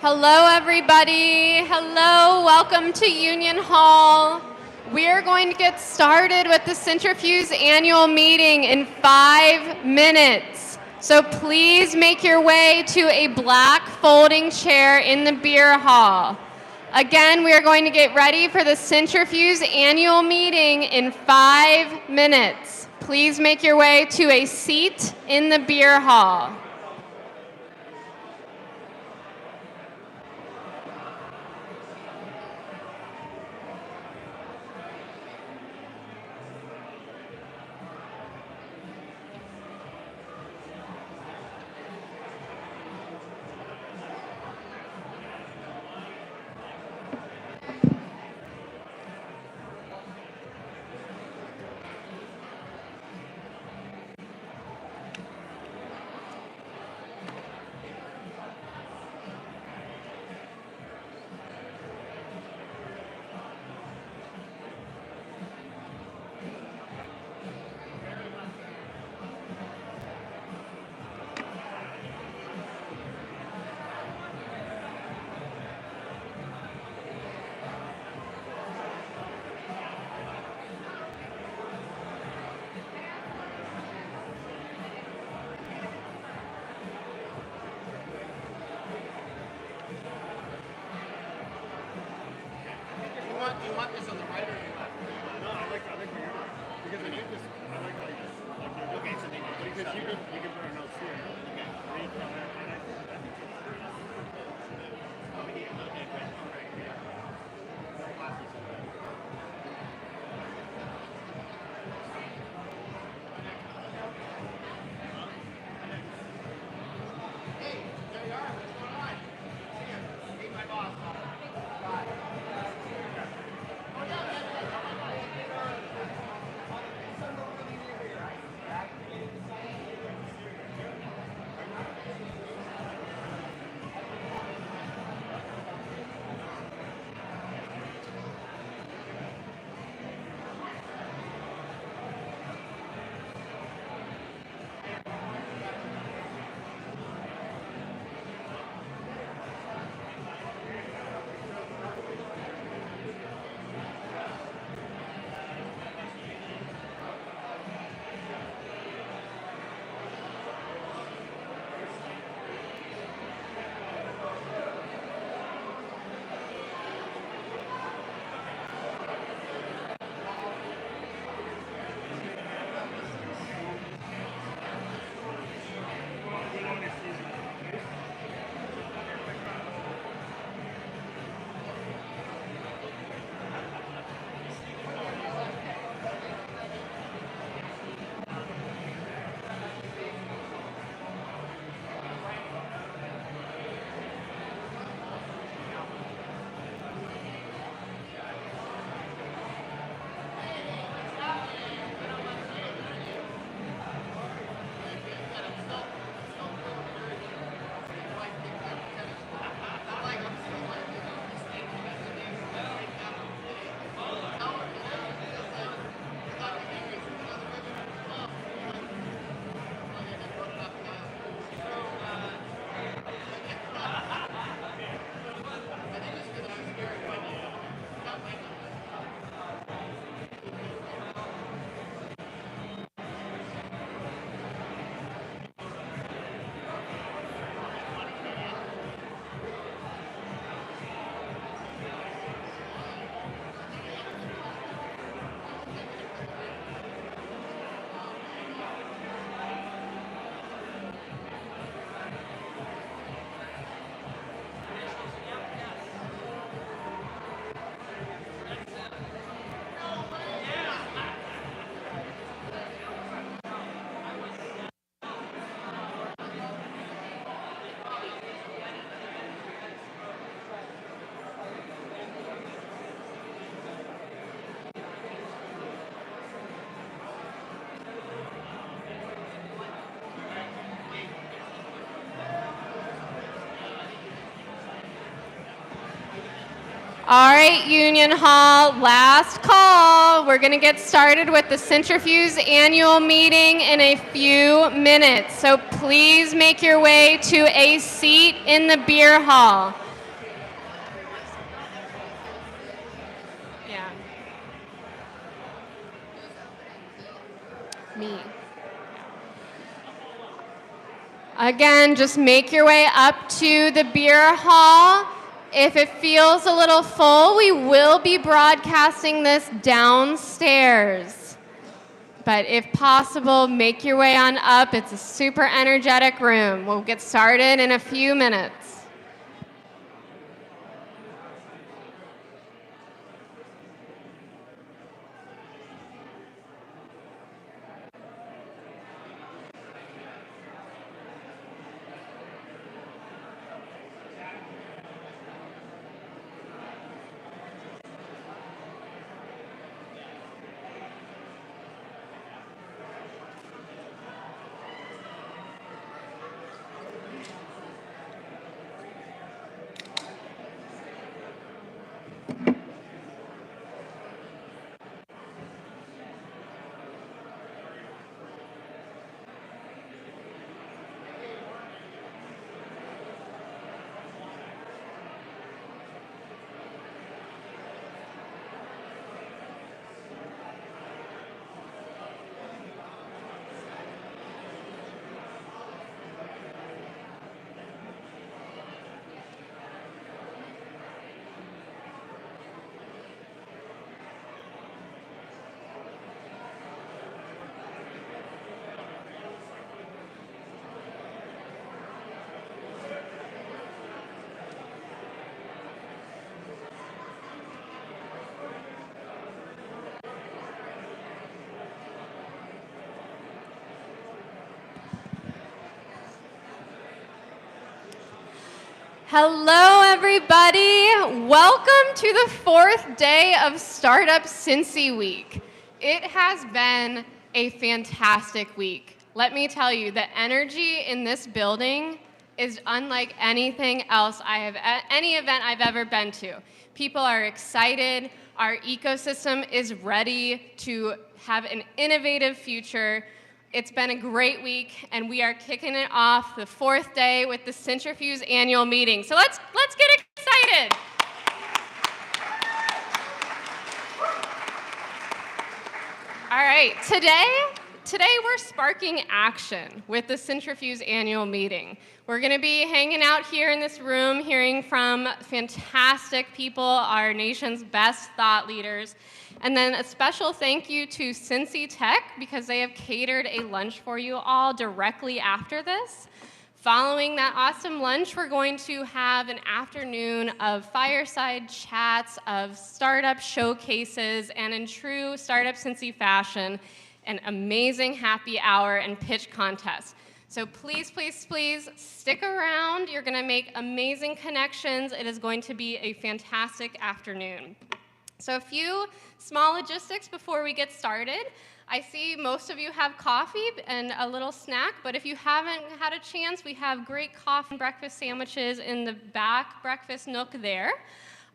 Hello, everybody. Hello, welcome to Union Hall. We are going to get started with the Cintrifuse annual meeting in 5 minutes. So please make your way to a black folding chair in the beer hall. Again, we are going to get ready for the Cintrifuse annual meeting in 5 minutes. Please make your way to a seat in the beer hall. Do you want this on the right or the left? No, I like where you're at. Because the name just, I like how you okay, so because you can put our notes here. Okay. Read from there. Hey, there you are. What's going on? Meet my boss. Bye. All right, Union Hall, last call. We're going to get started with the Cintrifuse annual meeting in a few minutes. So please make your way to a seat in the beer hall. Me. Again, just make your way up to the beer hall. If it feels a little full, we will be broadcasting this downstairs. But if possible, make your way on up. It's a super energetic room. We'll get started in a few minutes. Hello, everybody. Welcome to the 4th day of Startup Cincy Week. It has been a fantastic week. Let me tell you, the energy in this building is unlike anything else any event I've ever been to. People are excited. Our ecosystem is ready to have an innovative future. It's been a great week, and we are kicking it off the 4th day with the Cintrifuse annual meeting. So let's get excited. All right, today we're sparking action with the Cintrifuse annual meeting. We're going to be hanging out here in this room, hearing from fantastic people, our nation's best thought leaders. And then a special thank you to Cincy Tech, because they have catered a lunch for you all directly after this. Following that awesome lunch, we're going to have an afternoon of fireside chats, of startup showcases, and in true Startup Cincy fashion, an amazing happy hour and pitch contest. So please, please, please stick around. You're going to make amazing connections. It is going to be a fantastic afternoon. So a few small logistics before we get started. I see most of you have coffee and a little snack, but if you haven't had a chance, we have great coffee and breakfast sandwiches in the back breakfast nook there.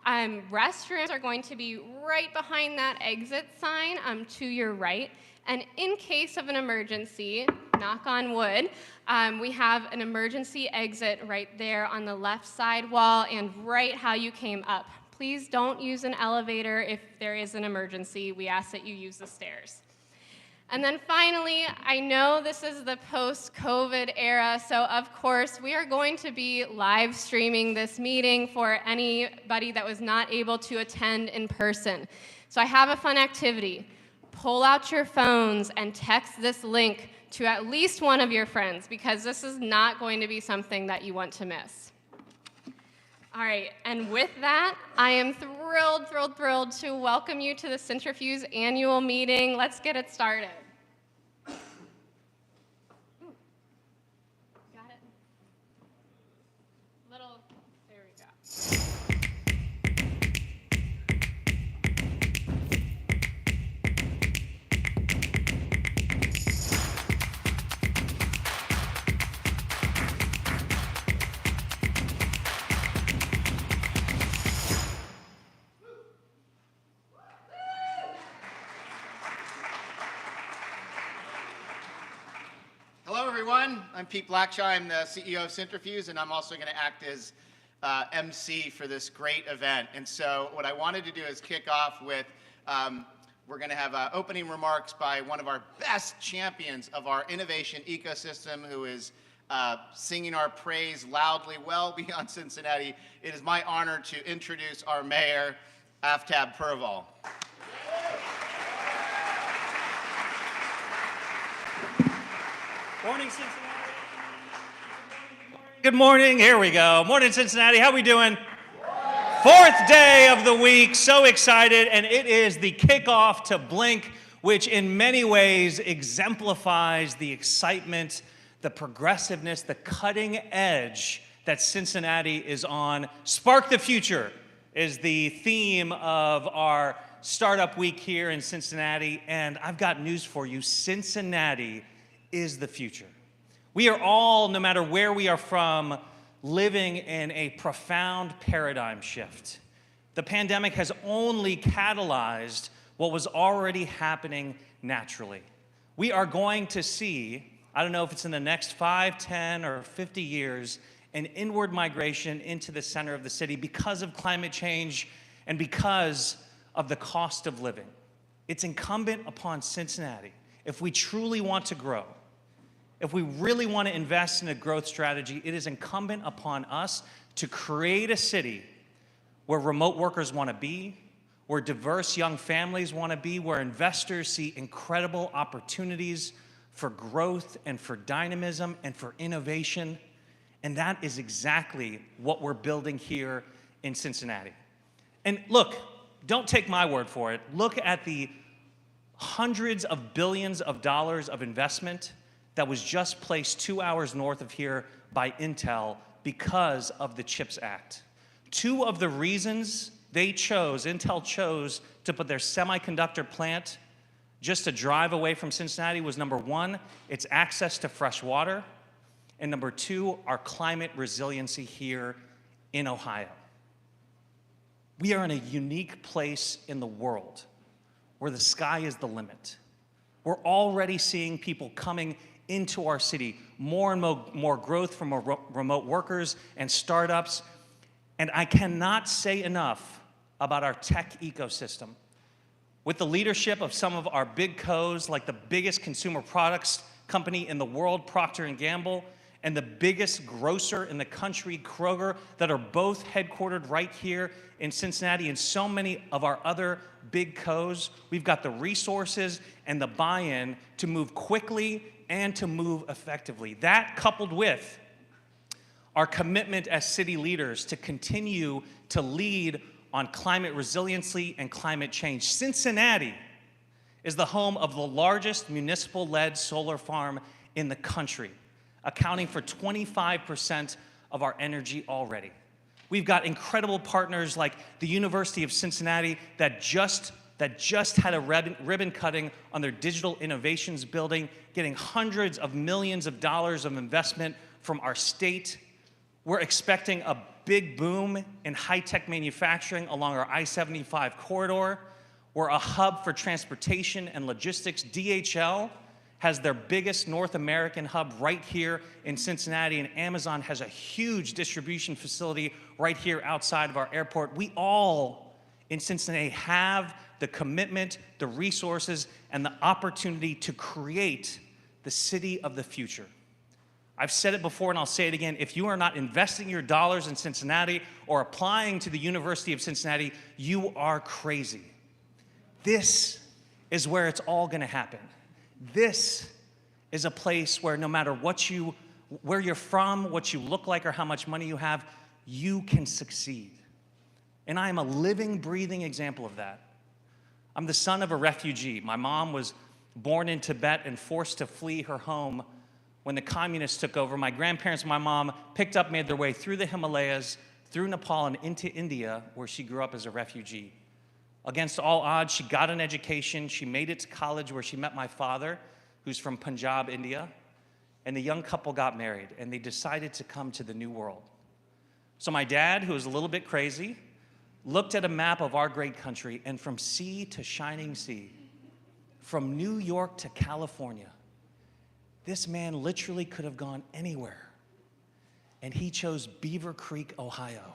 Restrooms are going to be right behind that exit sign to your right. And in case of an emergency, knock on wood, we have an emergency exit right there on the left side wall and right how you came up. Please don't use an elevator if there is an emergency. We ask that you use the stairs. And then finally, I know this is the post-COVID era, so of course, we are going to be live streaming this meeting for anybody that was not able to attend in person. So I have a fun activity. Pull out your phones and text this link to at least one of your friends, because this is not going to be something that you want to miss. All right, and with that, I am thrilled to welcome you to the Cintrifuse annual meeting. Let's get it started. Got it? There we go. Hello, everyone. I'm Pete Blackshaw. I'm the CEO of Cintrifuse, and I'm also going to act as MC for this great event. And so what I wanted to do is kick off with we're going to have opening remarks by one of our best champions of our innovation ecosystem, who is singing our praise loudly well beyond Cincinnati. It is my honor to introduce our mayor, Aftab Pureval. Morning, Cincinnati. Good morning. Here we go. Morning, Cincinnati. How we doing? Fourth day of the week. So excited. And it is the kickoff to Blink, which in many ways exemplifies the excitement, the progressiveness, the cutting edge that Cincinnati is on. Spark the Future is the theme of our startup week here in Cincinnati. And I've got news for you. Cincinnati is the future. We are all, no matter where we are from, living in a profound paradigm shift. The pandemic has only catalyzed what was already happening naturally. We are going to see, I don't know if it's in the next 5, 10, or 50 years, an inward migration into the center of the city because of climate change and because of the cost of living. It's incumbent upon Cincinnati, if we truly want to grow, if we really want to invest in a growth strategy, it is incumbent upon us to create a city where remote workers want to be, where diverse young families want to be, where investors see incredible opportunities for growth and for dynamism and for innovation. And that is exactly what we're building here in Cincinnati. And look, don't take my word for it. Look at the hundreds of billions of dollars of investment that was just placed 2 hours north of here by Intel because of the CHIPS Act. Two of the reasons Intel chose to put their semiconductor plant just a drive away from Cincinnati was, number one, its access to fresh water, and number two, our climate resiliency here in Ohio. We are in a unique place in the world where the sky is the limit. We're already seeing people coming into our city, more and more growth from remote workers and startups. And I cannot say enough about our tech ecosystem. With the leadership of some of our big co's, like the biggest consumer products company in the world, Procter & Gamble, and the biggest grocer in the country, Kroger, that are both headquartered right here in Cincinnati, and so many of our other big co's, we've got the resources and the buy-in to move quickly and to move effectively. That, coupled with our commitment as city leaders to continue to lead on climate resiliency and climate change. Cincinnati is the home of the largest municipal-led solar farm in the country, accounting for 25% of our energy already. We've got incredible partners like the University of Cincinnati that just had a ribbon cutting on their digital innovations building, getting hundreds of millions of dollars of investment from our state. We're expecting a big boom in high-tech manufacturing along our I-75 corridor. We're a hub for transportation and logistics. DHL has their biggest North American hub right here in Cincinnati, and Amazon has a huge distribution facility right here outside of our airport. We all in Cincinnati have the commitment, the resources, and the opportunity to create the city of the future. I've said it before and I'll say it again. If you are not investing your dollars in Cincinnati or applying to the University of Cincinnati, you are crazy. This is where it's all going to happen. This is a place where no matter where you're from, what you look like, or how much money you have, you can succeed. And I am a living, breathing example of that. I'm the son of a refugee. My mom was born in Tibet and forced to flee her home when the communists took over. My grandparents and my mom made their way through the Himalayas, through Nepal, and into India, where she grew up as a refugee. Against all odds, she got an education. She made it to college, where she met my father, who's from Punjab, India. And the young couple got married, and they decided to come to the New World. So my dad, who was a little bit crazy, looked at a map of our great country, and from sea to shining sea, from New York to California, this man literally could have gone anywhere. And he chose Beaver Creek, Ohio.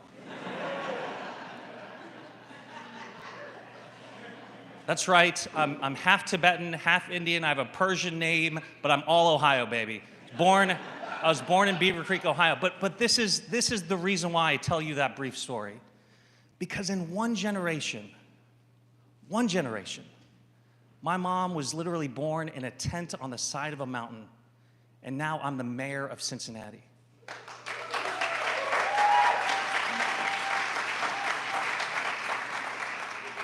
That's right. I'm half Tibetan, half Indian. I have a Persian name, but I'm all Ohio, baby. I was born in Beaver Creek, Ohio. But this is the reason why I tell you that brief story. Because in one generation, my mom was literally born in a tent on the side of a mountain, and now I'm the mayor of Cincinnati.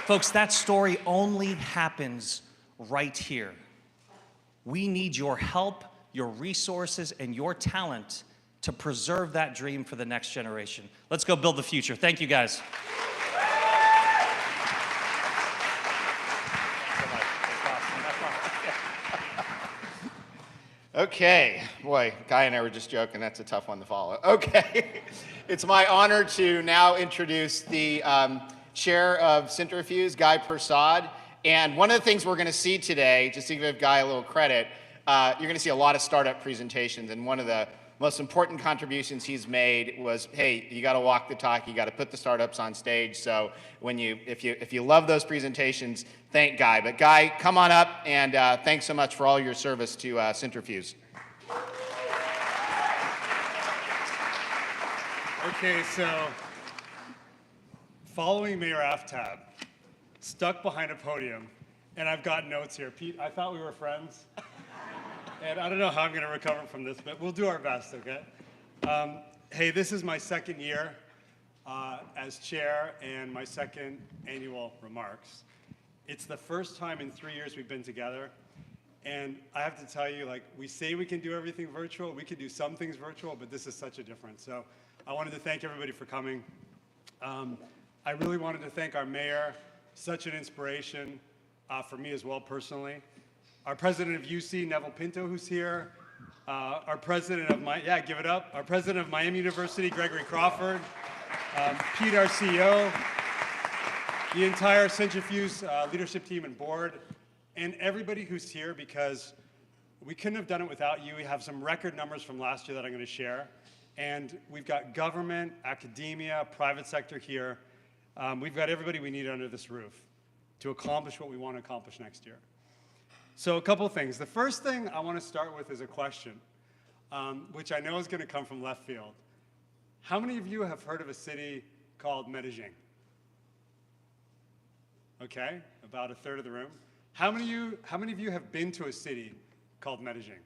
Folks, that story only happens right here. We need your help, your resources, and your talent to preserve that dream for the next generation. Let's go build the future. Thank you, guys. Okay, boy, Guy and I were just joking. That's a tough one to follow. Okay, it's my honor to now introduce the chair of Cintrifuse, Guy Prasad. And one of the things we're going to see today, just to give Guy a little credit, you're going to see a lot of startup presentations. And one of the most important contributions he's made was, hey, you got to walk the talk. You got to put the startups on stage. So if you love those presentations, thank Guy. But Guy, come on up, and thanks so much for all your service to Cintrifuse. Okay, so following Mayor Aftab, stuck behind a podium, and I've got notes here. Pete, I thought we were friends, and I don't know how I'm going to recover from this, but we'll do our best, okay? Hey, this is my second year as chair and my second annual remarks. It's the first time in 3 years we've been together, and I have to tell you, like, we say we can do everything virtual, we can do some things virtual, but this is such a difference. So I wanted to thank everybody for coming. I really wanted to thank our mayor, such an inspiration for me as well personally. Our president of UC, Neville Pinto, who's here. Our president of give it up. Our president of Miami University, Gregory Crawford. Pete, our CEO. The entire Cintrifuse leadership team and board. And everybody who's here, because we couldn't have done it without you. We have some record numbers from last year that I'm going to share. And we've got government, academia, private sector here. We've got everybody we need under this roof to accomplish what we want to accomplish next year. So a couple of things. The first thing I want to start with is a question, which I know is going to come from left field. How many of you have heard of a city called Medellin? Okay, about a third of the room. How many of you have been to a city called Medellin?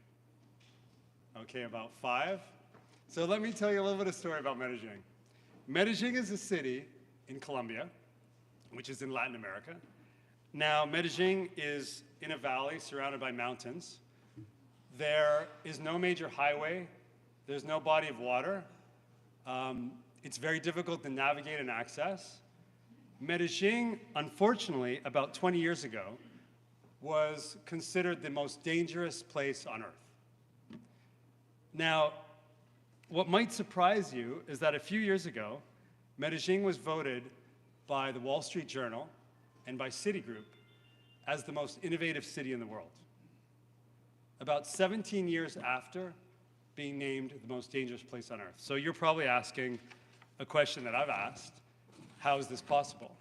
Okay, about 5. So let me tell you a little bit of story about Medellin. Medellin is a city in Colombia, which is in Latin America. Now, Medellin is in a valley surrounded by mountains. There is no major highway. There's no body of water. It's very difficult to navigate and access. Medellin, unfortunately, about 20 years ago, was considered the most dangerous place on earth. Now, what might surprise you is that a few years ago, Medellin was voted by the Wall Street Journal and by Citigroup as the most innovative city in the world. About 17 years after being named the most dangerous place on earth. So you're probably asking a question that I've asked: how is this possible?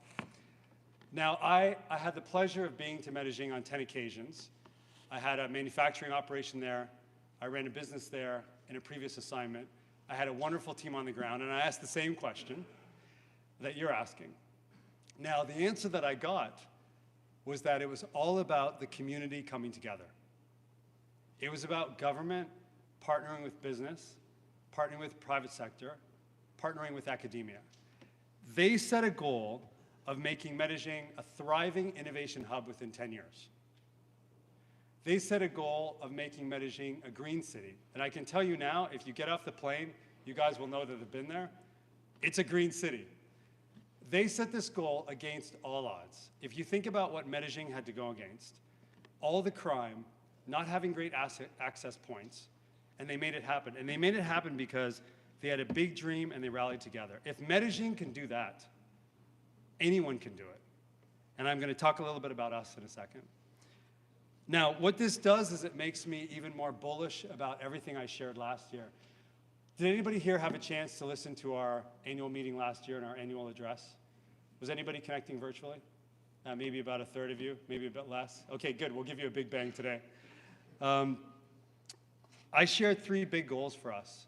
Now, I had the pleasure of being to Medellin on 10 occasions. I had a manufacturing operation there. I ran a business there in a previous assignment. I had a wonderful team on the ground, and I asked the same question that you're asking. Now, the answer that I got was that it was all about the community coming together. It was about government partnering with business, partnering with the private sector, partnering with academia. They set a goal of making Medellin a thriving innovation hub within 10 years. They set a goal of making Medellin a green city. And I can tell you now, if you get off the plane, you guys will know that they've been there. It's a green city. They set this goal against all odds. If you think about what Medellin had to go against, all the crime, not having great access points, and they made it happen. And they made it happen because they had a big dream and they rallied together. If Medellin can do that, anyone can do it. And I'm going to talk a little bit about us in a second. Now, what this does is it makes me even more bullish about everything I shared last year. Did anybody here have a chance to listen to our annual meeting last year and our annual address? Was anybody connecting virtually? Maybe about a third of you, maybe a bit less. Okay, good. We'll give you a big bang today. I shared 3 big goals for us.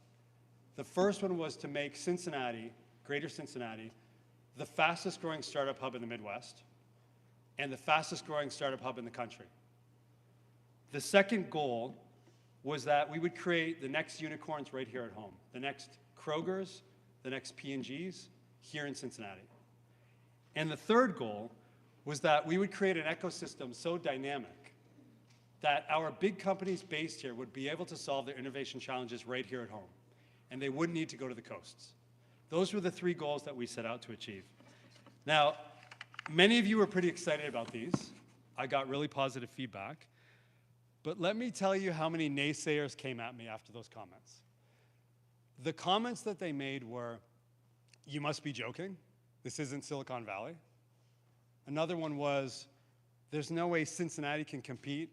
The first one was to make Cincinnati, greater Cincinnati, the fastest growing startup hub in the Midwest and the fastest growing startup hub in the country. The second goal was that we would create the next unicorns right here at home, the next Krogers, the next P&Gs here in Cincinnati. And the third goal was that we would create an ecosystem so dynamic that our big companies based here would be able to solve their innovation challenges right here at home, and they wouldn't need to go to the coasts. Those were the 3 goals that we set out to achieve. Now, many of you were pretty excited about these. I got really positive feedback. But let me tell you how many naysayers came at me after those comments. The comments that they made were, you must be joking. This isn't Silicon Valley. Another one was, there's no way Cincinnati can compete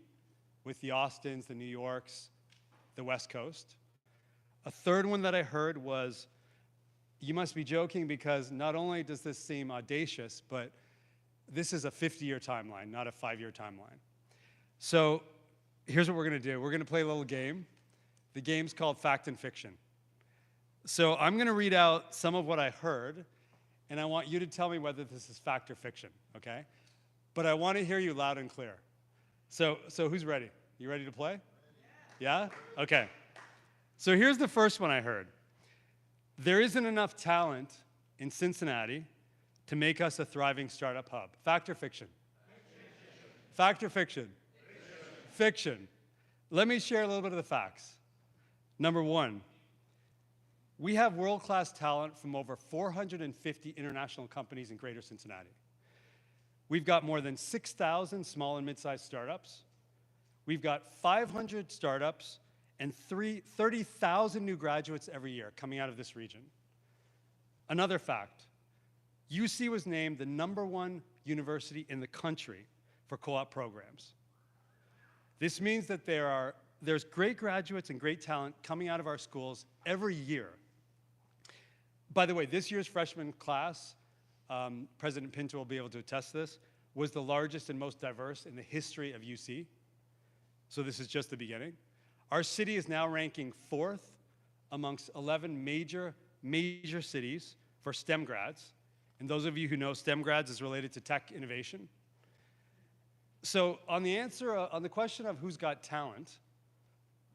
with the Austins, the New Yorks, the West Coast. A third one that I heard was, you must be joking because not only does this seem audacious, but this is a 50-year timeline, not a 5-year timeline. So here's what we're going to do. We're going to play a little game. The game's called Fact and Fiction. So I'm going to read out some of what I heard, and I want you to tell me whether this is fact or fiction, okay? But I want to hear you loud and clear. So who's ready? You ready to play? Yeah? Okay. So here's the first one I heard. There isn't enough talent in Cincinnati to make us a thriving startup hub. Fact or fiction? Fact or fiction? Fiction. Let me share a little bit of the facts. Number 1, we have world-class talent from over 450 international companies in greater Cincinnati. We've got more than 6,000 small and mid-sized startups. We've got 500 startups and 30,000 new graduates every year coming out of this region. Another fact, UC was named the #1 university in the country for co-op programs. This means that there's great graduates and great talent coming out of our schools every year. By the way, this year's freshman class, President Pinto will be able to attest to this, was the largest and most diverse in the history of UC. So this is just the beginning. Our city is now ranking 4th amongst 11 major cities for STEM grads. And those of you who know STEM grads is related to tech innovation. So on the question of who's got talent,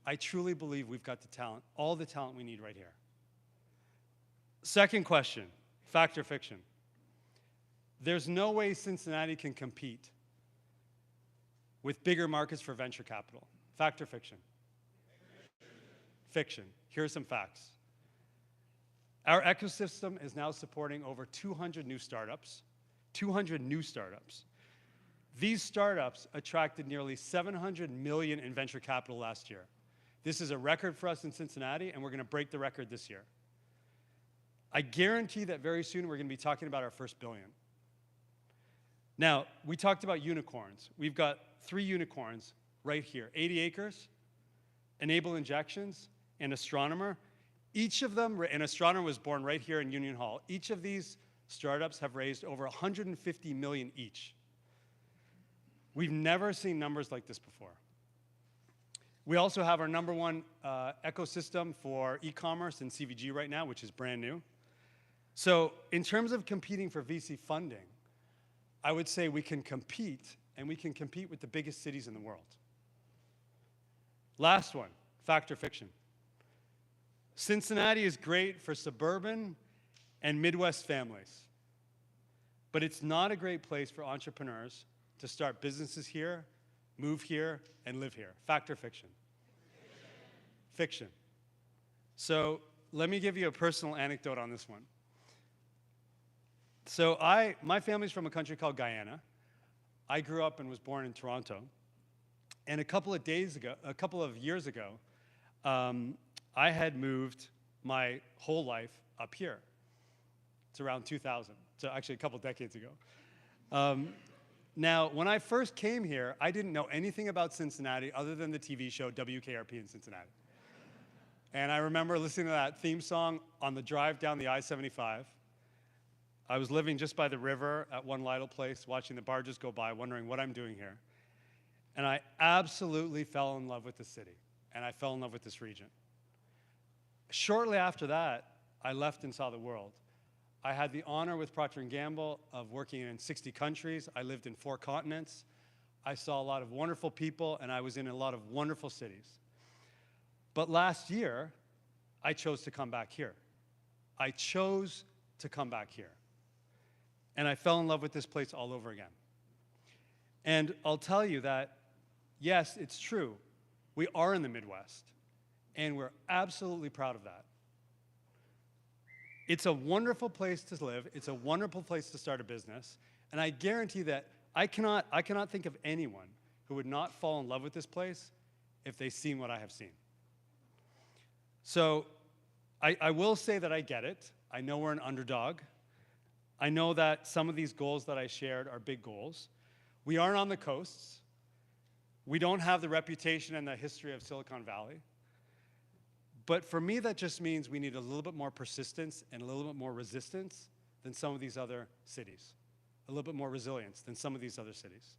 I truly believe we've got the talent, all the talent we need right here. Second question, fact or fiction? There's no way Cincinnati can compete with bigger markets for venture capital. Fact or fiction? Fiction. Here are some facts. Our ecosystem is now supporting over 200 new startups. 200 new startups. These startups attracted nearly $700 million in venture capital last year. This is a record for us in Cincinnati, and we're going to break the record this year. I guarantee that very soon we're going to be talking about our first billion. Now, we talked about unicorns. We've got 3 unicorns right here. 80 Acres, Enable Injections, and Astronomer. Each of them, and Astronomer was born right here in Union Hall. Each of these startups have raised over $150 million each. We've never seen numbers like this before. We also have our #1 ecosystem for e-commerce and CVG right now, which is brand new. So in terms of competing for VC funding, I would say we can compete, and we can compete with the biggest cities in the world. Last one, fact or fiction? Cincinnati is great for suburban and Midwest families, but it's not a great place for entrepreneurs to start businesses here, move here, and live here. Fact or fiction? Fiction. So let me give you a personal anecdote on this one. So my family's from a country called Guyana. I grew up and was born in Toronto. And a couple of years ago, I had moved my whole life up here. It's around 2000, so actually a couple decades ago. Now, when I first came here, I didn't know anything about Cincinnati other than the TV show WKRP in Cincinnati. And I remember listening to that theme song on the drive down the I-75. I was living just by the river at one Lidl place, watching the barges go by, wondering what I'm doing here. And I absolutely fell in love with the city, and I fell in love with this region. Shortly after that, I left and saw the world. I had the honor with Procter & Gamble of working in 60 countries. I lived in 4 continents. I saw a lot of wonderful people, and I was in a lot of wonderful cities. But last year, I chose to come back here. I chose to come back here. And I fell in love with this place all over again. And I'll tell you that, yes, it's true. We are in the Midwest, and we're absolutely proud of that. It's a wonderful place to live. It's a wonderful place to start a business. And I guarantee that I cannot think of anyone who would not fall in love with this place if they've seen what I have seen. So I will say that I get it. I know we're an underdog. I know that some of these goals that I shared are big goals. We aren't on the coasts. We don't have the reputation and the history of Silicon Valley. But for me, that just means we need a little bit more persistence and a little bit more resistance than some of these other cities, a little bit more resilience than some of these other cities.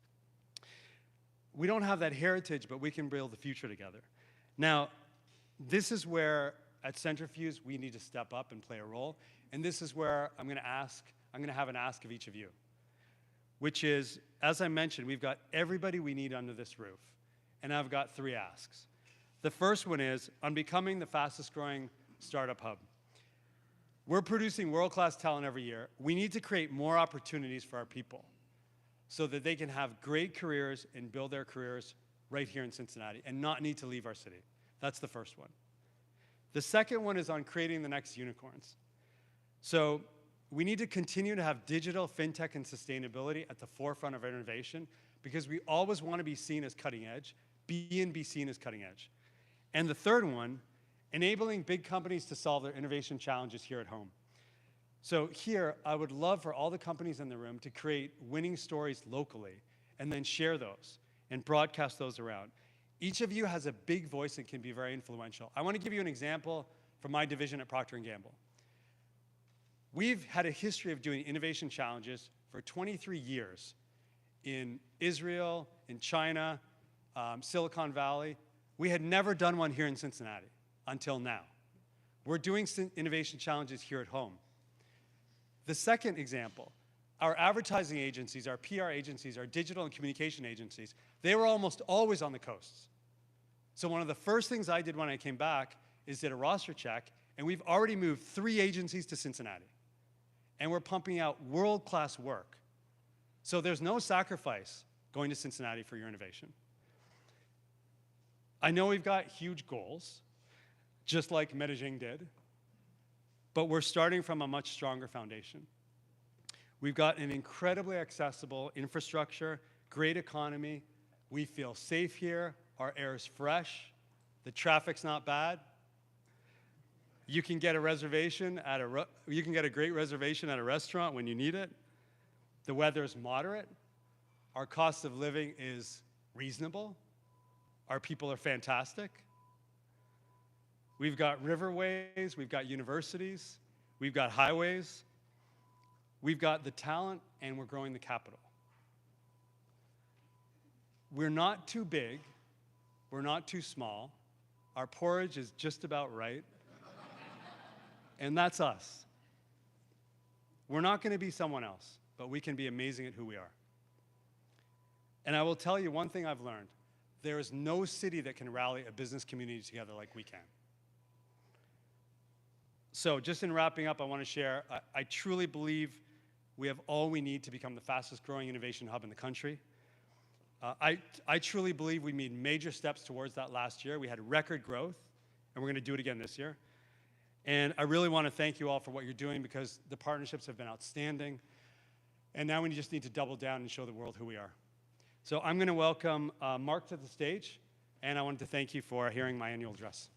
We don't have that heritage, but we can build the future together. Now, this is where, at Cintrifuse, we need to step up and play a role. And this is where I'm going to have an ask of each of you, which is, as I mentioned, we've got everybody we need under this roof. And I've got 3 asks. The first one is, on becoming the fastest growing startup hub. We're producing world-class talent every year. We need to create more opportunities for our people so that they can have great careers and build their careers right here in Cincinnati and not need to leave our city. That's the first one. The second one is on creating the next unicorns. So we need to continue to have digital, fintech, and sustainability at the forefront of innovation because we always want to be seen as cutting edge, be seen as cutting edge. And the third one, enabling big companies to solve their innovation challenges here at home. So here, I would love for all the companies in the room to create winning stories locally and then share those and broadcast those around. Each of you has a big voice and can be very influential. I want to give you an example from my division at Procter & Gamble. We've had a history of doing innovation challenges for 23 years in Israel, in China, Silicon Valley. We had never done one here in Cincinnati until now. We're doing innovation challenges here at home. The second example, our advertising agencies, our PR agencies, our digital and communication agencies, they were almost always on the coasts. So one of the first things I did when I came back is did a roster check, and we've already moved 3 agencies to Cincinnati. And we're pumping out world-class work. So there's no sacrifice going to Cincinnati for your innovation. I know we've got huge goals, just like Medellin did, but we're starting from a much stronger foundation. We've got an incredibly accessible infrastructure, great economy. We feel safe here. Our air is fresh. The traffic's not bad. You can get a reservation at a great reservation at a restaurant when you need it. The weather is moderate. Our cost of living is reasonable. Our people are fantastic. We've got riverways, we've got universities, we've got highways, we've got the talent, and we're growing the capital. We're not too big, we're not too small. Our porridge is just about right. And that's us. We're not going to be someone else, but we can be amazing at who we are. And I will tell you one thing I've learned. There is no city that can rally a business community together like we can. So just in wrapping up, I want to share, I truly believe we have all we need to become the fastest growing innovation hub in the country. I truly believe we made major steps towards that last year. We had record growth, and we're going to do it again this year. And I really want to thank you all for what you're doing because the partnerships have been outstanding. And now we just need to double down and show the world who we are. So I'm going to welcome Mark to the stage, and I wanted to thank you for hearing my annual address.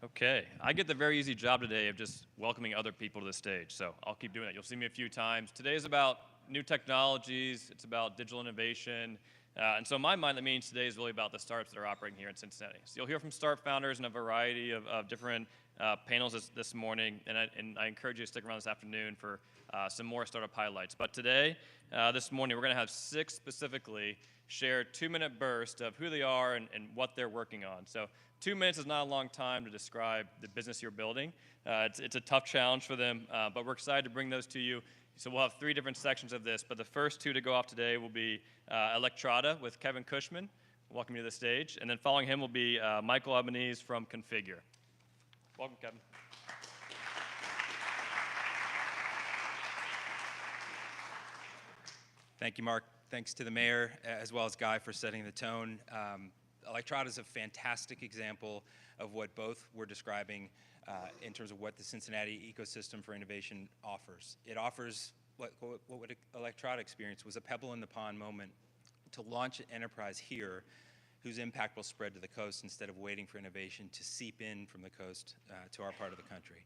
Okay, I get the very easy job today of just welcoming other people to the stage, so I'll keep doing that. You'll see me a few times. Today is about new technologies, it's about digital innovation, And so in my mind, that means today is really about the startups that are operating here in Cincinnati. So you'll hear from startup founders in a variety of different panels this morning, and I encourage you to stick around this afternoon for some more startup highlights. But today, this morning, we're going to have 6 specifically share 2-minute bursts of who they are and what they're working on. So 2 minutes is not a long time to describe the business you're building. It's a tough challenge for them, but we're excited to bring those to you. So we'll have 3 different sections of this, but the first 2 to go off today will be Electrada with Kevin Cushman. Welcome you to the stage. And then following him will be Michael Albanese from Configure. Welcome, Kevin. Thank you, Mark. Thanks to the mayor as well as Guy for setting the tone. Electrada is a fantastic example of what both were describing in terms of what the Cincinnati ecosystem for innovation offers. It offers what Electrada experienced was a pebble in the pond moment to launch an enterprise here whose impact will spread to the coast instead of waiting for innovation to seep in from the coast to our part of the country.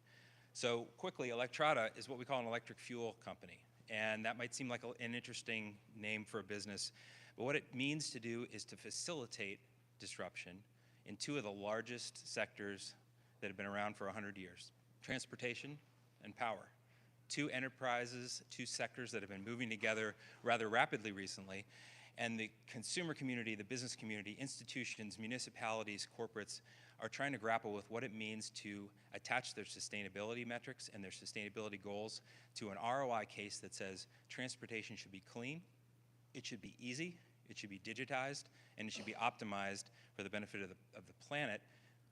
So quickly, Electrada is what we call an electric fuel company. And that might seem like an interesting name for a business, but what it means to do is to facilitate disruption in 2 of the largest sectors that have been around for 100 years, transportation and power. 2 enterprises, 2 sectors that have been moving together rather rapidly recently, and the consumer community, the business community, institutions, municipalities, corporates are trying to grapple with what it means to attach their sustainability metrics and their sustainability goals to an ROI case that says transportation should be clean, it should be easy, it should be digitized, and it should be optimized for the benefit of the planet,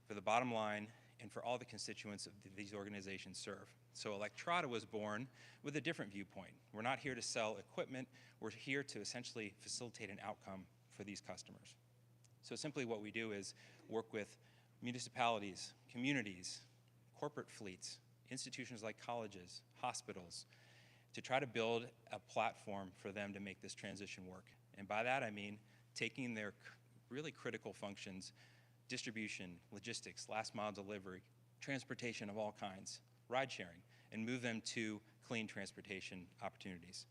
for the bottom line, and for all the constituents that these organizations serve. So Electrada was born with a different viewpoint. We're not here to sell equipment, we're here to essentially facilitate an outcome for these customers. So simply what we do is work with municipalities, communities, corporate fleets, institutions like colleges, hospitals, to try to build a platform for them to make this transition work. And by that I mean taking their really critical functions, distribution, logistics, last mile delivery, transportation of all kinds, ride sharing, and move them to clean transportation opportunities.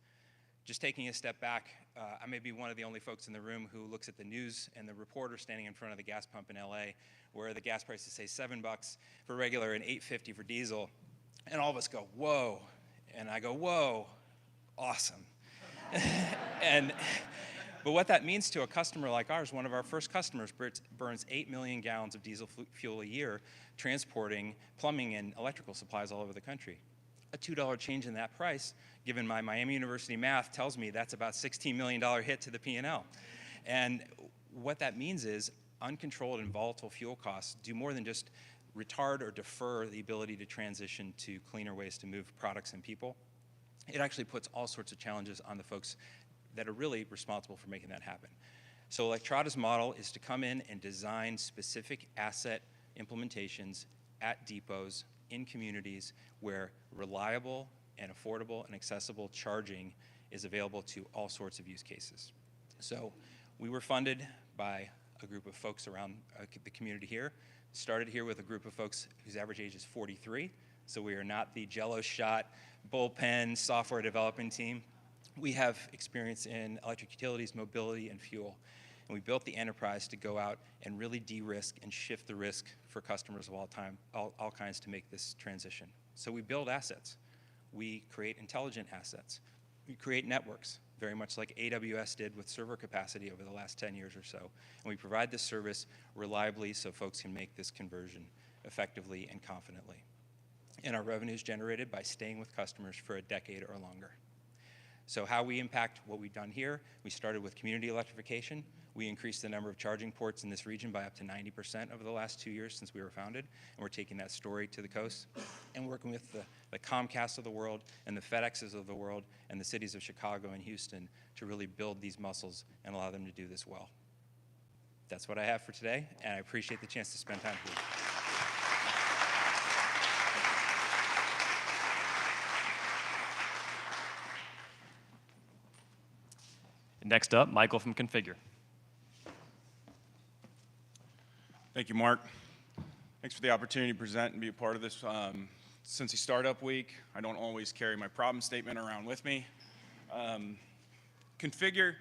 Just taking a step back, I may be one of the only folks in the room who looks at the news and the reporter standing in front of the gas pump in LA where the gas prices say $7 for regular and $8.50 for diesel. And all of us go, whoa. And I go, whoa, awesome. But what that means to a customer like ours, one of our first customers burns 8 million gallons of diesel fuel a year transporting plumbing and electrical supplies all over the country. A $2 change in that price, given my Miami University math, tells me that's about $16 million hit to the P&L. And what that means is uncontrolled and volatile fuel costs do more than just retard or defer the ability to transition to cleaner ways to move products and people. It actually puts all sorts of challenges on the folks that are really responsible for making that happen. So Electrada's model is to come in and design specific asset implementations at depots in communities where reliable and affordable and accessible charging is available to all sorts of use cases. So we were funded by a group of folks around the community here. Started here with a group of folks whose average age is 43, so we are not the jello shot bullpen software developing team. We have experience in electric utilities, mobility, and fuel. And we built the enterprise to go out and really de-risk and shift the risk for customers of all kinds to make this transition. So we build assets. We create intelligent assets. We create networks, very much like AWS did with server capacity over the last 10 years or so. And we provide this service reliably so folks can make this conversion effectively and confidently. And our revenue is generated by staying with customers for a decade or longer. So how we impact what we've done here, we started with community electrification. We increased the number of charging ports in this region by up to 90% over the last 2 years since we were founded. And we're taking that story to the coast and working with the Comcasts of the world and the FedExes of the world and the cities of Chicago and Houston to really build these muscles and allow them to do this well. That's what I have for today, and I appreciate the chance to spend time with you. Next up, Michael from Configure. Thank you, Mark. Thanks for the opportunity to present and be a part of this Cincy Startup Week. I don't always carry my problem statement around with me. Configure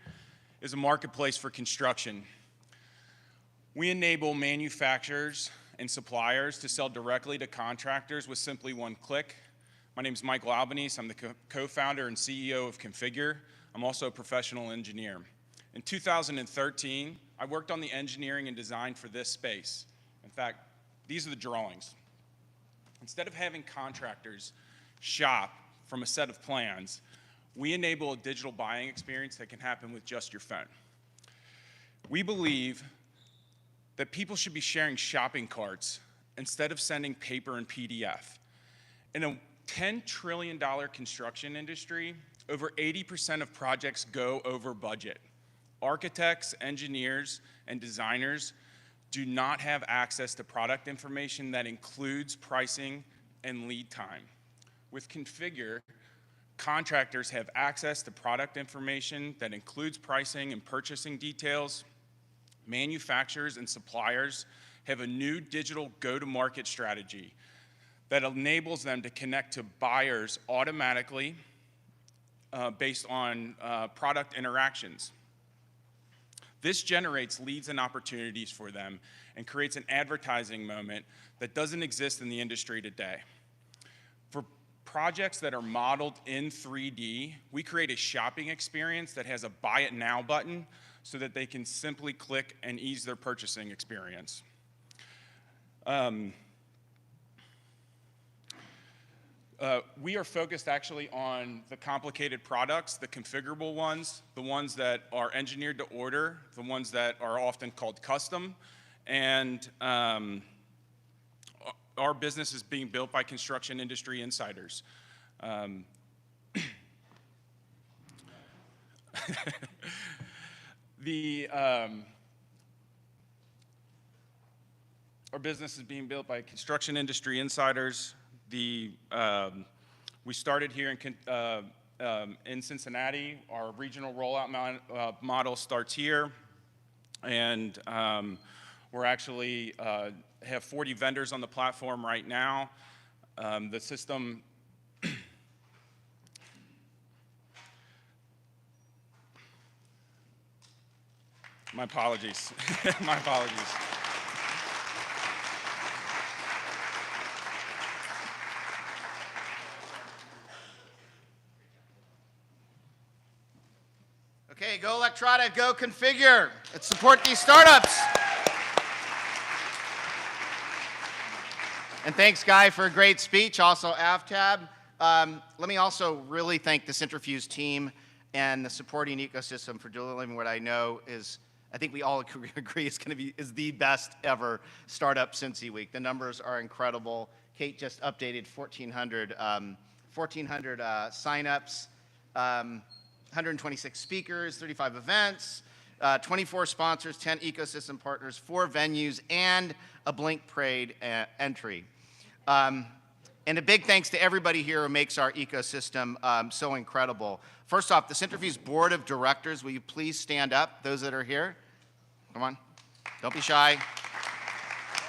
is a marketplace for construction. We enable manufacturers and suppliers to sell directly to contractors with simply one click. My name is Michael Albanese. I'm the co-founder and CEO of Configure. I'm also a professional engineer. In 2013, I worked on the engineering and design for this space. In fact, these are the drawings. Instead of having contractors shop from a set of plans, we enable a digital buying experience that can happen with just your phone. We believe that people should be sharing shopping carts instead of sending paper and PDF. In a $10 trillion construction industry, over 80% of projects go over budget. Architects, engineers, and designers do not have access to product information that includes pricing and lead time. With Configure, contractors have access to product information that includes pricing and purchasing details. Manufacturers and suppliers have a new digital go-to-market strategy that enables them to connect to buyers automatically based on product interactions. This generates leads and opportunities for them and creates an advertising moment that doesn't exist in the industry today. For projects that are modeled in 3D, we create a shopping experience that has a Buy It Now button so that they can simply click and ease their purchasing experience. We are focused actually on the complicated products, the configurable ones, the ones that are engineered to order, the ones that are often called custom, and our business is being built by construction industry insiders. Our business is being built by construction industry insiders. We started here in Cincinnati. Our regional rollout model starts here, and we're actually have 40 vendors on the platform right now. The system my apologies. My apologies. Okay, go Electrata, go Configure. Let's support these startups. And thanks, Guy, for a great speech. Also, Aftab. Let me also really thank the Cintrifuse team and the supporting ecosystem for delivering what I know is, I think we all agree is the best ever startup Cincy Week. The numbers are incredible. Kate just updated 1,400 signups, 126 speakers, 35 events, 24 sponsors, 10 ecosystem partners, 4 venues, and a Blink Parade entry. And a big thanks to everybody here who makes our ecosystem so incredible. First off, the Cintrifuse Board of Directors, will you please stand up, those that are here? Come on, don't be shy.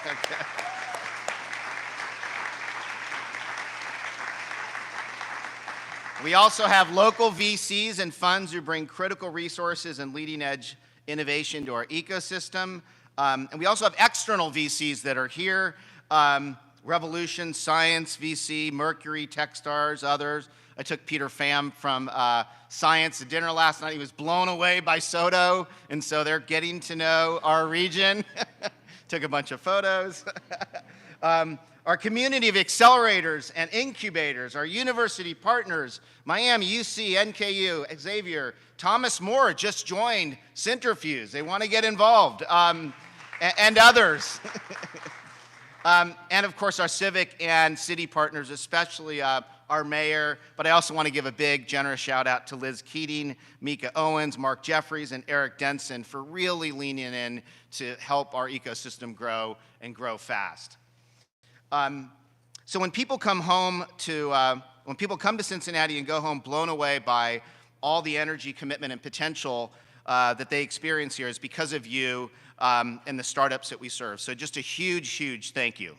Okay. We also have local VCs and funds who bring critical resources and leading-edge innovation to our ecosystem. And we also have external VCs that are here. Revolution, Science VC, Mercury, Techstars, others. I took Peter Pham from Science to dinner last night. He was blown away by Soto, and so they're getting to know our region. Took a bunch of photos. Our community of accelerators and incubators, our university partners, Miami, UC, NKU, Xavier, Thomas More just joined Cintrifuse. They want to get involved, and others. And of course, our civic and city partners, especially our mayor, but I also want to give a big, generous shout out to Liz Keating, Mika Owens, Mark Jeffries, and Eric Denson for really leaning in to help our ecosystem grow and grow fast. So when people come home when people come to Cincinnati and go home blown away by all the energy, commitment, and potential that they experience here is because of you and the startups that we serve. So just a huge, huge thank you.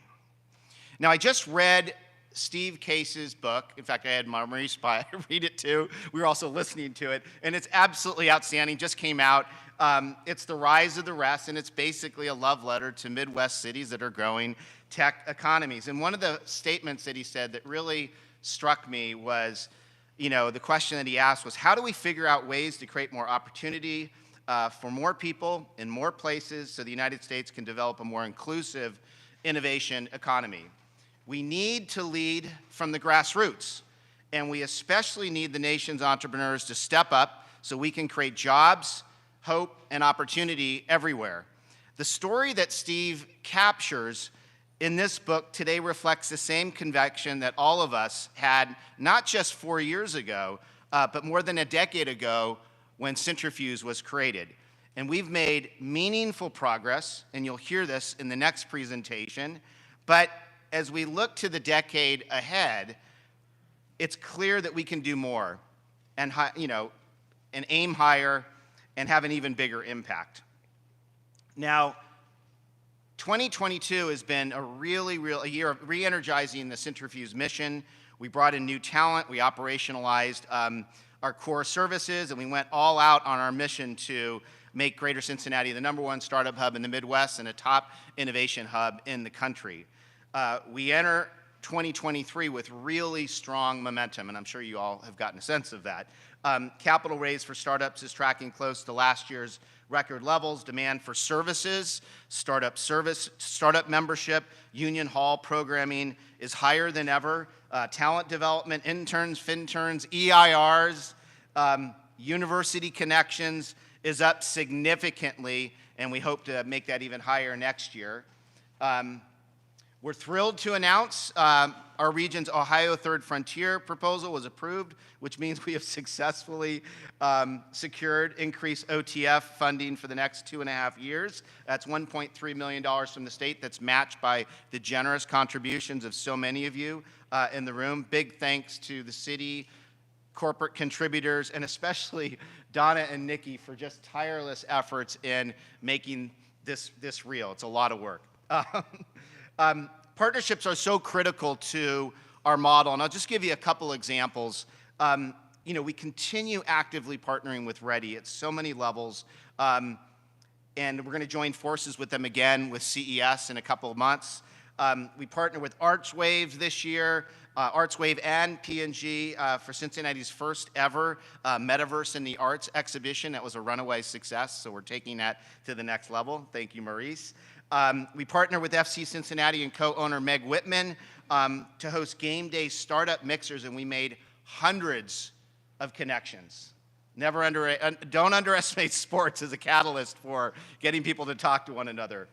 Now, I just read Steve Case's book. In fact, I had Maurice read it too. We were also listening to it, and it's absolutely outstanding. Just came out. It's The Rise of the Rest, and it's basically a love letter to Midwest cities that are growing tech economies. And one of the statements that he said that really struck me was, the question that he asked was, how do we figure out ways to create more opportunity for more people in more places so the United States can develop a more inclusive innovation economy? We need to lead from the grassroots, and we especially need the nation's entrepreneurs to step up so we can create jobs, hope, and opportunity everywhere. The story that Steve captures in this book today reflects the same conviction that all of us had not just 4 years ago, but more than a decade ago when Cintrifuse was created. And we've made meaningful progress, and you'll hear this in the next presentation, but as we look to the decade ahead, it's clear that we can do more and aim higher and have an even bigger impact. Now, 2022 has been a year of re-energizing the Cintrifuse mission. We brought in new talent, we operationalized our core services, and we went all out on our mission to make Greater Cincinnati the #1 startup hub in the Midwest and a top innovation hub in the country. We enter 2023 with really strong momentum, and I'm sure you all have gotten a sense of that. Capital raise for startups is tracking close to last year's record levels. Demand for services, startup membership, union hall programming is higher than ever. Talent development, interns, finterns, EIRs, university connections is up significantly, and we hope to make that even higher next year. We're thrilled to announce our region's Ohio Third Frontier proposal was approved, which means we have successfully secured increased OTF funding for the next 2.5 years. That's $1.3 million from the state that's matched by the generous contributions of so many of you in the room. Big thanks to the city, corporate contributors, and especially Donna and Nikki for just tireless efforts in making this real. It's a lot of work. Partnerships are so critical to our model, and I'll just give you a couple examples. We continue actively partnering with Ready at so many levels, and we're going to join forces with them again with CES in a couple of months. We partner with Archwave this year, Archwave and P&G for Cincinnati's first ever Metaverse in the Arts exhibition. That was a runaway success, so we're taking that to the next level. Thank you, Maurice. We partner with FC Cincinnati and co-owner Meg Whitman to host Game Day Startup Mixers, and we made hundreds of connections. Don't underestimate sports as a catalyst for getting people to talk to one another.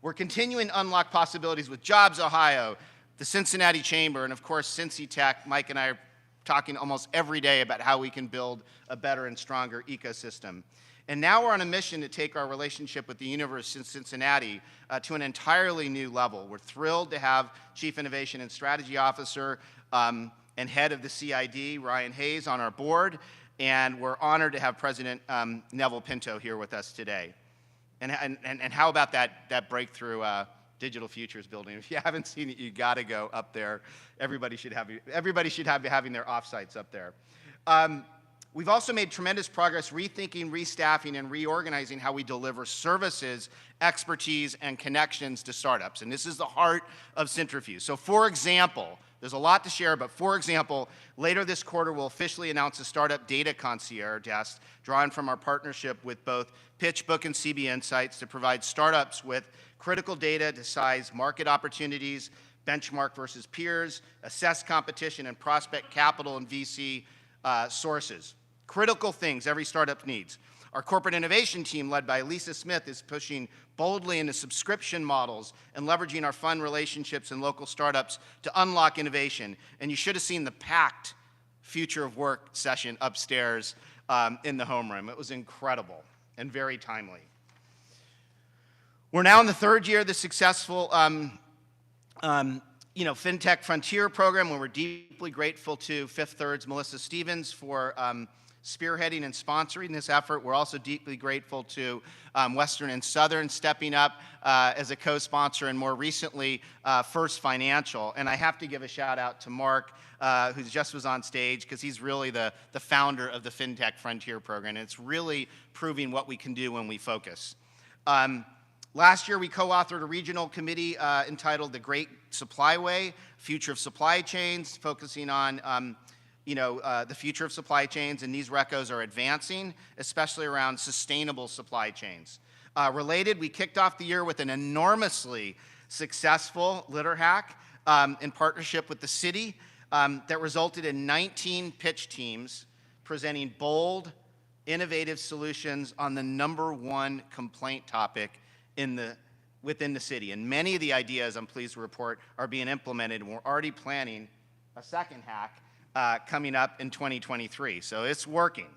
We're continuing to unlock possibilities with Jobs Ohio, the Cincinnati Chamber, and of course, Cincy Tech. Mike and I are talking almost every day about how we can build a better and stronger ecosystem. And now we're on a mission to take our relationship with the University of Cincinnati to an entirely new level. We're thrilled to have Chief Innovation and Strategy Officer and Head of the CID, Ryan Hayes, on our board, and we're honored to have President Neville Pinto here with us today. And how about that breakthrough Digital Futures building? If you haven't seen it, you got to go up there. Everybody should have having their offsites up there. We've also made tremendous progress rethinking, restaffing, and reorganizing how we deliver services, expertise, and connections to startups. And this is the heart of Cintrifuse. So for example, there's a lot to share, but for example, later this quarter, we'll officially announce a startup data concierge desk drawn from our partnership with both PitchBook and CB Insights to provide startups with critical data to size market opportunities, benchmark versus peers, assess competition, and prospect capital and VC sources. Critical things every startup needs. Our corporate innovation team, led by Lisa Smith, is pushing boldly into subscription models and leveraging our fund relationships and local startups to unlock innovation. And you should have seen the packed Future of Work session upstairs in the homeroom. It was incredible and very timely. We're now in the third year of the successful FinTech Frontier program, where we're deeply grateful to Fifth Third's Melissa Stevens for spearheading and sponsoring this effort. We're also deeply grateful to Western and Southern stepping up as a co-sponsor, and more recently, First Financial. And I have to give a shout out to Mark, who just was on stage, because he's really the founder of the FinTech Frontier program. And it's really proving what we can do when we focus. Last year, we co-authored a regional committee entitled The Great Supply Way, Future of Supply Chains, focusing on the future of supply chains, and these recos are advancing, especially around sustainable supply chains. Related, we kicked off the year with an enormously successful litter hack in partnership with the city that resulted in 19 pitch teams presenting bold, innovative solutions on the #1 complaint topic within the city. And many of the ideas, I'm pleased to report, are being implemented, and we're already planning a second hack coming up in 2023. So it's working.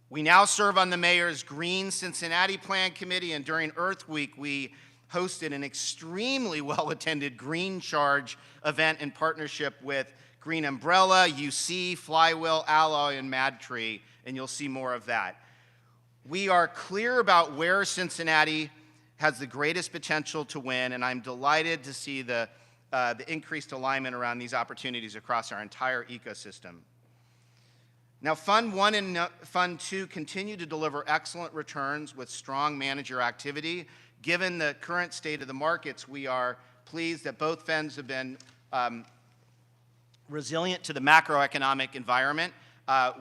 We now serve on the mayor's Green Cincinnati Plan Committee, and during Earth Week, we hosted an extremely well-attended Green Charge event in partnership with Green Umbrella, UC, Flywheel, Alloy, and MadTree, and you'll see more of that. We are clear about where Cincinnati has the greatest potential to win, and I'm delighted to see the increased alignment around these opportunities across our entire ecosystem. Now, Fund 1 and Fund 2 continue to deliver excellent returns with strong manager activity. Given the current state of the markets, we are pleased that both funds have been resilient to the macroeconomic environment.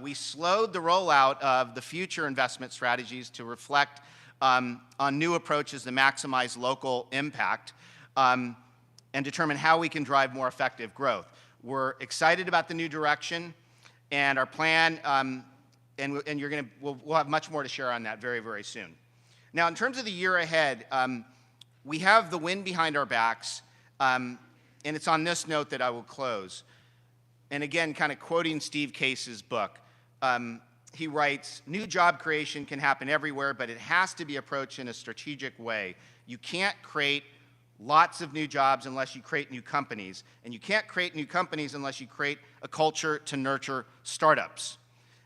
We slowed the rollout of the future investment strategies to reflect on new approaches to maximize local impact and determine how we can drive more effective growth. We're excited about the new direction and our plan, and we'll have much more to share on that very, very soon. Now, in terms of the year ahead, we have the wind behind our backs, and it's on this note that I will close. And again, kind of quoting Steve Case's book, he writes, "New job creation can happen everywhere, but it has to be approached in a strategic way. You can't create lots of new jobs unless you create new companies, and you can't create new companies unless you create a culture to nurture startups.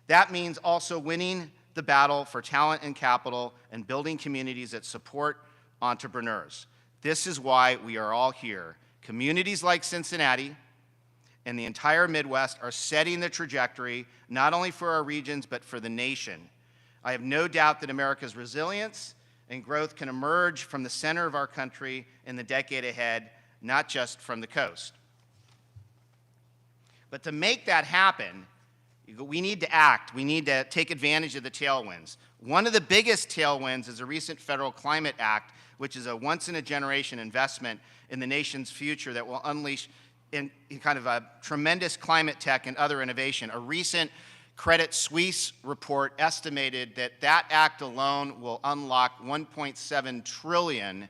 That means also winning the battle for talent and capital and building communities that support entrepreneurs. This is why we are all here. Communities like Cincinnati and the entire Midwest are setting the trajectory, not only for our regions, but for the nation. I have no doubt that America's resilience and growth can emerge from the center of our country in the decade ahead, not just from the coast. But to make that happen, we need to act. We need to take advantage of the tailwinds. One of the biggest tailwinds is a recent federal climate act, which is a once-in-a-generation investment in the nation's future that will unleash in kind of a tremendous climate tech and other innovation. A recent Credit Suisse report estimated that that act alone will unlock $1.7 trillion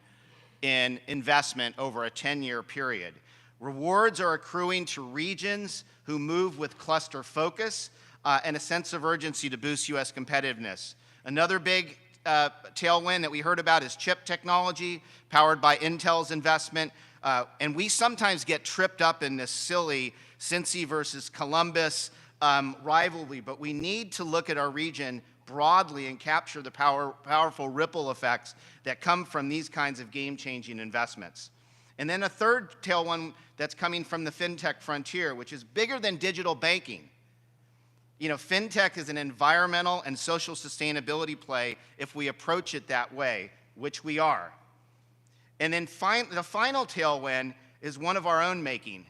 in investment over a 10-year period. Rewards are accruing to regions who move with cluster focus and a sense of urgency to boost U.S. competitiveness. Another big tailwind that we heard about is chip technology, powered by Intel's investment. And we sometimes get tripped up in this silly Cincy versus Columbus rivalry, but we need to look at our region broadly and capture the powerful ripple effects that come from these kinds of game-changing investments. And then a third tailwind that's coming from the FinTech frontier, which is bigger than digital banking. You know, FinTech is an environmental and social sustainability play if we approach it that way, which we are. And then the final tailwind is one of our own making.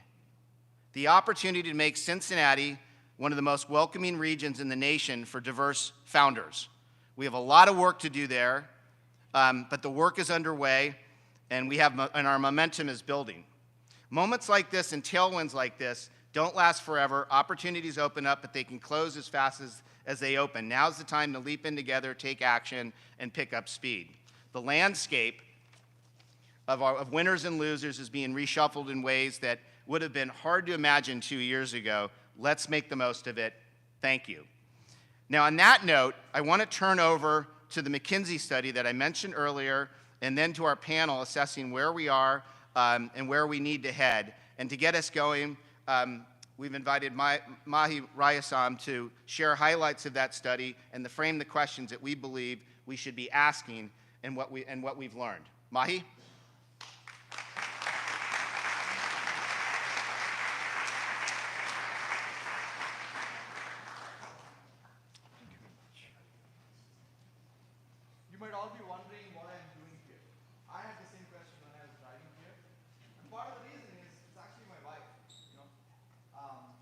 The opportunity to make Cincinnati one of the most welcoming regions in the nation for diverse founders. We have a lot of work to do there, but the work is underway, and our momentum is building. Moments like this and tailwinds like this don't last forever. Opportunities open up, but they can close as fast as they open. Now's the time to leap in together, take action, and pick up speed. The landscape of winners and losers is being reshuffled in ways that would have been hard to imagine 2 years ago. Let's make the most of it. Thank you. Now, on that note, I want to turn over to the McKinsey study that I mentioned earlier, and then to our panel assessing where we are and where we need to head. And to get us going, we've invited Mahi Rayasam to share highlights of that study and to frame the questions that we believe we should be asking and what we've learned. Mahi? You might all be wondering what I'm doing here. I had the same question when I was driving here. And part of the reason is it's actually my wife. You know,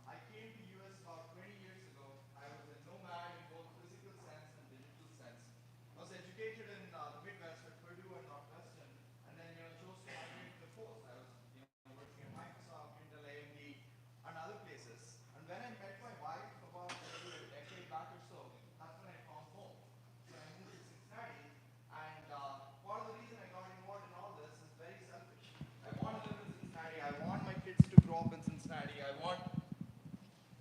I came to US about 20 years ago. I was a nomad in both physical sense and digital sense. I was educated in the Midwest at Purdue and Northwestern, and then chose to migrate to the coast. I was working at Microsoft, Intel, AMD, and other places. And when I met my wife about maybe a decade back or so, that's when I found home. So I moved to Cincinnati, and part of the reason I got involved in all this is very selfish. I want to live in Cincinnati. I want my kids to grow up in Cincinnati.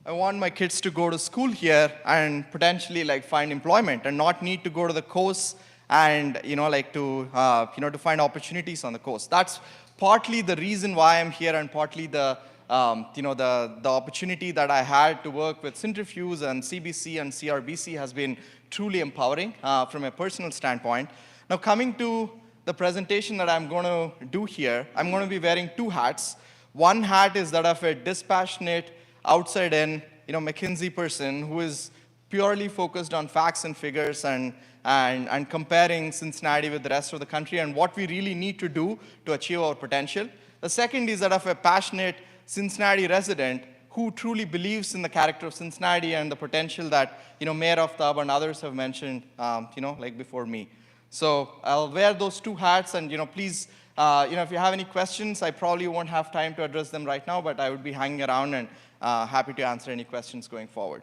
I want my kids to go to school here and potentially like find employment and not need to go to the coast and to find opportunities on the coast. That's partly the reason why I'm here, and partly the opportunity that I had to work with Cintrifuse and CBC and CRBC has been truly empowering from a personal standpoint. Now, coming to the presentation that I'm going to do here, I'm going to be wearing two hats. One hat is that of a dispassionate, outside-in, McKinsey person who is purely focused on facts and figures and comparing Cincinnati with the rest of the country and what we really need to do to achieve our potential. The second is that of a passionate Cincinnati resident who truly believes in the character of Cincinnati and the potential that Mayor Aftab and others have mentioned, like before me. So I'll wear those two hats, and please, if you have any questions, I probably won't have time to address them right now, but I would be hanging around and happy to answer any questions going forward.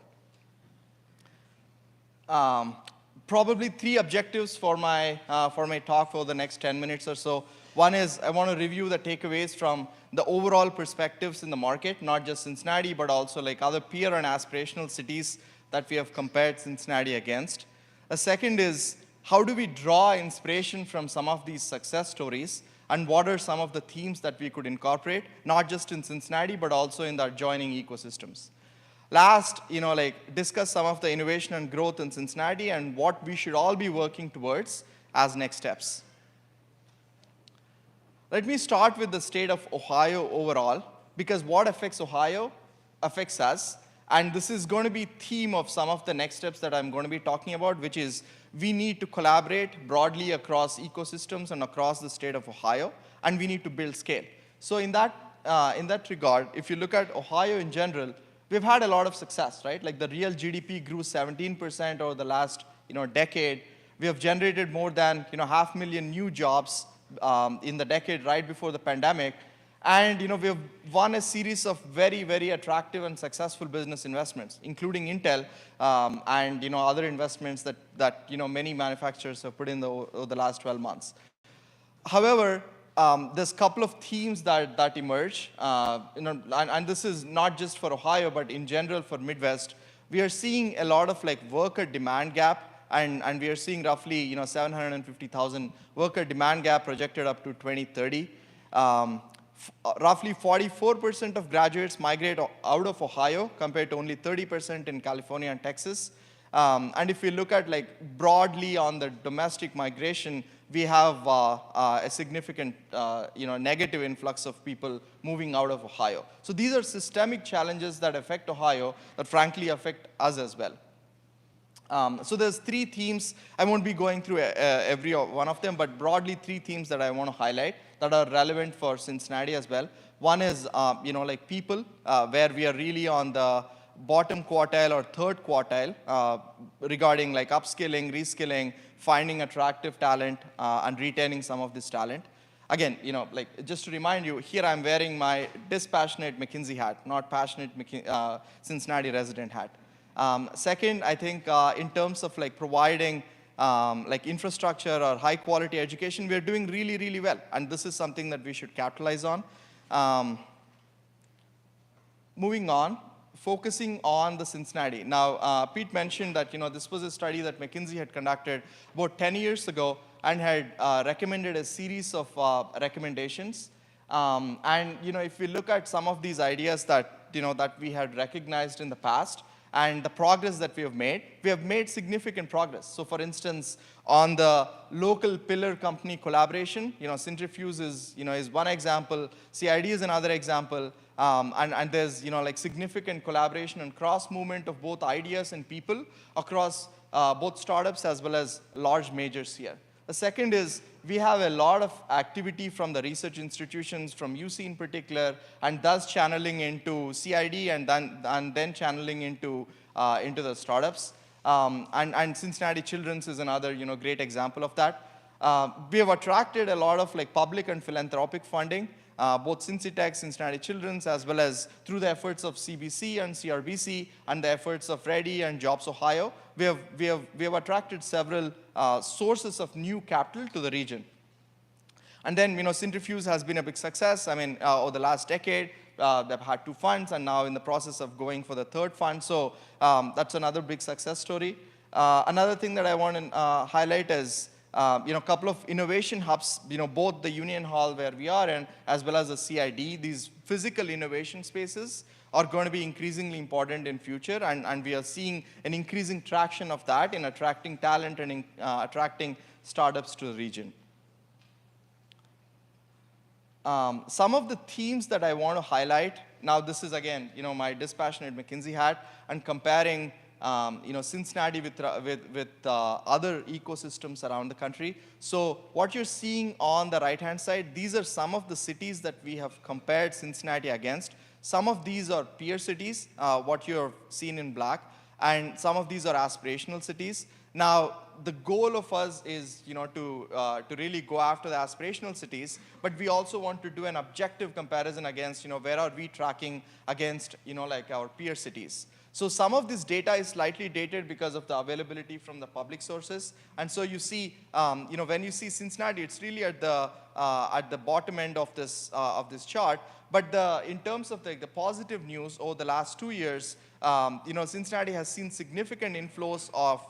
Probably three objectives for my talk for the next 10 minutes or so. One is I want to review the takeaways from the overall perspectives in the market, not just Cincinnati, but also like other peer and aspirational cities that we have compared Cincinnati against. A second is how do we draw inspiration from some of these success stories, and what are some of the themes that we could incorporate, not just in Cincinnati, but also in the adjoining ecosystems. Last, discuss some of the innovation and growth in Cincinnati and what we should all be working towards as next steps. Let me start with the state of Ohio overall, because what affects Ohio affects us, and this is going to be theme of some of the next steps that I'm going to be talking about, which is we need to collaborate broadly across ecosystems and across the state of Ohio, and we need to build scale. So in that regard, if you look at Ohio in general, we've had a lot of success, right? Like the real GDP grew 17% over the last decade. We have generated more than 500,000 new jobs in the decade right before the pandemic. And we have won a series of very, very attractive and successful business investments, including Intel and other investments that many manufacturers have put in over the last 12 months. However, there's a couple of themes that emerge, and this is not just for Ohio, but in general for Midwest. We are seeing a lot of worker demand gap, and we are seeing roughly 750,000 worker demand gap projected up to 2030. Roughly 44% of graduates migrate out of Ohio compared to only 30% in California and Texas. And if we look at broadly on the domestic migration, we have a significant negative influx of people moving out of Ohio. So these are systemic challenges that affect Ohio that frankly affect us as well. So there's three themes. I won't be going through every one of them, but broadly three themes that I want to highlight that are relevant for Cincinnati as well. One is people, where we are really on the bottom quartile or third quartile regarding upskilling, reskilling, finding attractive talent, and retaining some of this talent. Again, just to remind you, here I'm wearing my dispassionate McKinsey hat, not passionate Cincinnati resident hat. Second, I think in terms of providing infrastructure or high quality education, we are doing really, really well. And this is something that we should capitalize on. Moving on, focusing on the Cincinnati. Now, Pete mentioned that this was a study that McKinsey had conducted about 10 years ago and had recommended a series of recommendations. And if we look at some of these ideas that that we had recognized in the past and the progress that we have made significant progress. So for instance, on the local pillar company collaboration, Cintrifuse is one example, CID is another example, and there's significant collaboration and cross movement of both ideas and people across both startups as well as large majors here. The second is we have a lot of activity from the research institutions, from UC in particular, and thus channeling into CID and then channeling into the startups. And Cincinnati Children's is another great example of that. We have attracted a lot of public and philanthropic funding, both Cincy-Tech, Cincinnati Children's, as well as through the efforts of CBC and CRBC and the efforts of Ready and Jobs Ohio. We have attracted several sources of new capital to the region. And then, Cintrifuse has been a big success. I mean, over the last decade, they've had 2 funds and now in the process of going for the 3rd fund. So that's another big success story. Another thing that I want to highlight is a couple of innovation hubs, both the Union Hall where we are in, as well as the CID. These physical innovation spaces are going to be increasingly important in future, and we are seeing an increasing traction of that in attracting talent and attracting startups to the region. Some of the themes that I want to highlight, now this is again, my dispassionate McKinsey hat, and comparing Cincinnati with other ecosystems around the country. So what you're seeing on the right-hand side, these are some of the cities that we have compared Cincinnati against. Some of these are peer cities, what you're seeing in black, and some of these are aspirational cities. Now, the goal of us is, to really go after the aspirational cities, but we also want to do an objective comparison against, where are we tracking against, our peer cities. So some of this data is slightly dated because of the availability from the public sources. And so you see, when you see Cincinnati, it's really at the bottom end of this chart. But in terms of the positive news over the last 2 years, Cincinnati has seen significant inflows of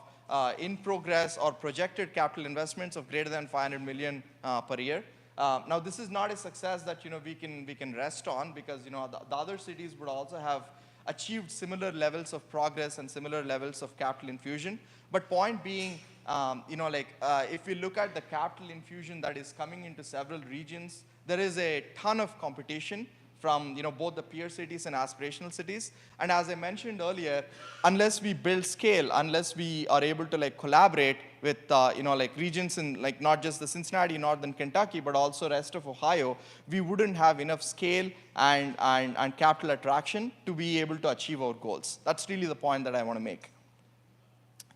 in progress or projected capital investments of greater than 500 million per year. Now, this is not a success that we can rest on, because the other cities would also have achieved similar levels of progress and similar levels of capital infusion. But point being, if we look at the capital infusion that is coming into several regions, there is a ton of competition from both the peer cities and aspirational cities. And as I mentioned earlier, unless we build scale, unless we are able to collaborate with regions in not just the Cincinnati, Northern Kentucky, but also rest of Ohio, we wouldn't have enough scale and capital attraction to be able to achieve our goals. That's really the point that I want to make.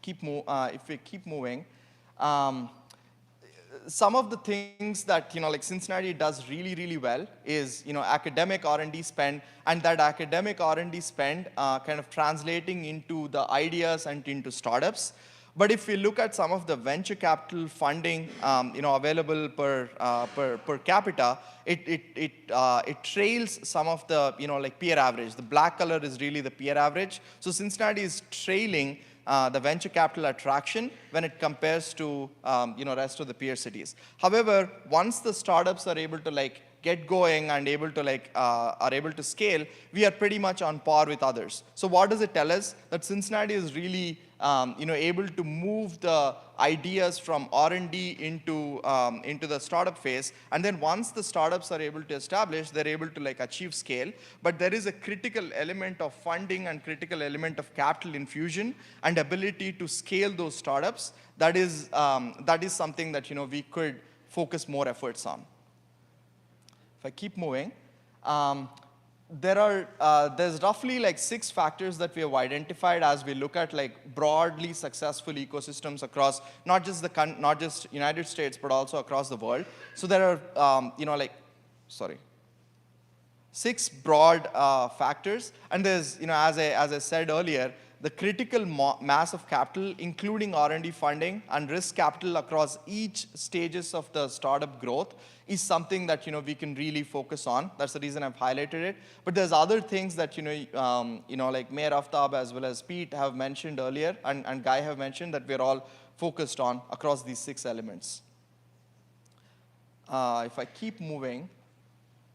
If we keep moving. Some of the things that Cincinnati does really, really well is academic R&D spend, and that academic R&D spend kind of translating into the ideas and into startups. But if we look at some of the venture capital funding available per capita, it trails some of the peer average. The black color is really the peer average. So Cincinnati is trailing the venture capital attraction when it compares to rest of the peer cities. However, once the startups are able to get going and are able to scale, we are pretty much on par with others. So what does it tell us? That Cincinnati is really able to move the ideas from R&D into the startup phase, and then once the startups are able to establish, they're able to achieve scale. But there is a critical element of funding and critical element of capital infusion and ability to scale those startups. That is something that we could focus more efforts on. If I keep moving, there's roughly 6 factors that we have identified as we look at broadly successful ecosystems across not just United States, but also across the world. So there are 6 broad factors, and there's as I said earlier, the critical mass of capital, including R&D funding and risk capital across each stages of the startup growth, is something that we can really focus on. That's the reason I've highlighted it. But there's other things that Mayor Aftab as well as Pete have mentioned earlier, and Guy have mentioned, that we're all focused on across these 6 elements. If I keep moving,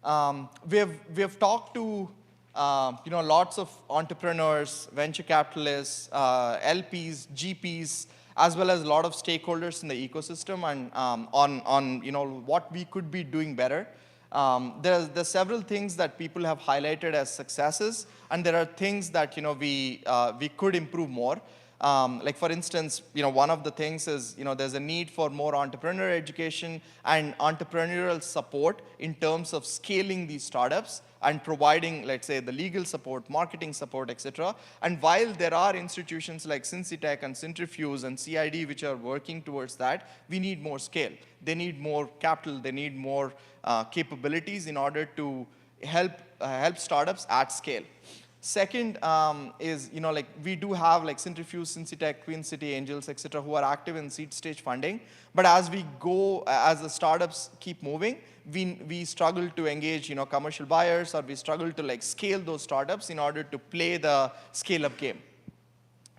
we have talked to lots of entrepreneurs, venture capitalists, LPs, GPs, as well as a lot of stakeholders in the ecosystem, and on what we could be doing better. There's several things that people have highlighted as successes, and there are things that we could improve more. Like for instance, one of the things is there's a need for more entrepreneur education and entrepreneurial support in terms of scaling these startups and providing, let's say, the legal support, marketing support, etc. And while there are institutions like Cincytech and Cintrifuse and CID which are working towards that, we need more scale. They need more capital. They need more capabilities in order to help startups at scale. Second is, we do have like Cintrifuse, Cincytech, Queen City Angels, etc., who are active in seed stage funding. But as we go, as the startups keep moving, we struggle to engage, commercial buyers, or we struggle to like scale those startups in order to play the scale-up game.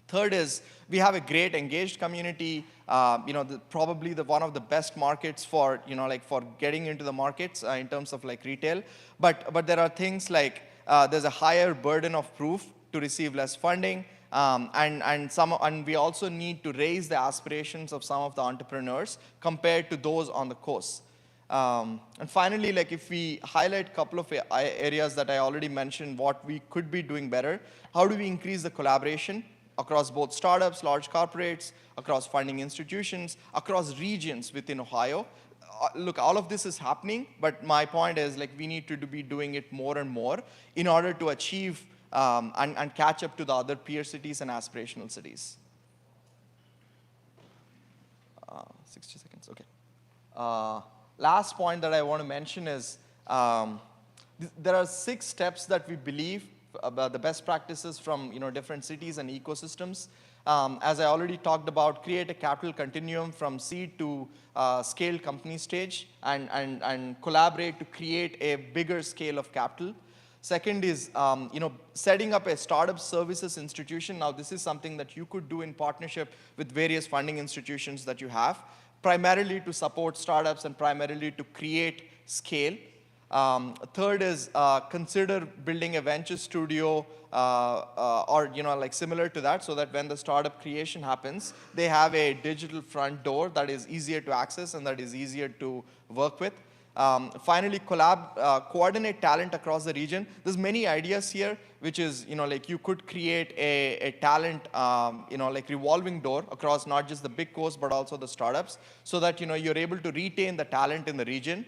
Third is we have a great engaged community. Probably one of the best markets for for getting into the markets in terms of like retail. But there are things like there's a higher burden of proof to receive less funding, and we also need to raise the aspirations of some of the entrepreneurs compared to those on the course. And finally, like if we highlight a couple of areas that I already mentioned, what we could be doing better, how do we increase the collaboration across both startups, large corporates, across funding institutions, across regions within Ohio? Look, all of this is happening, but my point is like we need to be doing it more and more in order to achieve and catch up to the other peer cities and aspirational cities. 60 seconds, okay. Last point that I want to mention is there are 6 steps that we believe about the best practices from different cities and ecosystems. As I already talked about, create a capital continuum from seed to scaled company stage, and collaborate to create a bigger scale of capital. Second is setting up a startup services institution. Now this is something that you could do in partnership with various funding institutions that you have, primarily to support startups and primarily to create scale. Third is consider building a venture studio or like similar to that, so that when the startup creation happens, they have a digital front door that is easier to access and that is easier to work with. Finally, coordinate talent across the region. There's many ideas here, which is like you could create a talent like revolving door across not just the big coast but also the startups, so that you're able to retain the talent in the region,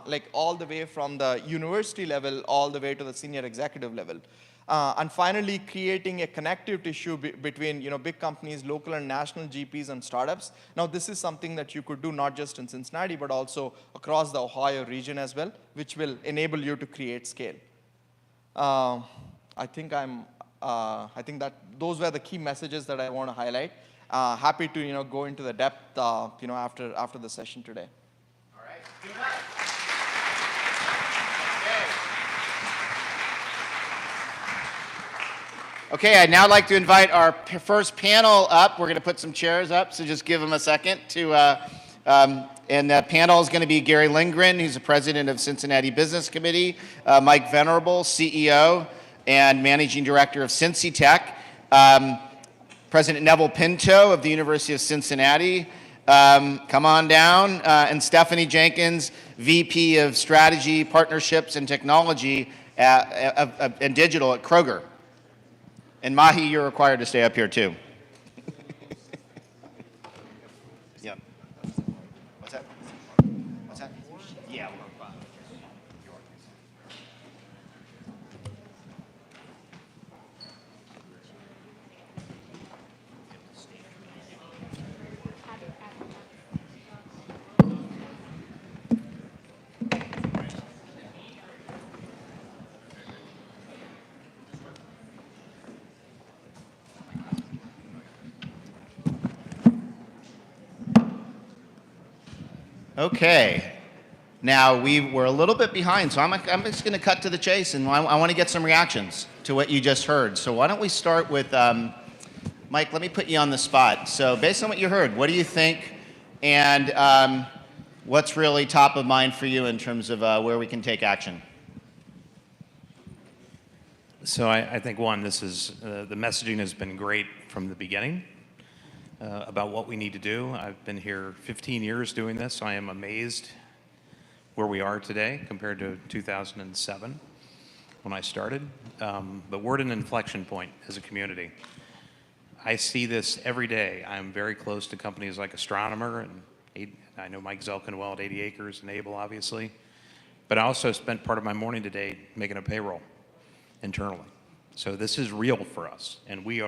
like all the way from the university level all the way to the senior executive level. And finally, creating a connective tissue between big companies, local and national GPs and startups. Now this is something that you could do not just in Cincinnati but also across the Ohio region as well, which will enable you to create scale. I think that those were the key messages that I want to highlight. Happy to go into the depth after the session today. All right. Good luck. Okay, I'd now like to invite our first panel up. We're going to put some chairs up, so just give them a second to. And the panel is going to be Gary Lindgren, who's the president of Cincinnati Business Committee, Mike Venerable, CEO and managing director of Cincytech, President Neville Pinto of the University of Cincinnati. Come on down, and Stephanie Jenkins, VP of Strategy, Partnerships, and Technology and Digital at Kroger. And Mahi, you're required to stay up here too. Yeah. What's that? What's that? Yeah. Okay, now we were a little bit behind, so I'm just going to cut to the chase, and I want to get some reactions to what you just heard. So why don't we start with, Mike, let me put you on the spot. So based on what you heard, what do you think, and what's really top of mind for you in terms of where we can take action? So I think, one, this is, the messaging has been great from the beginning about what we need to do. I've been here 15 years doing this, so I am amazed where we are today compared to 2007 when I started. But we're at an inflection point as a community. I see this every day. I'm very close to companies like Astronomer, and I know Mike Zelkin well at 80 Acres and Able, obviously. But I also spent part of my morning today making a payroll internally. So this is real for us, and we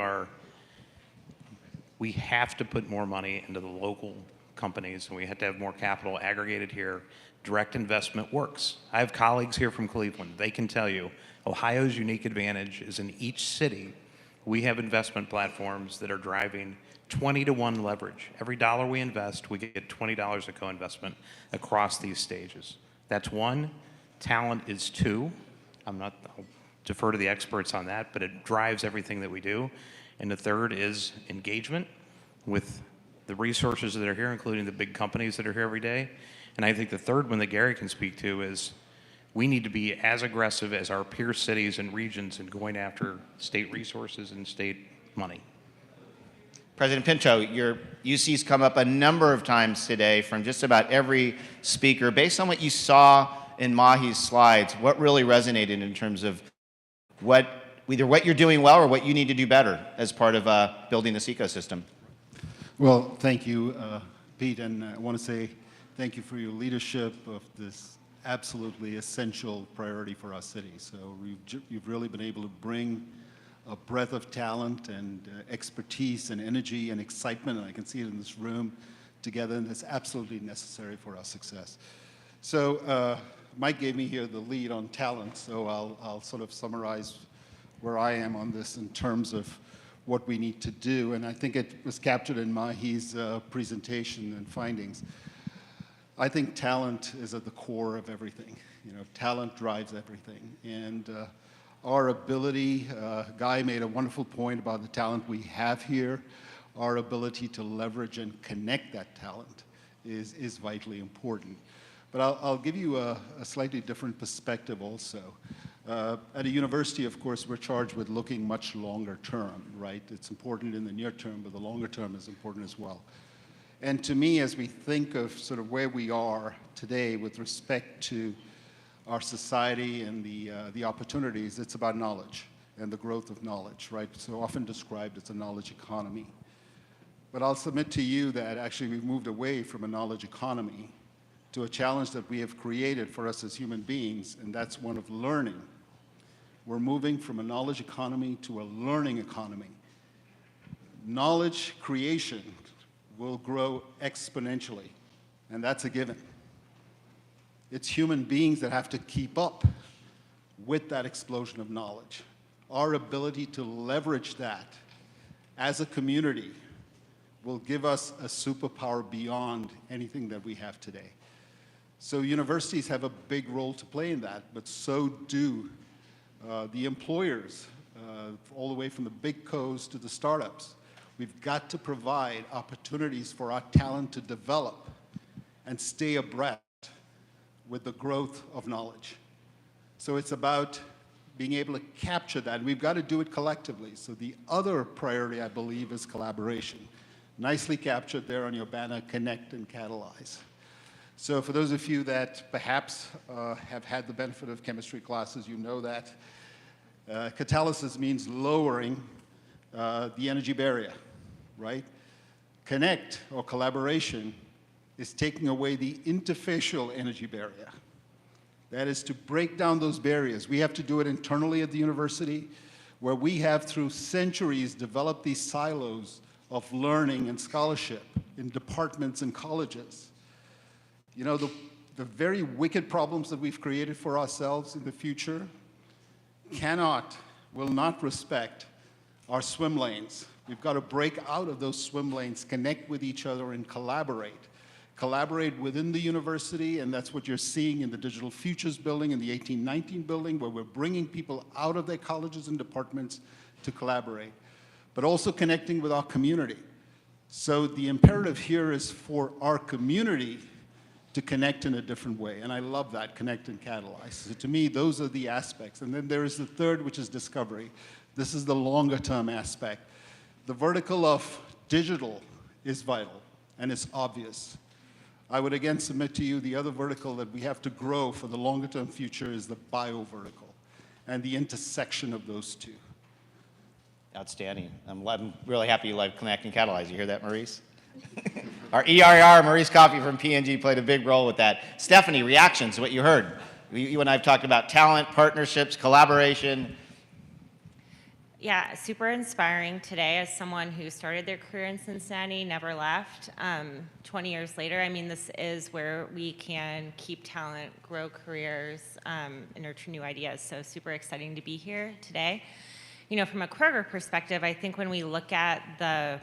have to put more money into the local companies, and we have to have more capital aggregated here. Direct investment works. I have colleagues here from Cleveland. They can tell you Ohio's unique advantage is in each city, we have investment platforms that are driving 20-to-1 leverage. Every dollar we invest, we get $20 of co-investment across these stages. That's one. Talent is two. I'll defer to the experts on that, but it drives everything that we do. And the third is engagement with the resources that are here, including the big companies that are here every day. And I think the third one that Gary can speak to is we need to be as aggressive as our peer cities and regions in going after state resources and state money. President Pinto, your UC's come up a number of times today from just about every speaker. Based on what you saw in Mahi's slides, what really resonated in terms of either what you're doing well or what you need to do better as part of building this ecosystem? Well, thank you, Pete, and I want to say thank you for your leadership of this absolutely essential priority for our city. So you've really been able to bring a breadth of talent and expertise and energy and excitement, and I can see it in this room, together, and that's absolutely necessary for our success. So Mike gave me here the lead on talent, so I'll sort of summarize where I am on this in terms of what we need to do, and I think it was captured in Mahi's presentation and findings. I think talent is at the core of everything. You know, talent drives everything, and our ability, Guy made a wonderful point about the talent we have here. Our ability to leverage and connect that talent is vitally important. But I'll give you a slightly different perspective also. At a university, of course, we're charged with looking much longer term, right? It's important in the near term, but the longer term is important as well. And to me, as we think of sort of where we are today with respect to our society and the opportunities, it's about knowledge and the growth of knowledge, right? So often described as a knowledge economy. But I'll submit to you that actually we've moved away from a knowledge economy to a challenge that we have created for us as human beings, and that's one of learning. We're moving from a knowledge economy to a learning economy. Knowledge creation will grow exponentially, and that's a given. It's human beings that have to keep up with that explosion of knowledge. Our ability to leverage that as a community will give us a superpower beyond anything that we have today. So universities have a big role to play in that, but so do the employers, all the way from the big cos to the startups. We've got to provide opportunities for our talent to develop and stay abreast with the growth of knowledge. So it's about being able to capture that, and we've got to do it collectively. So the other priority, I believe, is collaboration. Nicely captured there on your banner, connect and catalyze. So for those of you that perhaps have had the benefit of chemistry classes, you know that catalysis means lowering the energy barrier, right? Connect, or collaboration, is taking away the interfacial energy barrier. That is to break down those barriers. We have to do it internally at the university, where we have, through centuries, developed these silos of learning and scholarship in departments and colleges. You know, the very wicked problems that we've created for ourselves in the future will not respect our swim lanes. We've got to break out of those swim lanes, connect with each other, and collaborate. Collaborate within the university, and that's what you're seeing in the Digital Futures building, in the 1819 building, where we're bringing people out of their colleges and departments to collaborate, but also connecting with our community. So the imperative here is for our community to connect in a different way. And I love that, connect and catalyze. So to me, those are the aspects. And then there is the third, which is discovery. This is the longer term aspect. The vertical of digital is vital, and it's obvious. I would again submit to you the other vertical that we have to grow for the longer term future is the bio vertical and the intersection of those two. Outstanding. I'm really happy you like Connect and Catalyze. You hear that, Maurice? Our ERR, Maurice Coffey from P&G, played a big role with that. Stephanie, reactions to what you heard. You and I have talked about talent, partnerships, collaboration. Yeah, super inspiring today as someone who started their career in Cincinnati, never left. 20 years later, I mean, this is where we can keep talent, grow careers, and nurture new ideas. So super exciting to be here today. You know, from a Kroger perspective, I think when we look at the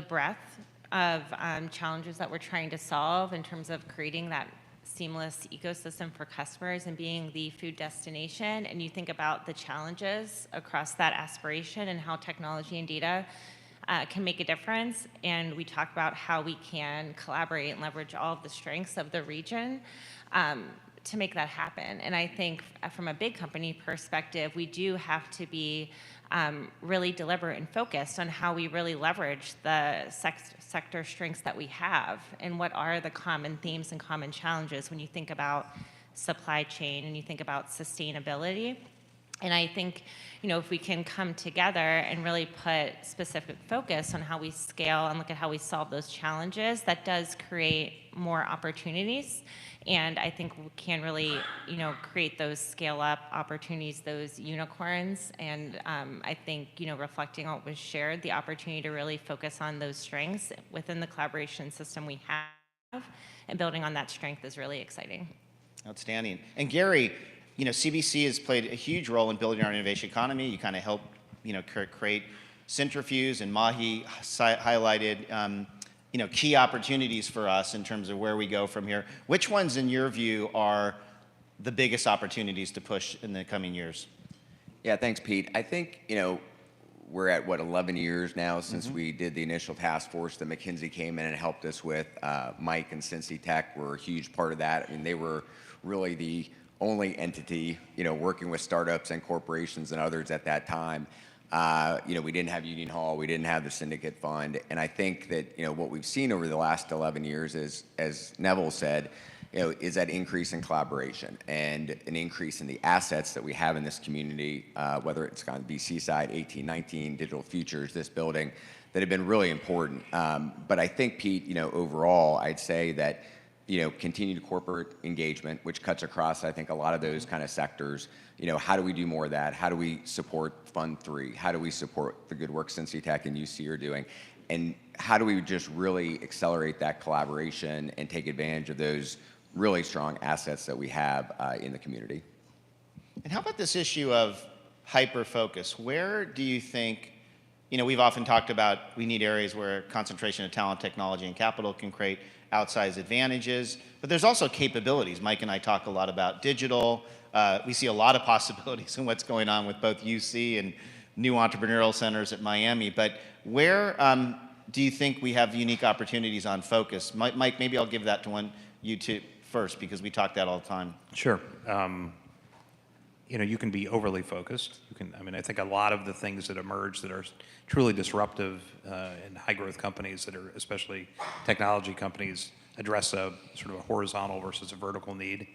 breadth of challenges that we're trying to solve in terms of creating that seamless ecosystem for customers and being the food destination, and you think about the challenges across that aspiration and how technology and data can make a difference, and we talk about how we can collaborate and leverage all of the strengths of the region to make that happen. And I think from a big company perspective, we do have to be really deliberate and focused on how we really leverage the sector strengths that we have and what are the common themes and common challenges when you think about supply chain and you think about sustainability. And I think, you know, if we can come together and really put specific focus on how we scale and look at how we solve those challenges, that does create more opportunities. And I think we can really, you know, create those scale-up opportunities, those unicorns. And I think, you know, reflecting on what was shared, the opportunity to really focus on those strengths within the collaboration system we have and building on that strength is really exciting. Outstanding. And Gary, you know, CBC has played a huge role in building our innovation economy. You kind of helped, you know, create Cintrifuse, and Mahi highlighted, you know, key opportunities for us in terms of where we go from here. Which ones, in your view, are the biggest opportunities to push in the coming years? Yeah, thanks, Pete. I think, you know, we're at, what, 11 years now since we did the initial task force that McKinsey came in and helped us with. Mike and Cincy Tech were a huge part of that. I mean, they were really the only entity, you know, working with startups and corporations and others at that time. You know, we didn't have Union Hall, we didn't have the Syndicate Fund, and I think that, you know, what we've seen over the last 11 years is, as Neville said, you know, is that increase in collaboration and an increase in the assets that we have in this community, whether it's on the BC side, 1819, Digital Futures, this building, that have been really important. But I think, Pete, you know, overall, I'd say that, you know, continued corporate engagement, which cuts across, I think, a lot of those kind of sectors. You know, how do we do more of that? How do we support Fund 3? How do we support the good work Cincy Tech and UC are doing? And how do we just really accelerate that collaboration and take advantage of those really strong assets that we have in the community? And how about this issue of hyper-focus? Where do you think, you know, we've often talked about we need areas where concentration of talent, technology, and capital can create outsized advantages, but there's also capabilities. Mike and I talk a lot about digital. We see a lot of possibilities in what's going on with both UC and new entrepreneurial centers at Miami, but where do you think we have unique opportunities on focus? Mike, maybe I'll give that to you two first, because we talk that all the time. Sure. You know, you can be overly focused. I mean, I think a lot of the things that emerge that are truly disruptive in high growth companies that are, especially technology companies, address a sort of a horizontal versus a vertical need.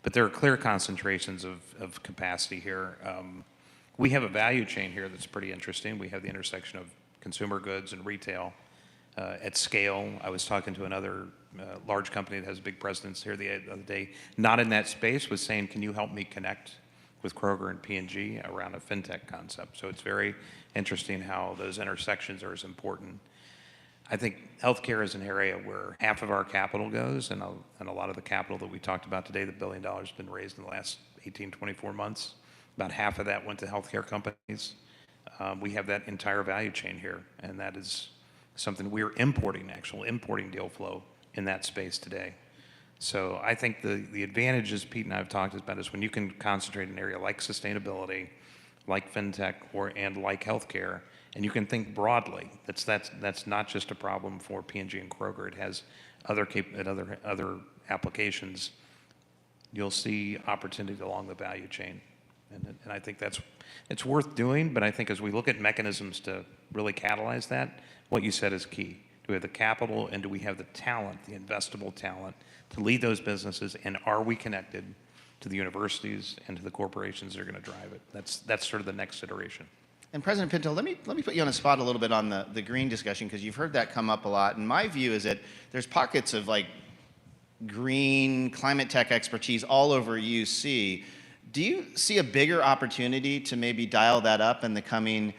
But there are clear concentrations of capacity here. We have a value chain here that's pretty interesting. We have the intersection of consumer goods and retail at scale. I was talking to another large company that has a big presence here the other day, not in that space, was saying, can you help me connect with Kroger and P&G around a fintech concept? So it's very interesting how those intersections are as important. I think healthcare is an area where half of our capital goes, and a lot of the capital that we talked about today, the $1 billion has been raised in the last 18, 24 months. About half of that went to healthcare companies. We have that entire value chain here, and that is something we're importing deal flow in that space today. So I think the advantages Pete and I have talked about is when you can concentrate in an area like sustainability, like fintech, and like healthcare, and you can think broadly. That's not just a problem for P&G and Kroger. It has other applications, you'll see opportunity along the value chain. And I think it's worth doing, but I think as we look at mechanisms to really catalyze that, what you said is key. Do we have the capital and do we have the talent, the investable talent, to lead those businesses, and are we connected to the universities and to the corporations that are going to drive it? That's sort of the next iteration. And President Pinto, let me put you on the spot a little bit on the green discussion, because you've heard that come up a lot. And my view is that there's pockets of like green climate tech expertise all over UC. Do you see a bigger opportunity to maybe dial that up in the coming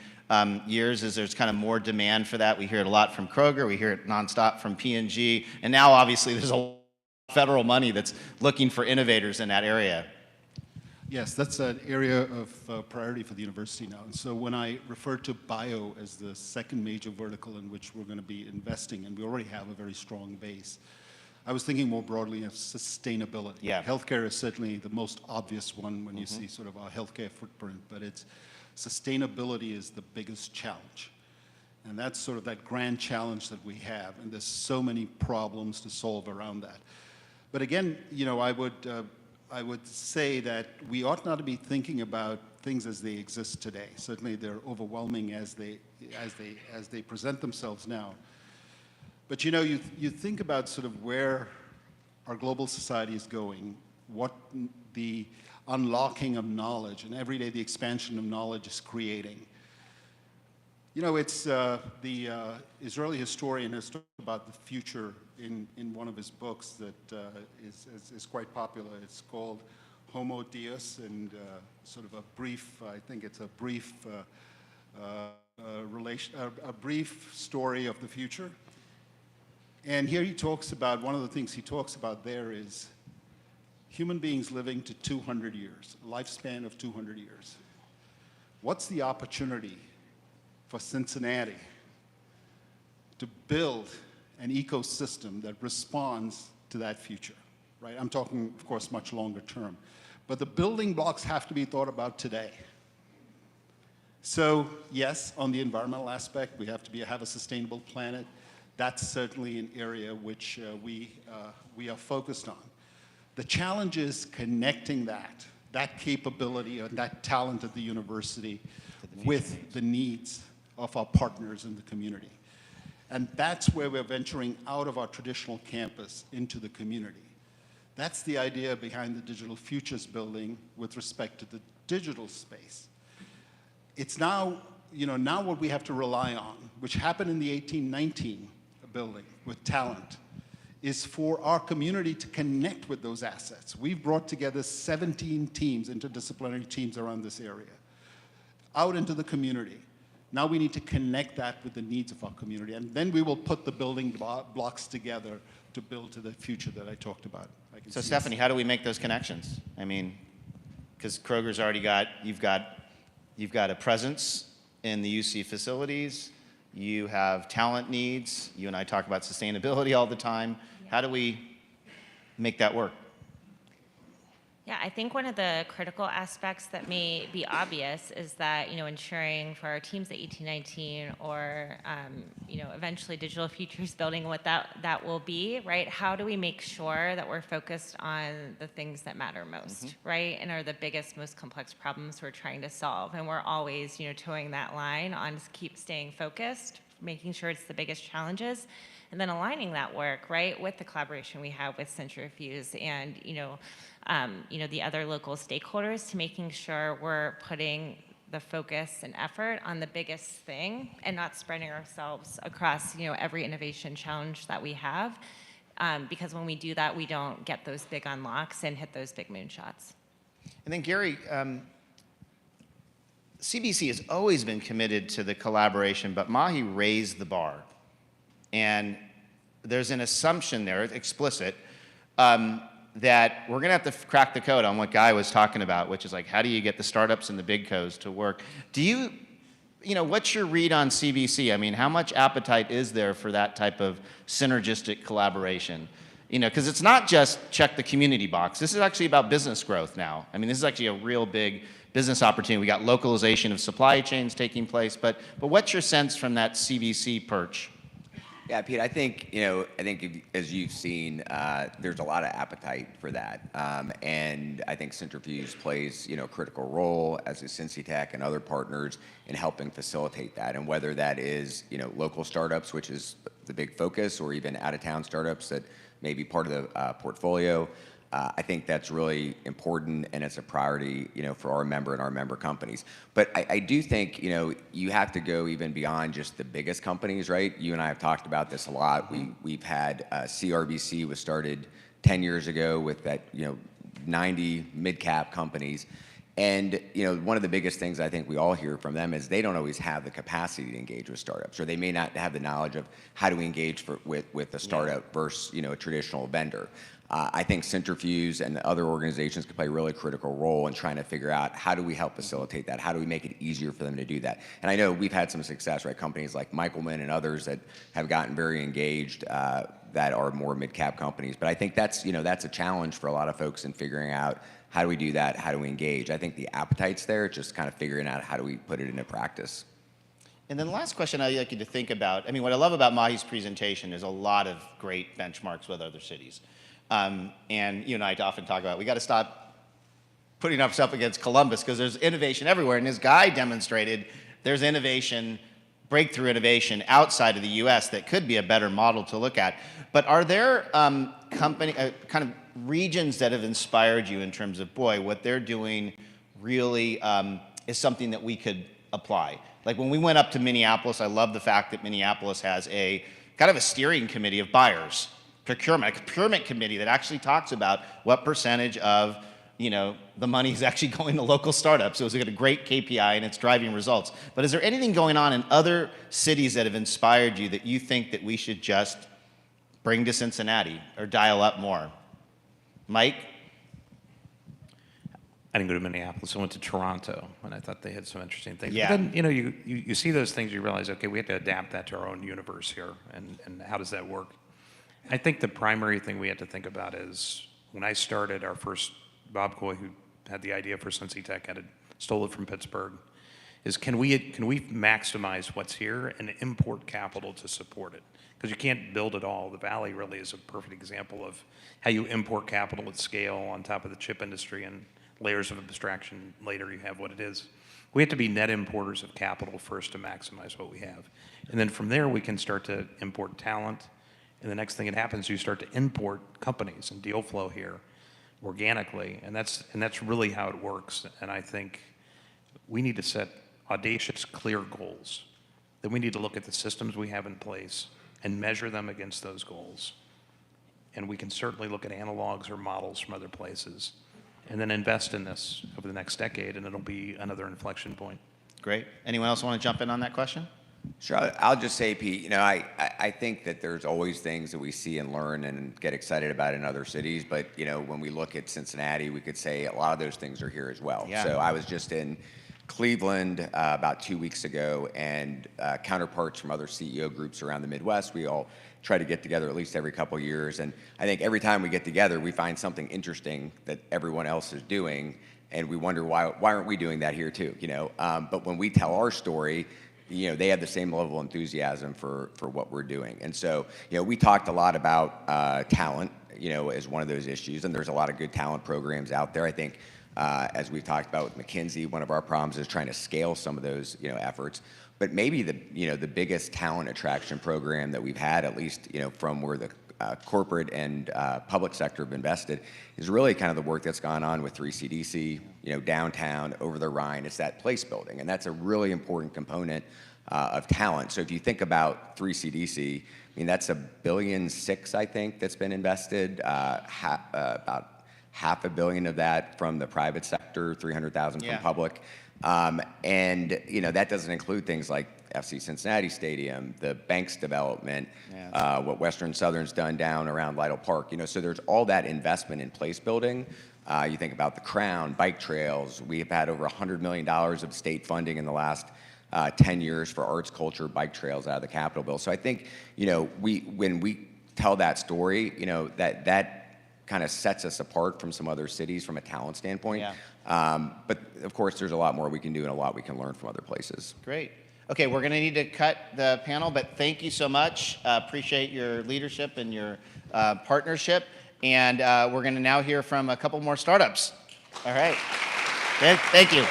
years as there's kind of more demand for that? We hear it a lot from Kroger, we hear it nonstop from P&G, and now obviously there's a lot of federal money that's looking for innovators in that area. Yes, that's an area of priority for the university now. And so when I refer to bio as the second major vertical in which we're going to be investing, and we already have a very strong base, I was thinking more broadly of sustainability. Yeah. Healthcare is certainly the most obvious one when you see sort of our healthcare footprint, but sustainability is the biggest challenge. And that's sort of that grand challenge that we have, and there's so many problems to solve around that. But again, I would say that we ought not to be thinking about things as they exist today. Certainly they're overwhelming as they present themselves now. But you think about sort of where our global society is going, what the unlocking of knowledge, and every day the expansion of knowledge is creating. It's the Israeli historian has talked about the future in one of his books that is quite popular. It's called Homo Deus, and sort of a brief story of the future. And here he talks about, one of the things he talks about there is human beings living to 200 years, a lifespan of 200 years. What's the opportunity for Cincinnati to build an ecosystem that responds to that future, right? I'm talking, of course, much longer term. But the building blocks have to be thought about today. So yes, on the environmental aspect, we have to have a sustainable planet. That's certainly an area which we are focused on. The challenge is connecting that capability and that talent at the university with the needs of our partners in the community. And that's where we're venturing out of our traditional campus into the community. That's the idea behind the Digital Futures building with respect to the digital space. It's now, now what we have to rely on, which happened in the 1819 building with talent, is for our community to connect with those assets. We've brought together 17 teams, interdisciplinary teams around this area, out into the community. Now we need to connect that with the needs of our community, and then we will put the building blocks together to build to the future that I talked about. So Stephanie, how do we make those connections? I mean, because Kroger's already you've got a presence in the UC facilities, you have talent needs, you and I talk about sustainability all the time. How do we make that work? Yeah, I think one of the critical aspects that may be obvious is that, ensuring for our teams at 1819 or, eventually Digital Futures building what that will be, right? How do we make sure that we're focused on the things that matter most, right? And are the biggest, most complex problems we're trying to solve. And we're always, towing that line on keep staying focused, making sure it's the biggest challenges, and then aligning that work, right, with the collaboration we have with Cintrifuse and, the other local stakeholders to making sure we're putting the focus and effort on the biggest thing and not spreading ourselves across, every innovation challenge that we have. Because when we do that, we don't get those big unlocks and hit those big moonshots. And then Gary, CBC has always been committed to the collaboration, but Mahi raised the bar. And there's an assumption there, explicit, that we're going to have to crack the code on what Guy was talking about, which is like, how do you get the startups and the big co's to work? Do you, what's your read on CBC? I mean, how much appetite is there for that type of synergistic collaboration? Because it's not just check the community box. This is actually about business growth now. I mean, this is actually a real big business opportunity. We got localization of supply chains taking place, but what's your sense from that CBC perch? Yeah, Pete, I think, as you've seen, there's a lot of appetite for that. And I think Cintrifuse plays, a critical role, as is Cincy Tech and other partners, in helping facilitate that. And whether that is, local startups, which is the big focus, or even out-of-town startups that may be part of the portfolio, I think that's really important, and it's a priority, for our member companies. But I do think, you have to go even beyond just the biggest companies, right? You and I have talked about this a lot. We've had CRBC was started 10 years ago with that, 90 mid-cap companies. And one of the biggest things I think we all hear from them is they don't always have the capacity to engage with startups, or they may not have the knowledge of how to engage with a startup versus a traditional vendor. I think Cintrifuse and other organizations can play a really critical role in trying to figure out how do we help facilitate that? How do we make it easier for them to do that? And I know we've had some success, right? Companies like Michelman and others that have gotten very engaged that are more mid-cap companies. But I think that's a challenge for a lot of folks in figuring out how do we do that? How do we engage? I think the appetite's there, just kind of figuring out how do we put it into practice. And then the last question I'd like you to think about, what I love about Mahi's presentation is a lot of great benchmarks with other cities. And you and I often talk about, we got to stop putting ourselves against Columbus, because there's innovation everywhere. And as Guy demonstrated, there's innovation, breakthrough innovation outside of the US that could be a better model to look at. But are there kind of regions that have inspired you in terms of, boy, what they're doing really is something that we could apply? Like when we went up to Minneapolis, I love the fact that Minneapolis has a kind of a steering committee of buyers. A procurement committee that actually talks about what percentage of the money is actually going to local startups. So it's got a great KPI and it's driving results. But is there anything going on in other cities that have inspired you that you think that we should just bring to Cincinnati or dial up more? Mike? I didn't go to Minneapolis. I went to Toronto, and I thought they had some interesting things. Yeah. But then, you see those things, you realize, okay, we have to adapt that to our own universe here, and how does that work? I think the primary thing we had to think about is when I started, our first, Bob Coy, who had the idea for Cincy Tech, stole it from Pittsburgh, is can we maximize what's here and import capital to support it? Because you can't build it all. The Valley really is a perfect example of how you import capital at scale on top of the chip industry, and layers of abstraction later you have what it is. We have to be net importers of capital first to maximize what we have. And then from there we can start to import talent. And the next thing that happens, you start to import companies and deal flow here organically, and that's really how it works. And I think we need to set audacious, clear goals. Then we need to look at the systems we have in place and measure them against those goals. And we can certainly look at analogs or models from other places, and then invest in this over the next decade, and it'll be another inflection point. Great. Anyone else want to jump in on that question? Sure. I'll just say, Pete, I think that there's always things that we see and learn and get excited about in other cities. But, when we look at Cincinnati, we could say a lot of those things are here as well. Yeah. So I was just in Cleveland about 2 weeks ago, and counterparts from other CEO groups around the Midwest, we all try to get together at least every couple of years. And I think every time we get together, we find something interesting that everyone else is doing. And we wonder, why aren't we doing that here too? But when we tell our story, they have the same level of enthusiasm for what we're doing. And so, we talked a lot about talent, as one of those issues, and there's a lot of good talent programs out there. I think, as we've talked about with McKinsey, one of our problems is trying to scale some of those, efforts. But maybe the biggest talent attraction program that we've had, at least, from where the corporate and public sector have invested, is really kind of the work that's gone on with 3CDC, downtown, over the Rhine. It's that place building, and that's a really important component of talent. So if you think about 3CDC, that's $1.6 billion, I think, that's been invested. About $500 million of that from the private sector, 300,000 from public. And that doesn't include things like FC Cincinnati Stadium, the Banks development, what Western Southern's done down around Lytle Park. So there's all that investment in place building. You think about the Crown, bike trails. We've had over $100 million of state funding in the last 10 years for arts, culture, bike trails out of the Capitol bill. So I think, when we tell that story, that kind of sets us apart from some other cities from a talent standpoint. Yeah. But of course, there's a lot more we can do and a lot we can learn from other places. Great. Okay, we're going to need to cut the panel, but thank you so much. Appreciate your leadership and your partnership. And we're going to now hear from a couple more startups. All right. Thank you.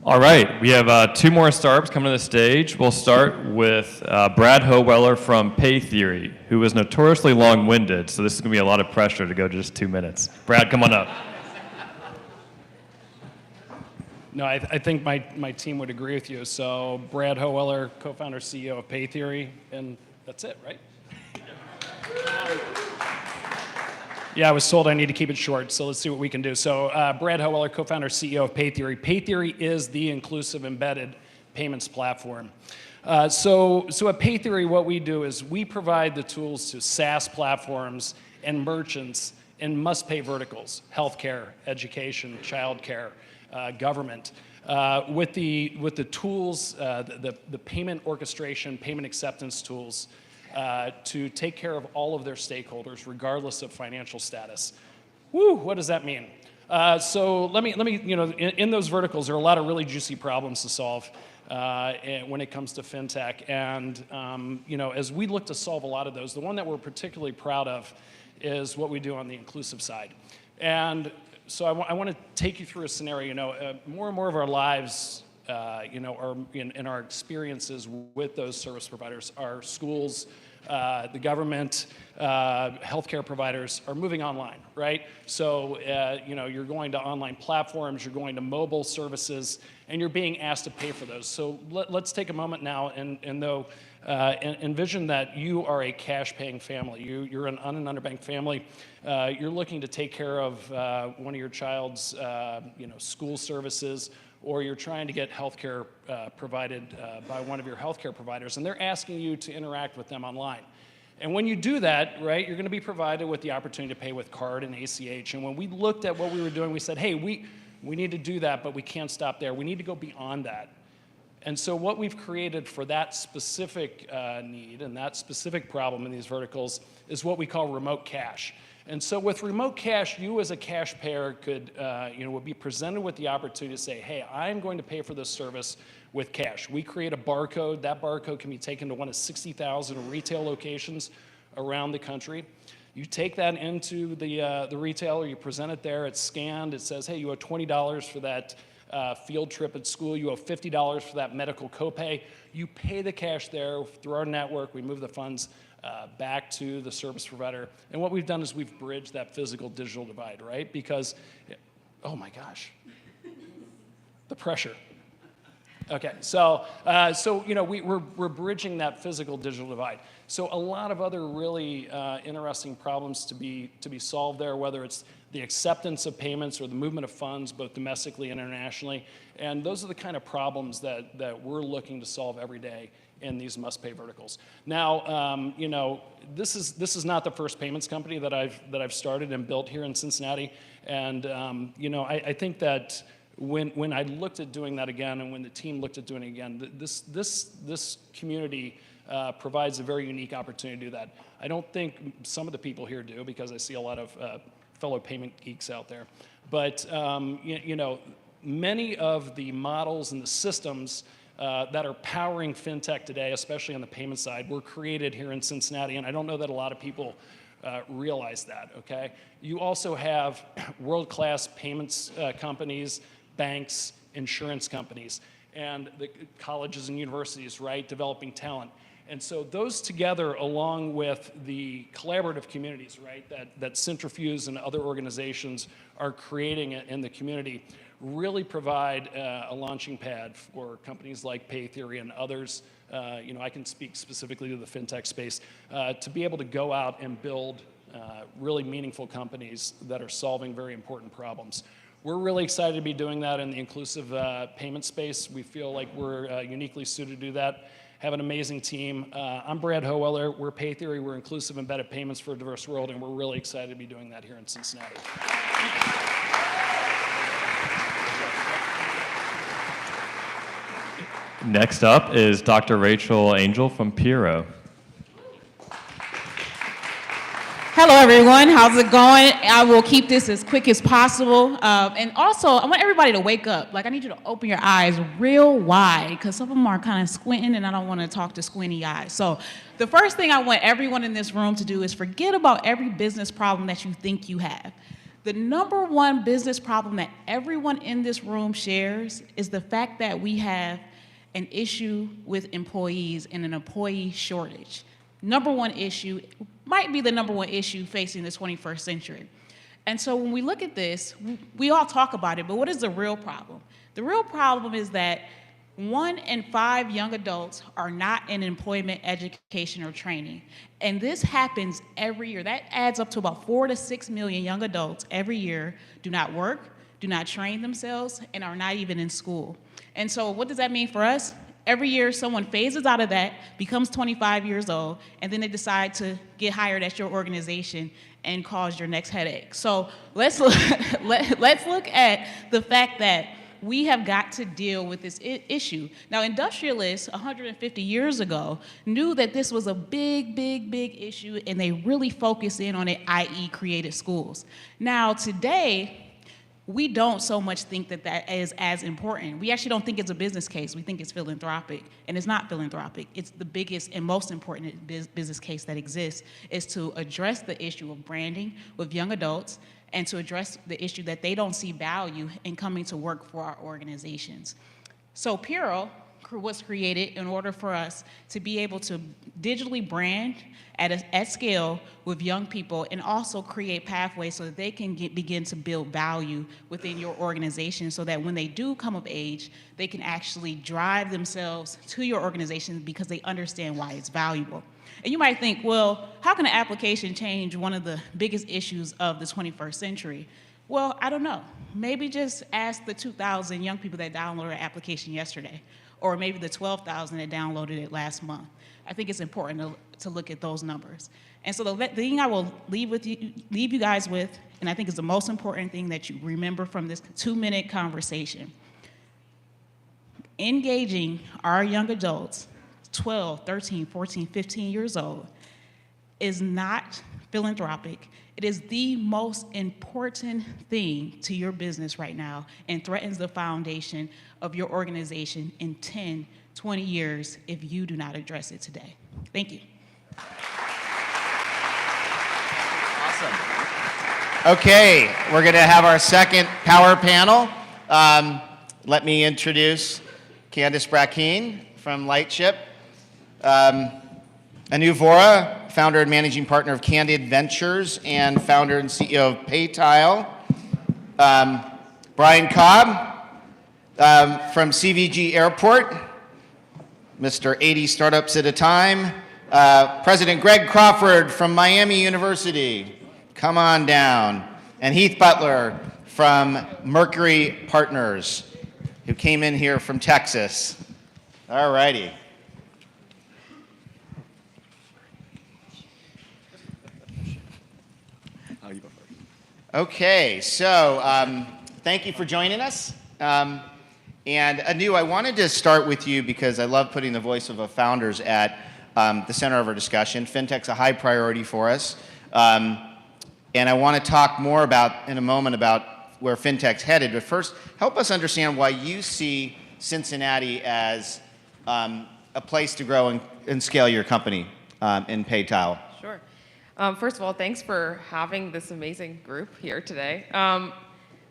All right, we have two more startups coming to the stage. We'll start with Brad Howeller from Pay Theory, who is notoriously long-winded, so this is going to be a lot of pressure to go just 2 minutes. Brad, come on up. No, I think my team would agree with you. So Brad Howeller, co-founder, CEO of Pay Theory, and that's it, right? Yeah, I was told I need to keep it short, so let's see what we can do. So Brad Howeller, co-founder, CEO of Pay Theory. Pay Theory is the inclusive embedded payments platform. So at Pay Theory, what we do is we provide the tools to SaaS platforms and merchants in must-pay verticals: healthcare, education, childcare, government. With the tools, the payment orchestration, payment acceptance tools, to take care of all of their stakeholders, regardless of financial status. Woo, what does that mean? So let me, in those verticals, there are a lot of really juicy problems to solve when it comes to fintech. And, as we look to solve a lot of those, the one that we're particularly proud of is what we do on the inclusive side. And so I want to take you through a scenario. More and more of our lives, are in our experiences with those service providers, our schools, the government, healthcare providers are moving online, right? So, you're going to online platforms, you're going to mobile services, and you're being asked to pay for those. So let's take a moment now and envision that you are a cash-paying family. You're an underbanked family. You're looking to take care of one of your child's, school services, or you're trying to get healthcare provided by one of your healthcare providers, and they're asking you to interact with them online. And when you do that, right, you're going to be provided with the opportunity to pay with card and ACH. And when we looked at what we were doing, we said, hey, we need to do that, but we can't stop there. We need to go beyond that. And so what we've created for that specific need and that specific problem in these verticals is what we call remote cash. And so with remote cash, you as a cash payer could, would be presented with the opportunity to say, hey, I'm going to pay for this service with cash. We create a barcode. That barcode can be taken to one of 60,000 retail locations around the country. You take that into the retailer, you present it there, it's scanned, it says, hey, you owe $20 for that field trip at school, you owe $50 for that medical copay. You pay the cash there through our network, we move the funds back to the service provider. And what we've done is we've bridged that physical digital divide, right? Because, oh my gosh, the pressure. Okay, so we're bridging that physical digital divide. So a lot of other really interesting problems to be solved there, whether it's the acceptance of payments or the movement of funds, both domestically and internationally. And those are the kind of problems that we're looking to solve every day in these must-pay verticals. Now, this is not the first payments company that I've started and built here in Cincinnati. And I think that when I looked at doing that again, and when the team looked at doing it again, this community provides a very unique opportunity to do that. I don't think some of the people here do, because I see a lot of fellow payment geeks out there. But many of the models and the systems that are powering fintech today, especially on the payment side, were created here in Cincinnati, and I don't know that a lot of people realize that, okay? You also have world-class payments companies, banks, insurance companies, and the colleges and universities, right, developing talent. And so those together, along with the collaborative communities, right, that Cintrifuse and other organizations are creating in the community, really provide a launching pad for companies like Pay Theory and others. I can speak specifically to the fintech space, to be able to go out and build really meaningful companies that are solving very important problems. We're really excited to be doing that in the inclusive payment space. We feel like we're uniquely suited to do that. Have an amazing team. I'm Brad Howeller. We're Pay Theory. We're inclusive embedded payments for a diverse world, and we're really excited to be doing that here in Cincinnati. Next up is Dr. Rachel Angel from Puro. Hello, everyone. How's it going? I will keep this as quick as possible. And also, I want everybody to wake up. Like, I need you to open your eyes real wide, because some of them are kind of squinting, and I don't want to talk to squinty eyes. So the first thing I want everyone in this room to do is forget about every business problem that you think you have. The number one business problem that everyone in this room shares is the fact that we have an issue with employees and an employee shortage. Number one issue, might be the number one issue facing the 21st century. And so when we look at this, we all talk about it, but what is the real problem? The real problem is that 1 in 5 young adults are not in employment, education, or training. And this happens every year. That adds up to about 4 to 6 million young adults every year do not work, do not train themselves, and are not even in school. And so what does that mean for us? Every year, someone phases out of that, becomes 25 years old, and then they decide to get hired at your organization and cause your next headache. So let's look, let's look at the fact that we have got to deal with this issue. Now, industrialists 150 years ago knew that this was a big, big, big issue, and they really focused in on it, i.e. created schools. Now, today, we don't so much think that that is as important. We actually don't think it's a business case. We think it's philanthropic, and it's not philanthropic. It's the biggest and most important business case that exists, is to address the issue of branding with young adults and to address the issue that they don't see value in coming to work for our organizations. So Pureval was created in order for us to be able to digitally brand at scale with young people, and also create pathways so that they can begin to build value within your organization, so that when they do come of age, they can actually drive themselves to your organization because they understand why it's valuable. And you might think, well, how can an application change one of the biggest issues of the 21st century? Well, I don't know. Maybe just ask the 2,000 young people that downloaded an application yesterday, or maybe the 12,000 that downloaded it last month. I think it's important to look at those numbers. And so the thing I will leave you guys with, and I think is the most important thing that you remember from this 2-minute conversation, engaging our young adults, 12, 13, 14, 15 years old, is not philanthropic. It is the most important thing to your business right now, and threatens the foundation of your organization in 10, 20 years if you do not address it today. Thank you. Awesome. Okay, we're going to have our second power panel. Let me introduce Candice Brackeen from Lightship. Anu Vora, founder and managing partner of Candid Ventures and founder and CEO of PayTile. Brian Cobb from CVG Airport, Mr. 80 Startups at a Time. President Greg Crawford from Miami University, come on down. And Heath Butler from Mercury Partners, who came in here from Texas. All righty. Okay, so thank you for joining us. And Anu, I wanted to start with you because I love putting the voice of the founders at the center of our discussion. FinTech's a high priority for us. And I want to talk more about, in a moment, about where FinTech's headed. But first, help us understand why you see Cincinnati as a place to grow and scale your company in PayTile. Sure. First of all, thanks for having this amazing group here today.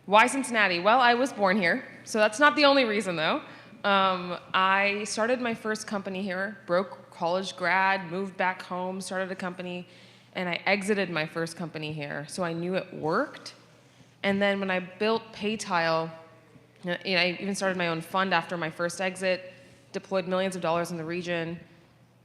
Why Cincinnati? Well, I was born here, so that's not the only reason, though. I started my first company here, broke college grad, moved back home, started a company, and I exited my first company here, so I knew it worked. And then when I built PayTile, I even started my own fund after my first exit, deployed millions of dollars in the region,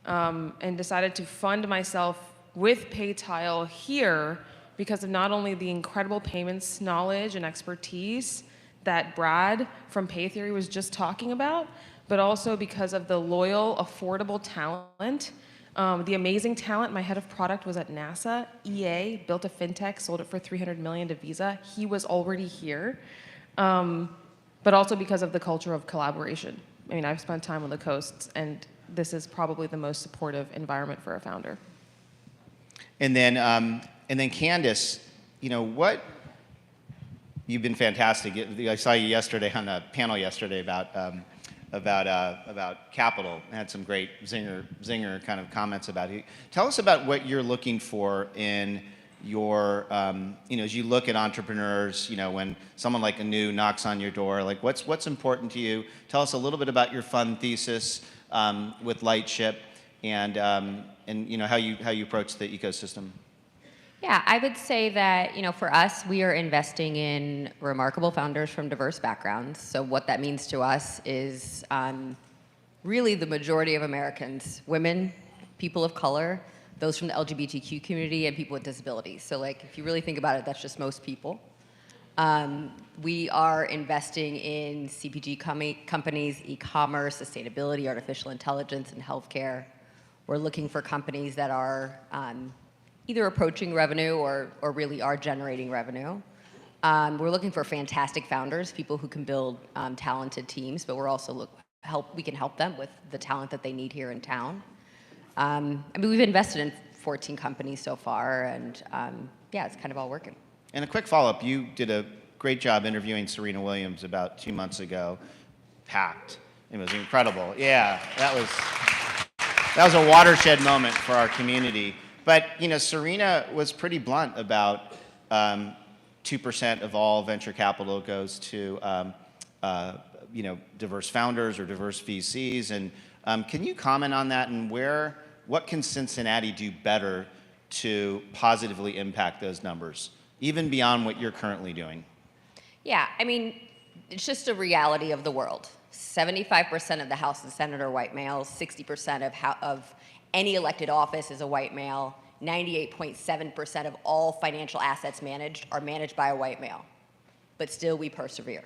and decided to fund myself with PayTile here because of not only the incredible payments knowledge and expertise that Brad from Pay Theory was just talking about, but also because of the loyal, affordable talent, the amazing talent. My head of product was at NASA. EA built a fintech, sold it for $300 million to Visa. He was already here, but also because of the culture of collaboration. I mean, I've spent time on the coasts, and this is probably the most supportive environment for a founder. And then Candace, you know what? You've been fantastic. I saw you yesterday on the panel yesterday about capital. I had some great zinger kind of comments about it. Tell us about what you're looking for in your, you know, as you look at entrepreneurs, you know, when someone like Anu knocks on your door, like what's important to you? Tell us a little bit about your fund thesis with Lightship, and you know how you approach the ecosystem. Yeah, I would say that, you know, for us, we are investing in remarkable founders from diverse backgrounds. So what that means to us is really the majority of Americans, women, people of color, those from the LGBTQ community, and people with disabilities. So like, if you really think about it, that's just most people. We are investing in CPG companies, e-commerce, sustainability, artificial intelligence, and healthcare. We're looking for companies that are either approaching revenue or really are generating revenue. We're looking for fantastic founders, people who can build talented teams, but we're also we can help them with the talent that they need here in town. I mean, we've invested in 14 companies so far, and yeah, it's kind of all working. And a quick follow-up, you did a great job interviewing Serena Williams about 2 months ago. Packed. It was incredible. Yeah, that was a watershed moment for our community. But, you know, Serena was pretty blunt about 2% of all venture capital goes to, you know, diverse founders or diverse VCs. And can you comment on that, and what can Cincinnati do better to positively impact those numbers, even beyond what you're currently doing? Yeah, I mean, it's just a reality of the world. 75% of the House and Senate are white males, 60% of any elected office is a white male, 98.7% of all financial assets managed are managed by a white male, but still we persevere.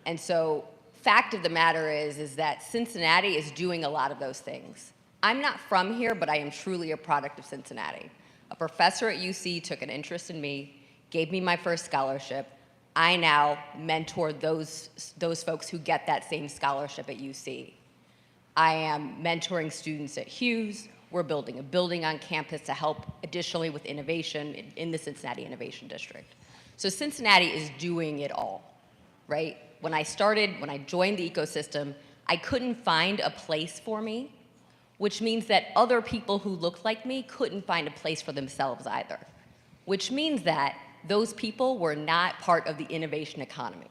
And so, fact of the matter is that Cincinnati is doing a lot of those things. I'm not from here, but I am truly a product of Cincinnati. A professor at UC took an interest in me, gave me my first scholarship. I now mentor those folks who get that same scholarship at UC. I am mentoring students at Hughes. We're building a building on campus to help additionally with innovation in the Cincinnati Innovation District. So Cincinnati is doing it all, right? When I joined the ecosystem, I couldn't find a place for me, which means that other people who looked like me couldn't find a place for themselves either, which means that those people were not part of the innovation economy,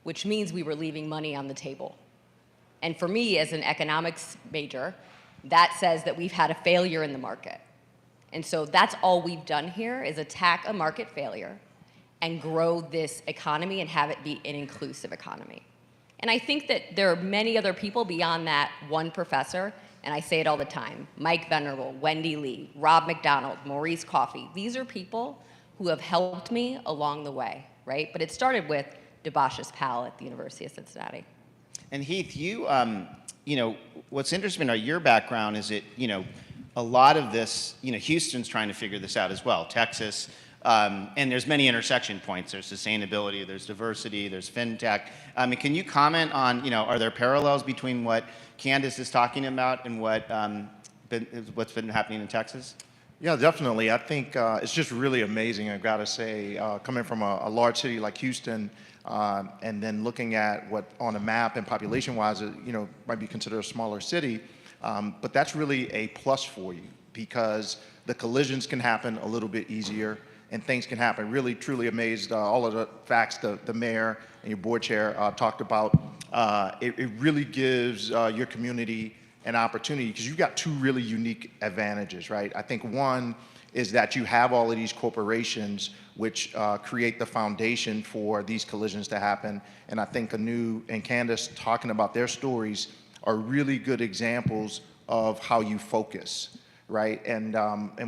which means we were leaving money on the table. And for me, as an economics major, that says that we've had a failure in the market. And so that's all we've done here is attack a market failure and grow this economy and have it be an inclusive economy. And I think that there are many other people beyond that one professor, and I say it all the time, Mike Venerable, Wendy Lee, Rob McDonald, Maurice Coffey. These are people who have helped me along the way, right? But it started with Debashis Pal at the University of Cincinnati. And Heath, you know, what's interesting about your background is a lot of this, you know, Houston's trying to figure this out as well, Texas, and there's many intersection points. There's sustainability, there's diversity, there's fintech. Can you comment on, you know, are there parallels between what Candace is talking about and what's been happening in Texas? Yeah, definitely. I think it's just really amazing, I've got to say, coming from a large city like Houston, and then looking at what on a map and population-wise, you know, might be considered a smaller city, but that's really a plus for you because the collisions can happen a little bit easier and things can happen. Really, truly amazed all of the facts the mayor and your board chair talked about. It really gives your community an opportunity because you've got two really unique advantages, right? I think one is that you have all of these corporations which create the foundation for these collisions to happen. And I think Anu and Candace talking about their stories are really good examples of how you focus, right? And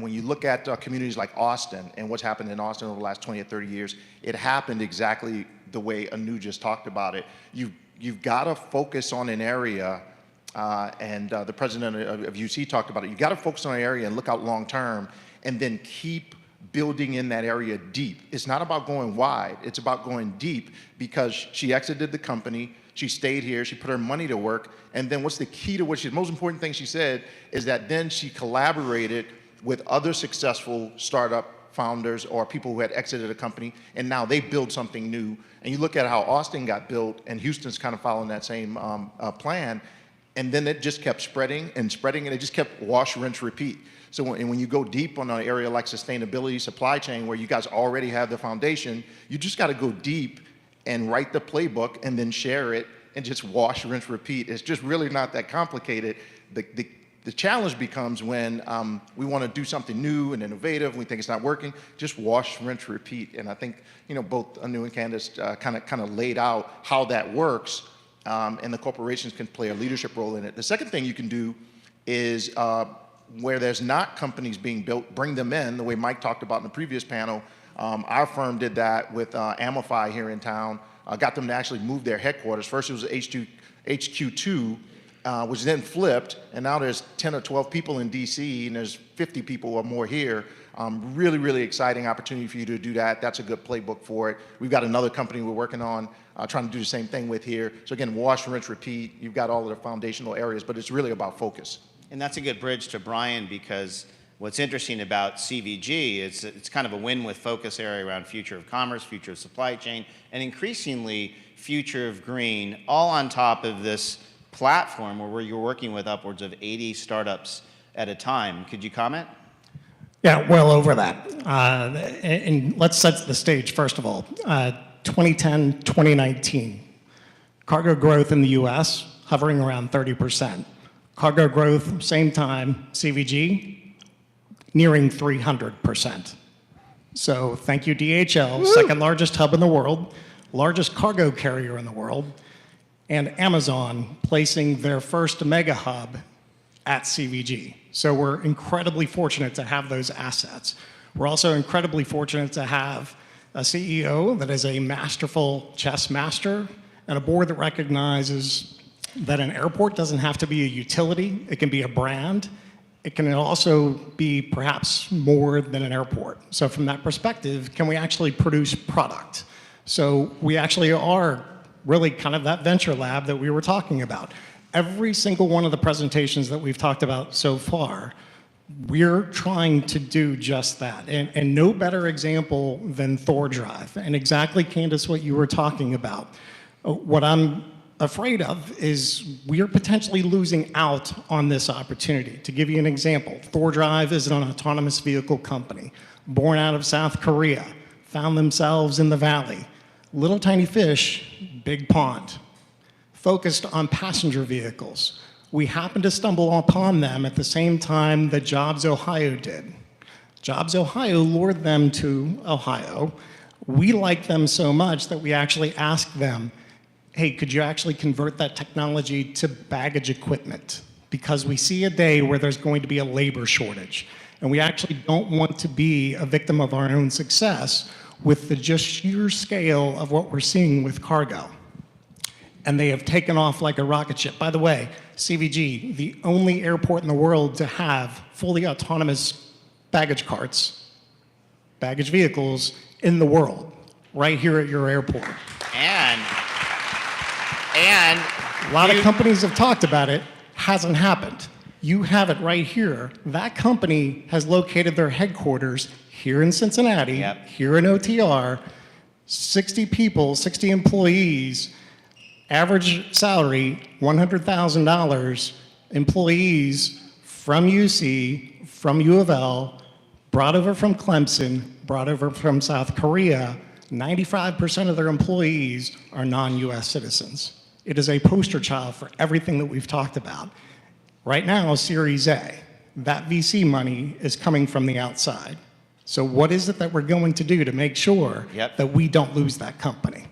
when you look at communities like Austin and what's happened in Austin over the last 20 or 30 years, it happened exactly the way Anu just talked about it. You've got to focus on an area, and the president of UC talked about it. You've got to focus on an area and look out long term, and then keep building in that area deep. It's not about going wide, it's about going deep because she exited the company, She stayed here. She put her money to work. And then what's the key to what the most important thing she said is that then she collaborated with other successful startup founders or people who had exited a company, and now they build something new. And you look at how Austin got built, and Houston's kind of following that same plan, and then it just kept spreading and spreading, and it just kept wash, rinse, repeat. So when you go deep on an area like sustainability, supply chain, where you guys already have the foundation, you just got to go deep and write the playbook and then share it and just wash, rinse, repeat. It's just really not that complicated. The challenge becomes when we want to do something new and innovative, and we think it's not working, just wash, rinse, repeat. And I think, both Anu and Candace kind of laid out how that works, and the corporations can play a leadership role in it. The second thing you can do is where there's not companies being built, bring them in, the way Mike talked about in the previous panel. Our firm did that with Amify here in town, got them to actually move their headquarters. First it was HQ2, which then flipped, and now there's 10 or 12 people in DC, and there's 50 people or more here. Really, really exciting opportunity for you to do that. That's a good playbook for it. We've got another company we're working on, trying to do the same thing with here. So again, wash, rinse, repeat. You've got all of the foundational areas, but it's really about focus. And that's a good bridge to Brian, because what's interesting about CVG is it's kind of a win with focus area around future of commerce, future of supply chain, and increasingly future of green, all on top of this platform where you're working with upwards of 80 startups at a time. Could you comment? Yeah, well over that. And let's set the stage, first of all. 2010, 2019, cargo growth in the US hovering around 30%. Cargo growth, same time, CVG, nearing 300%. So thank you, DHL, second largest hub in the world, largest cargo carrier in the world, and Amazon placing their first mega hub at CVG. So we're incredibly fortunate to have those assets. We're also incredibly fortunate to have a CEO that is a masterful chess master and a board that recognizes that an airport doesn't have to be a utility. It can be a brand. It can also be perhaps more than an airport. So from that perspective, can we actually produce product? So we actually are really kind of that venture lab that we were talking about. Every single one of the presentations that we've talked about so far, we're trying to do just that. And no better example than Thor Drive. And exactly, Candace, what you were talking about. What I'm afraid of is we are potentially losing out on this opportunity. To give you an example, Thor Drive is an autonomous vehicle company, born out of South Korea, found themselves in the valley. Little tiny fish, big pond, focused on passenger vehicles. We happened to stumble upon them at the same time that Jobs Ohio did. Jobs Ohio lured them to Ohio. We liked them so much that we actually asked them, hey, could you actually convert that technology to baggage equipment? Because we see a day where there's going to be a labor shortage. And we actually don't want to be a victim of our own success with the just sheer scale of what we're seeing with cargo. And they have taken off like a rocket ship. By the way, CVG, the only airport in the world to have fully autonomous baggage carts, baggage vehicles in the world, right here at your airport. And a lot of companies have talked about it, hasn't happened. You have it right here. That company has located their headquarters here in Cincinnati, here in OTR, 60 people, 60 employees, average salary, $100,000, employees from UC, from U of L, brought over from Clemson, brought over from South Korea. 95% of their employees are non-US citizens. It is a poster child for everything that we've talked about. Right now, Series A, that VC money is coming from the outside. So what is it that we're going to do to make sure that we don't lose that company?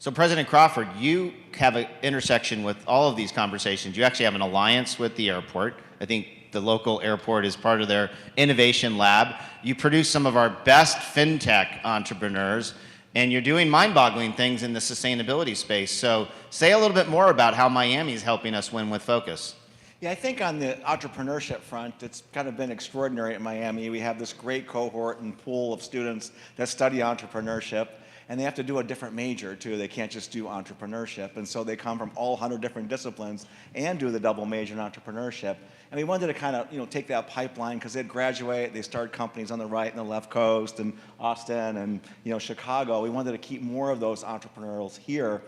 so President Crawford, you have an intersection with all of these conversations. You actually have an alliance with the airport. I think the local airport is part of their innovation lab. You produce some of our best fintech entrepreneurs, and you're doing mind-boggling things in the sustainability space. So say a little bit more about how Miami is helping us win with focus. Yeah, I think on the entrepreneurship front, it's kind of been extraordinary at Miami. We have this great cohort and pool of students that study entrepreneurship. and they have to do a different major too. They can't just do entrepreneurship, and so they come from all 100 different disciplines and do the double major in entrepreneurship. And we wanted to kind of, take that pipeline because they'd graduate, they start companies on the right and the left coast, and Austin and, Chicago. We wanted to keep more of those entrepreneurs here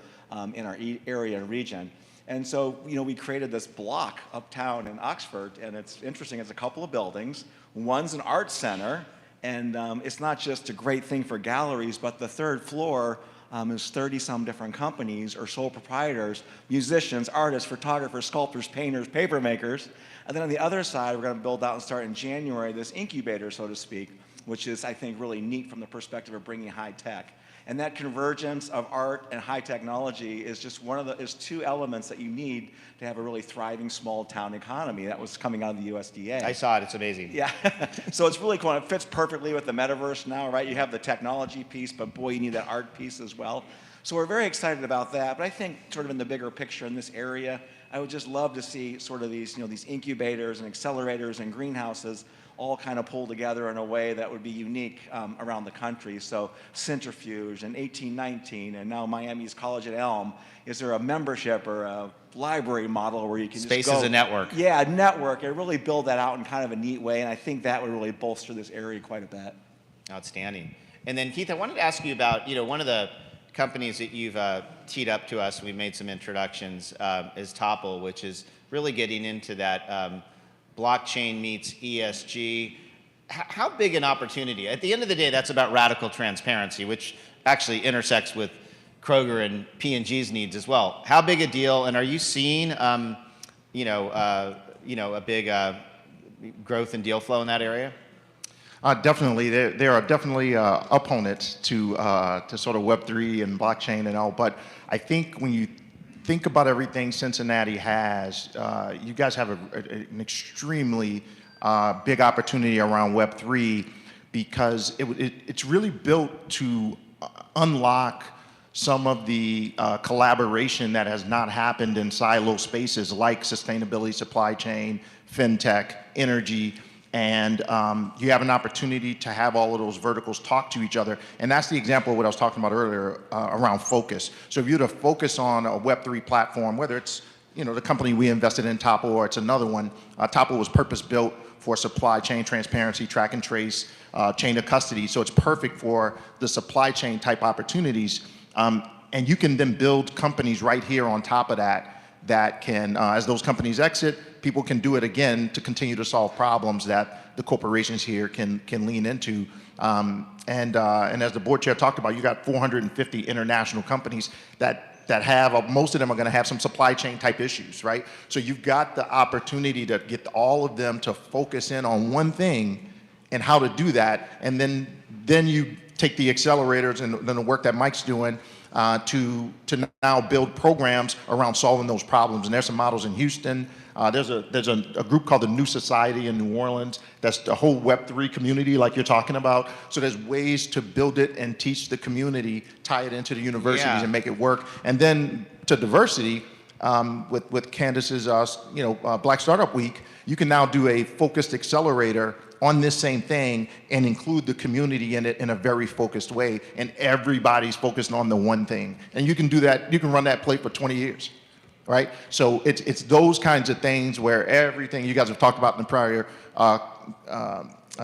in our area and region. And so, we created this block uptown in Oxford, and it's interesting. It's a couple of buildings. One's an art center, and it's not just a great thing for galleries, but the third floor is 30-some different companies or sole proprietors, musicians, artists, photographers, sculptors, painters, paper makers. And then on the other side, we're going to build out and start in January this incubator, so to speak, which is, I think, really neat from the perspective of bringing high tech. And that convergence of art and high technology is just is two elements that you need to have a really thriving small town economy. That was coming out of the USDA. I saw it. It's amazing. Yeah. So it's really cool. It fits perfectly with the metaverse now, right? You have the technology piece, but boy, you need that art piece as well. So we're very excited about that. But I think sort of in the bigger picture in this area, I would just love to see sort of these, these incubators and accelerators and greenhouses all kind of pull together in a way that would be unique around the country. So Cintrifuse and 1819 and now Miami's College at Elm. Is there a membership or a library model where you can Space just go? is a network. Yeah, a network. And really build that out in kind of a neat way. And I think that would really bolster this area quite a bit. Outstanding. And then Keith, I wanted to ask you about, one of the companies that you've teed up to us, we've made some introductions, is Topple, which is really getting into that blockchain meets ESG. How big an opportunity? At the end of the day, that's about radical transparency, which actually intersects with Kroger and P&G's needs as well. How big a deal? And are you seeing, a big growth in deal flow in that area? Definitely, there are definitely opponents to sort of Web3 and blockchain and all. But I think when you think about everything Cincinnati has, you guys have an extremely big opportunity around Web3 because it's really built to unlock some of the collaboration that has not happened in silo spaces like sustainability, supply chain, fintech, energy. And you have an opportunity to have all of those verticals talk to each other. And that's the example of what I was talking about earlier around focus. So if you were to focus on a Web3 platform, whether it's the company we invested in, Topple, or it's another one, Topple was purpose-built for supply chain transparency, track and trace, chain of custody. So it's perfect for the supply chain type opportunities. And you can then build companies right here on top of that can, as those companies exit, people can do it again to continue to solve problems that the corporations here can lean into. And as the board chair talked about, you got 450 international companies that have, most of them are going to have some supply chain type issues, right? So you've got the opportunity to get all of them to focus in on one thing and how to do that. And then you take the accelerators and then the work that Mike's doing to now build programs around solving those problems. And there's some models in Houston. There's a group called the New Society in New Orleans. That's the whole Web3 community like you're talking about. So there's ways to build it and teach the community, tie it into the universities and make it work. And then to diversity, with Candace's Black Startup Week, you can now do a focused accelerator on this same thing and include the community in it in a very focused way. And everybody's focused on the one thing. And you can do that, you can run that play for 20 years. Right? So it's those kinds of things where everything you guys have talked about in the prior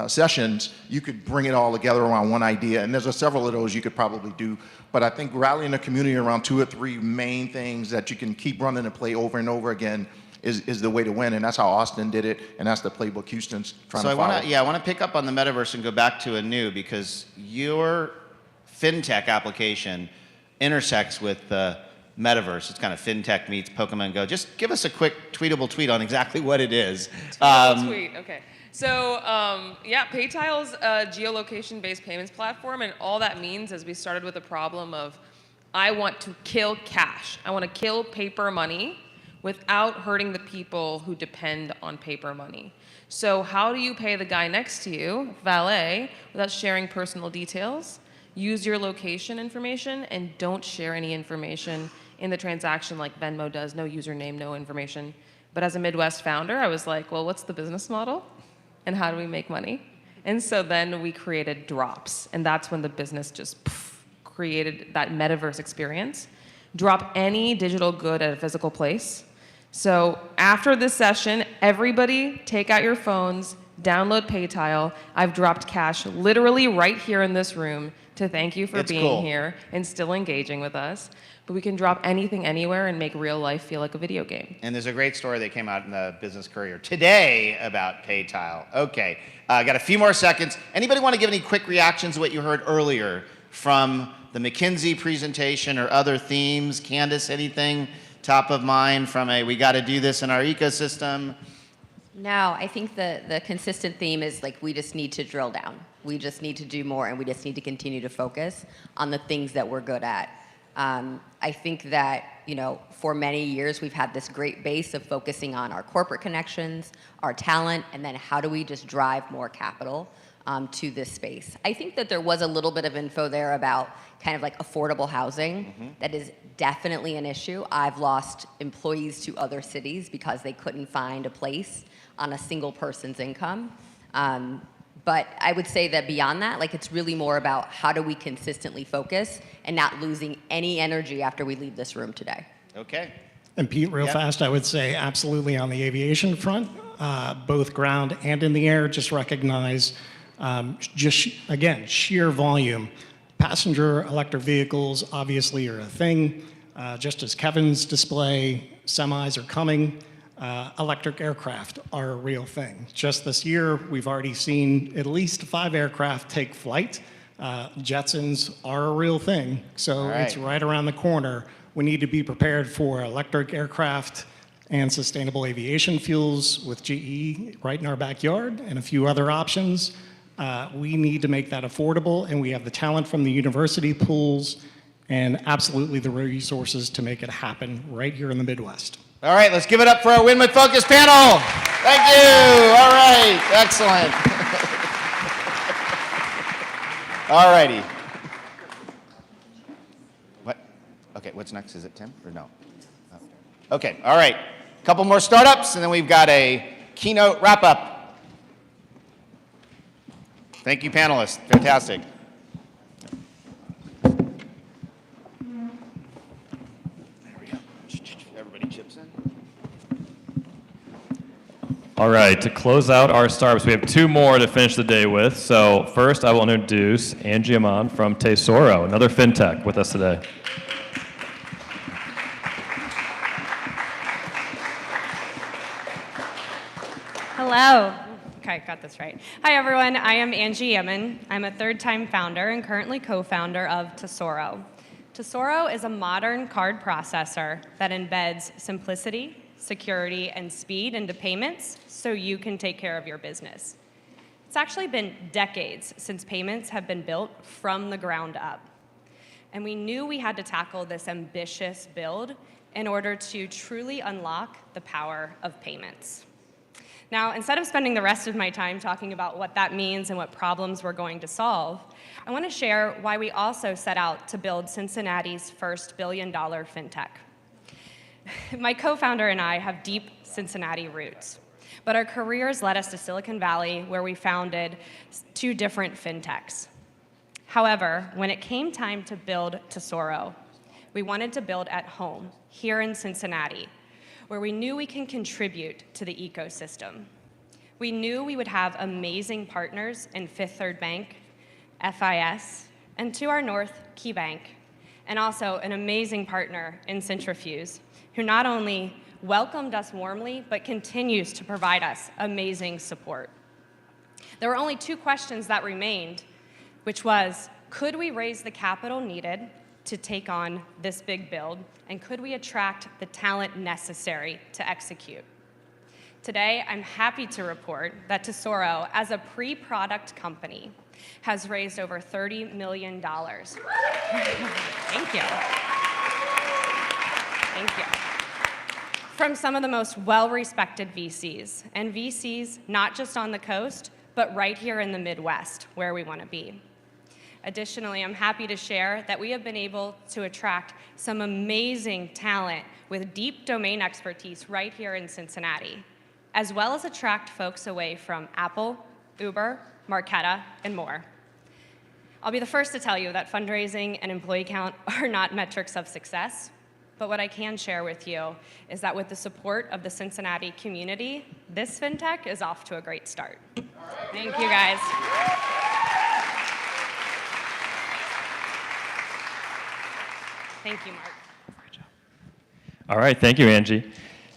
sessions, you could bring it all together around one idea. And there's several of those you could probably do. But I think rallying the community around 2 or 3 main things that you can keep running and play over and over again is the way to win. And that's how Austin did it. And that's the playbook Houston's trying to follow. I want to pick up on the metaverse and go back to Anu because your fintech application intersects with the metaverse. It's kind of fintech meets Pokemon Go. Just give us a quick tweetable tweet on exactly what it is. Tweet, okay. So PayTile's a geolocation-based payments platform, and all that means is we started with a problem of I want to kill cash. I want to kill paper money without hurting the people who depend on paper money. So how do you pay the guy next to you, valet, without sharing personal details? Use your location information and don't share any information in the transaction like Venmo does, no username, no information. But as a Midwest founder, I was like, well, what's the business model? And how do we make money? And so then we created drops. And that's when the business just created that metaverse experience. Drop any digital good at a physical place. So after this session, everybody take out your phones, download PayTile. I've dropped cash literally right here in this room to thank you for being here and still engaging with us. But we can drop anything anywhere and make real life feel like a video game. And there's a great story that came out in the Business Courier today about PayTile. Okay, got a few more seconds. Anybody want to give any quick reactions to what you heard earlier from the McKinsey presentation or other themes? Candace, anything top of mind from a, we got to do this in our ecosystem? No, I think the consistent theme is like we just need to drill down. We just need to do more, and we just need to continue to focus on the things that we're good at. I think that, for many years we've had this great base of focusing on our corporate connections, our talent, and then how do we just drive more capital to this space. I think that there was a little bit of info there about kind of like affordable housing. That is definitely an issue. I've lost employees to other cities because they couldn't find a place on a single person's income. But I would say that beyond that, like it's really more about how do we consistently focus and not losing any energy after we leave this room today. Okay. And Pete, real fast, I would say absolutely on the aviation front, both ground and in the air, just recognize again, sheer volume. Passenger electric vehicles obviously are a thing. Just as Kevin's display, semis are coming. Electric aircraft are a real thing. Just this year, we've already seen at least 5 aircraft take flight. Jetsons are a real thing, so it's right around the corner. We need to be prepared for electric aircraft and sustainable aviation fuels with GE right in our backyard and a few other options. We need to make that affordable, and we have the talent from the university pools and absolutely the resources to make it happen right here in the Midwest. All right, let's give it up for our Win with Focus panel. Thank you. All right, excellent. All righty. What? Okay, what's next? Is it Tim or no? Oh. Okay, all right. A couple more startups, and then we've got a keynote wrap-up. Thank you, panelists. Fantastic. All right, to close out our startups, we have 2 more to finish the day with. So first, I will introduce Angie Amon from Tesoro, another fintech with us today. Hello. Okay, got this right. Hi, everyone. I am Angie Yemen. I'm a third-time founder and currently co-founder of Tesoro. Tesoro is a modern card processor that embeds simplicity, security, and speed into payments so you can take care of your business. It's actually been decades since payments have been built from the ground up. And we knew we had to tackle this ambitious build in order to truly unlock the power of payments. Now, instead of spending the rest of my time talking about what that means and what problems we're going to solve, I want to share why we also set out to build Cincinnati's first billion-dollar fintech. My co-founder and I have deep Cincinnati roots, but our careers led us to Silicon Valley, where we founded 2 different fintechs. However, when it came time to build Tesoro, we wanted to build at home, here in Cincinnati, where we knew we can contribute to the ecosystem. We knew we would have amazing partners in Fifth Third Bank, FIS, and to our north, KeyBank, and also an amazing partner in Cintrifuse, who not only welcomed us warmly, but continues to provide us amazing support. There were only 2 questions that remained, which was, could we raise the capital needed to take on this big build, and could we attract the talent necessary to execute? Today, I'm happy to report that Tesoro, as a pre-product company, has raised over $30 million. Thank you. Thank you. From some of the most well-respected VCs, and VCs not just on the coast, but right here in the Midwest, where we want to be. Additionally, I'm happy to share that we have been able to attract some amazing talent with deep domain expertise right here in Cincinnati, as well as attract folks away from Apple, Uber, Marqeta, and more. I'll be the first to tell you that fundraising and employee count are not metrics of success. But what I can share with you is that with the support of the Cincinnati community, this FinTech is off to a great start. Thank you, guys. Thank you, Mark. All right, thank you, Angie.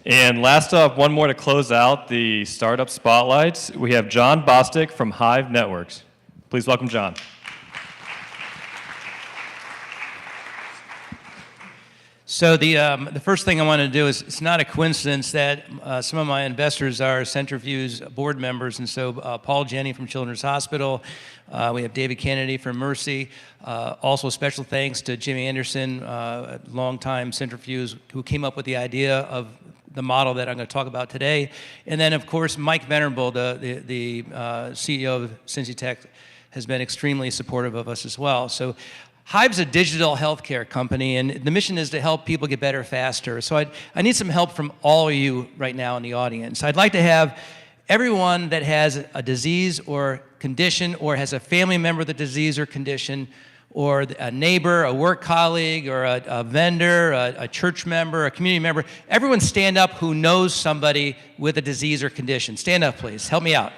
And last up, one more to close out the startup spotlights. We have John Bostic from Hive Networks. Please welcome John. So the first thing I want to do is, it's not a coincidence that some of my investors are Cintrifuse board members, and so Paul Jenny from Children's Hospital, we have David Kennedy from Mercy, also special thanks to Jimmy Anderson, a longtime Cintrifuse, who came up with the idea of the model that I'm going to talk about today. And then, of course, Mike Venerable, the CEO of Cincy Tech, has been extremely supportive of us as well. So Hive's a digital healthcare company, and the mission is to help people get better faster. So I need some help from all of you right now in the audience. I'd like to have everyone that has a disease or condition, or has a family member with a disease or condition, or a neighbor, a work colleague, or a vendor, a church member, a community member, everyone stand up who knows somebody with a disease or condition. Stand up, please. Help me out.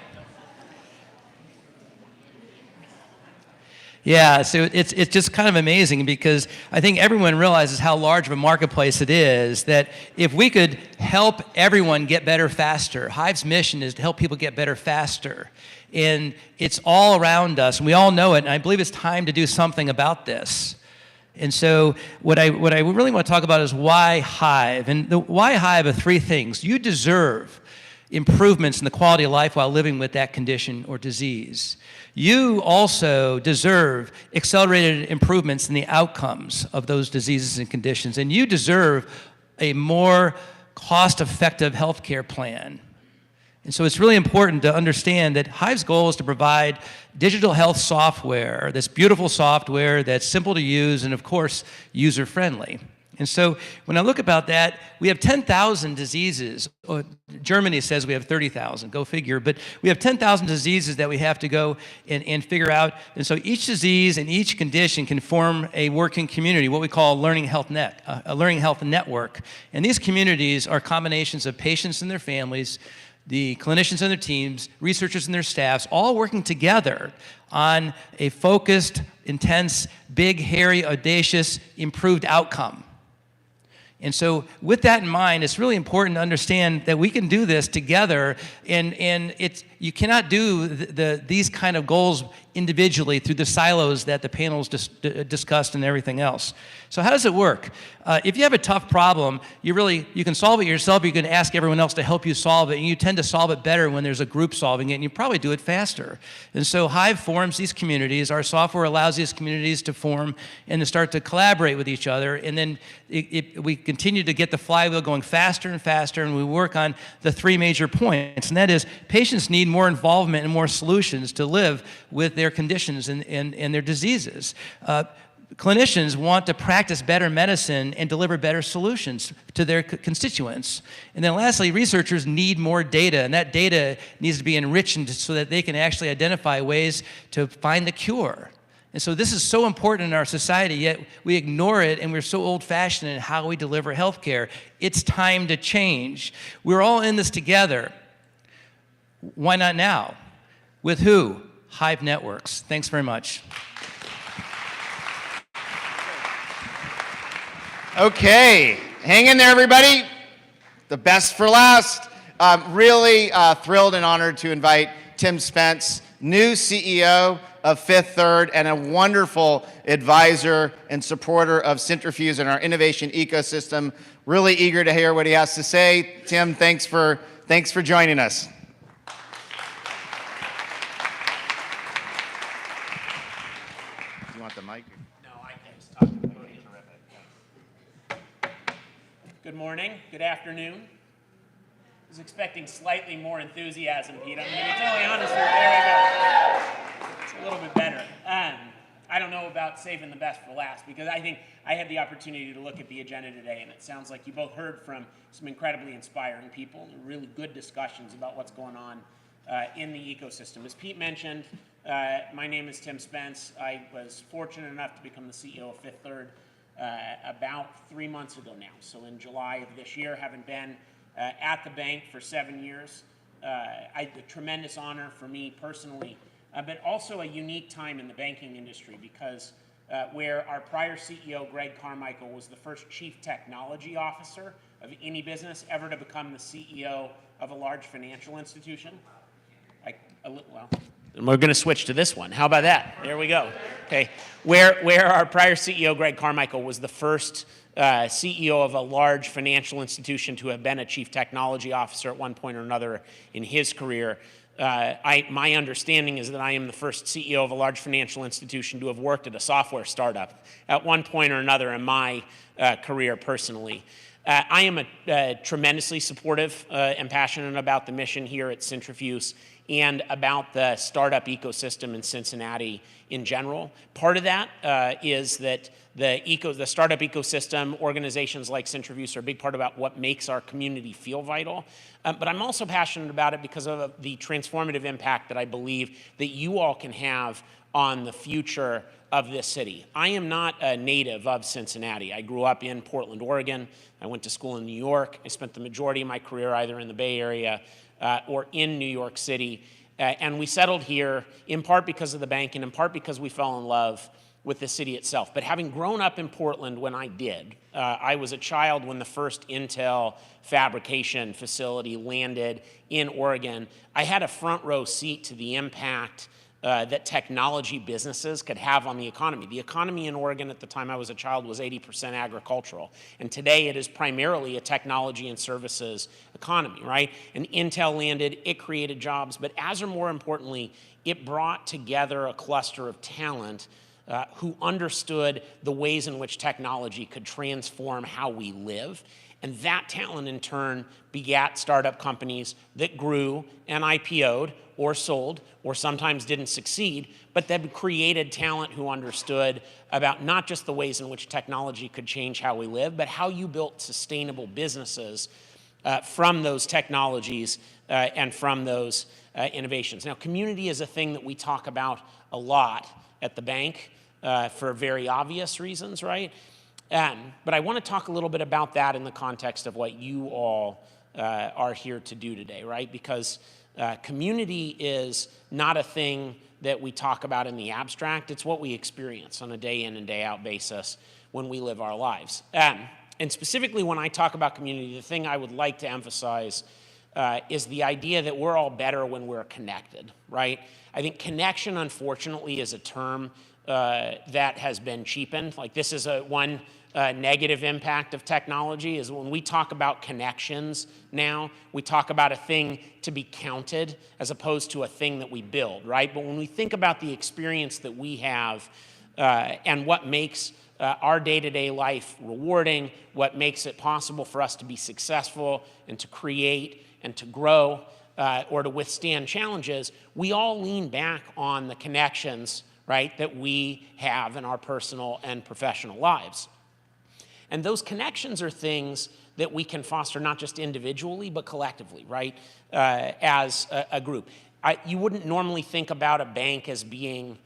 Yeah, so it's just kind of amazing, because I think everyone realizes how large of a marketplace it is, that if we could help everyone get better faster, Hive's mission is to help people get better faster. And it's all around us, and we all know it, and I believe it's time to do something about this. And so what I really want to talk about is why Hive. And the why Hive are three things. You deserve improvements in the quality of life while living with that condition or disease. You also deserve accelerated improvements in the outcomes of those diseases and conditions. And you deserve a more cost-effective healthcare plan. And so it's really important to understand that Hive's goal is to provide digital health software, this beautiful software that's simple to use and, of course, user-friendly. And so when I look about that, we have 10,000 diseases. Germany says we have 30,000, go figure. But we have 10,000 diseases that we have to go and figure out. And so each disease and each condition can form a working community, what we call a learning health network. And these communities are combinations of patients and their families, the clinicians and their teams, researchers and their staffs, all working together on a focused, intense, big, hairy, audacious, improved outcome. And so with that in mind, it's really important to understand that we can do this together, and you cannot do these kind of goals individually through the silos that the panels discussed and everything else. So how does it work? If you have a tough problem, you can solve it yourself, you can ask everyone else to help you solve it, and you tend to solve it better when there's a group solving it, and you probably do it faster. And so Hive forms these communities. Our software allows these communities to form and to start to collaborate with each other, and then we continue to get the flywheel going faster and faster, and we work on the three major points, and that is patients need more involvement and more solutions to live with their conditions and their diseases. Clinicians want to practice better medicine and deliver better solutions to their constituents. And then lastly, researchers need more data, and that data needs to be enriched so that they can actually identify ways to find the cure. And so this is so important in our society, yet we ignore it, and we're so old-fashioned in how we deliver healthcare. It's time to change. We're all in this together. Why not now? With who? Hive Networks. Thanks very much. Okay, hang in there, everybody. The best for last. Really thrilled and honored to invite Tim Spence, new CEO of Fifth Third and a wonderful advisor and supporter of Cintrifuse and our innovation ecosystem. Really eager to hear what he has to say. Tim, thanks for joining us. You want the mic? No, I can just talk to the podium. Good morning, good afternoon. I was expecting slightly more enthusiasm, Pete. I'm going to be totally honest here. There we go. It's a little bit better. I don't know about saving the best for last, because I think I had the opportunity to look at the agenda today, and it sounds like you both heard from some incredibly inspiring people and really good discussions about what's going on in the ecosystem. As Pete mentioned, my name is Tim Spence. I was fortunate enough to become the CEO of Fifth Third about 3 months ago now. So in July of this year, having been at the bank for 7 years, a tremendous honor for me personally, but also a unique time in the banking industry because where our prior CEO, Greg Carmichael, was the first chief technology officer of any business ever to become the CEO of a large financial institution. Well, and we're going to switch to this one. How about that? There we go. Okay, where our prior CEO, Greg Carmichael, was the first CEO of a large financial institution to have been a chief technology officer at one point or another in his career. My understanding is that I am the first CEO of a large financial institution to have worked at a software startup at one point or another in my career personally. I am tremendously supportive and passionate about the mission here at Cintrifuse and about the startup ecosystem in Cincinnati in general. Part of that is that the startup ecosystem, organizations like Cintrifuse are a big part about what makes our community feel vital. But I'm also passionate about it because of the transformative impact that I believe that you all can have on the future of this city. I am not a native of Cincinnati. I grew up in Portland, Oregon. I went to school in New York. I spent the majority of my career either in the Bay Area or in New York City. And we settled here in part because of the bank and in part because we fell in love with the city itself. But having grown up in Portland when I did, I was a child when the first Intel fabrication facility landed in Oregon. I had a front row seat to the impact that technology businesses could have on the economy. The economy in Oregon at the time I was a child was 80% agricultural. And today it is primarily a technology and services economy, right? And Intel landed, it created jobs, but as or more importantly, it brought together a cluster of talent who understood the ways in which technology could transform how we live. And that talent, in turn, begat startup companies that grew and IPO'd or sold or sometimes didn't succeed, but that created talent who understood about not just the ways in which technology could change how we live, but how you built sustainable businesses from those technologies and from those innovations. Now, community is a thing that we talk about a lot at the bank for very obvious reasons, right? But I want to talk a little bit about that in the context of what you all are here to do today, right? Because community is not a thing that we talk about in the abstract. It's what we experience on a day in and day out basis when we live our lives. And specifically when I talk about community, the thing I would like to emphasize is the idea that we're all better when we're connected, right? I think connection, unfortunately, is a term that has been cheapened. Like this is one negative impact of technology is when we talk about connections now, we talk about a thing to be counted as opposed to a thing that we build, right? But when we think about the experience that we have and what makes our day-to-day life rewarding, what makes it possible for us to be successful and to create and to grow or to withstand challenges, we all lean back on the connections, right, that we have in our personal and professional lives. And those connections are things that we can foster not just individually, but collectively, right, as a group. You wouldn't normally think about a bank as being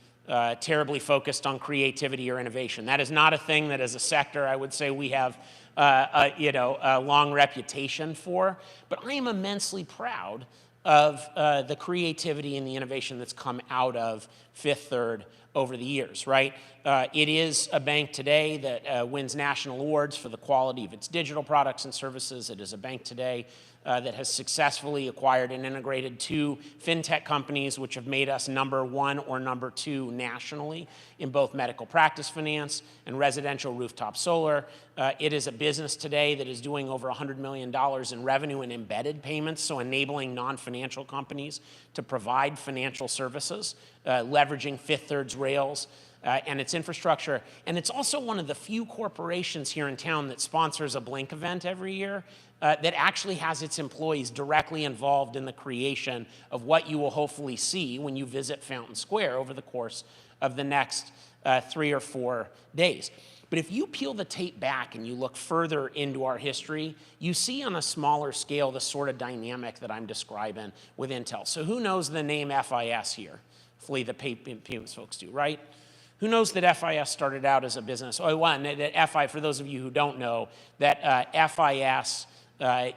terribly focused on creativity or innovation. That is not a thing that as a sector I would say we have a long reputation for. But I am immensely proud of the creativity and the innovation that's come out of Fifth Third over the years, right? It is a bank today that wins national awards for the quality of its digital products and services. It is a bank today that has successfully acquired and integrated 2 fintech companies, which have made us #1 or #2 nationally in both medical practice finance and residential rooftop solar. It is a business today that is doing over $100 million in revenue and embedded payments, so enabling non-financial companies to provide financial services, leveraging Fifth Third's rails and its infrastructure. And it's also one of the few corporations here in town that sponsors a Blink event every year that actually has its employees directly involved in the creation of what you will hopefully see when you visit Fountain Square over the course of the next 3 or 4 days. But if you peel the tape back and you look further into our history, you see on a smaller scale the sort of dynamic that I'm describing with Intel. So who knows the name FIS here? Hopefully the payments folks do, right? Who knows that FIS started out as a business? Oh, one, that FI, for those of you who don't know, that FIS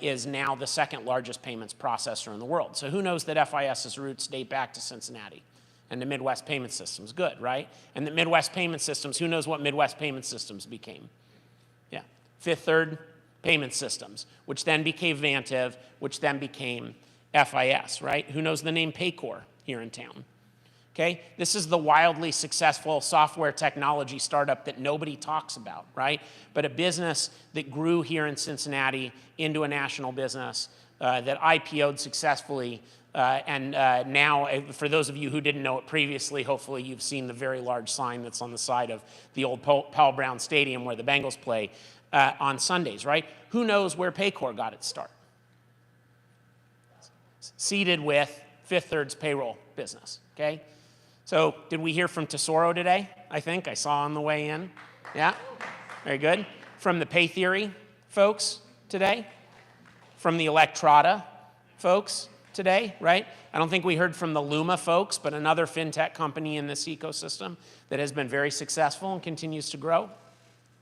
is now the second largest payments processor in the world. So who knows that FIS's roots date back to Cincinnati and the Midwest Payment Systems? Good, right? And the Midwest Payment Systems, who knows what Midwest Payment Systems became? Yeah, Fifth Third Payment Systems, which then became Vantiv, which then became FIS, right? Who knows the name Paycor here in town? Okay, this is the wildly successful software technology startup that nobody talks about, right? But a business that grew here in Cincinnati into a national business that IPO'd successfully. Now, for those of you who didn't know it previously, hopefully you've seen the very large sign that's on the side of the old Powell Brown Stadium where the Bengals play on Sundays, right? Who knows where Paycor got its start? Seeded with Fifth Third's payroll business, okay? So did we hear from Tesoro today? I think I saw on the way in. Yeah, very good. From the Pay Theory folks today. From the Electrata folks today, right? I don't think we heard from the Luma folks, but another fintech company in this ecosystem that has been very successful and continues to grow.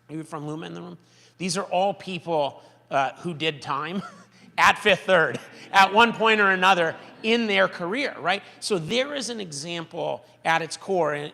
Maybe from Luma in the room. These are all people who did time at Fifth Third at one point or another in their career, right? So there is an example at its core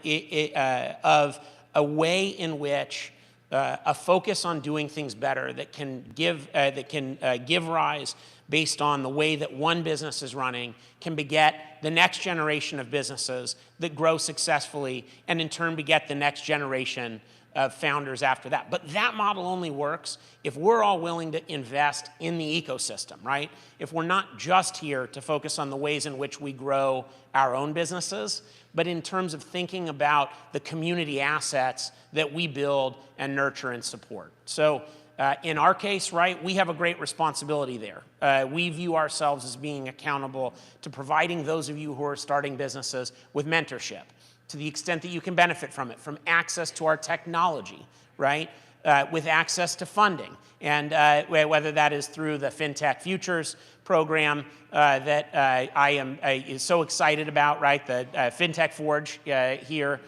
of a way in which a focus on doing things better that can give rise based on the way that one business is running can beget the next generation of businesses that grow successfully and in turn beget the next generation of founders after that. But that model only works if we're all willing to invest in the ecosystem, right? If we're not just here to focus on the ways in which we grow our own businesses, but in terms of thinking about the community assets that we build and nurture and support. So in our case, right, we have a great responsibility there. We view ourselves as being accountable to providing those of you who are starting businesses with mentorship, to the extent that you can benefit from it, from access to our technology, right? With access to funding, and whether that is through the FinTech Futures program that I am so excited about, right? The FinTech Forge here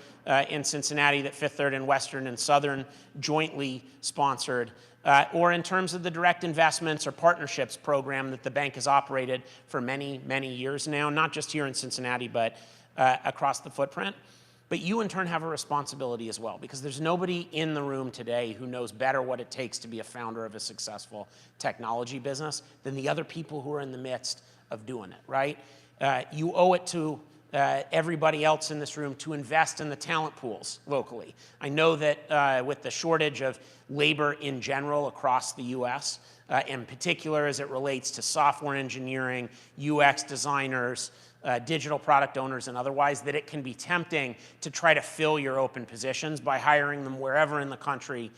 in Cincinnati that Fifth Third and Western and Southern jointly sponsored, or in terms of the direct investments or partnerships program that the bank has operated for many, many years now, not just here in Cincinnati, but across the footprint. But you in turn have a responsibility as well, because there's nobody in the room today who knows better what it takes to be a founder of a successful technology business than the other people who are in the midst of doing it, right? You owe it to everybody else in this room to invest in the talent pools locally. I know that with the shortage of labor in general across the US, in particular as it relates to software engineering, UX designers, digital product owners and otherwise, that it can be tempting to try to fill your open positions by hiring them wherever in the country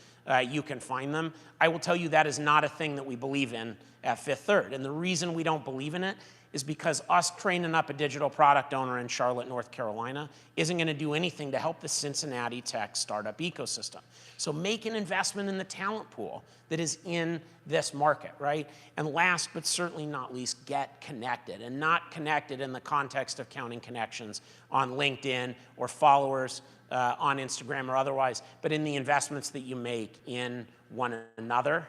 you can find them. I will tell you that is not a thing that we believe in at Fifth Third. And the reason we don't believe in it is because us training up a digital product owner in Charlotte, North Carolina, isn't going to do anything to help the Cincinnati tech startup ecosystem. So make an investment in the talent pool that is in this market, right? And last but certainly not least, get connected. And not connected in the context of counting connections on LinkedIn or followers on Instagram or otherwise, but in the investments that you make in one another.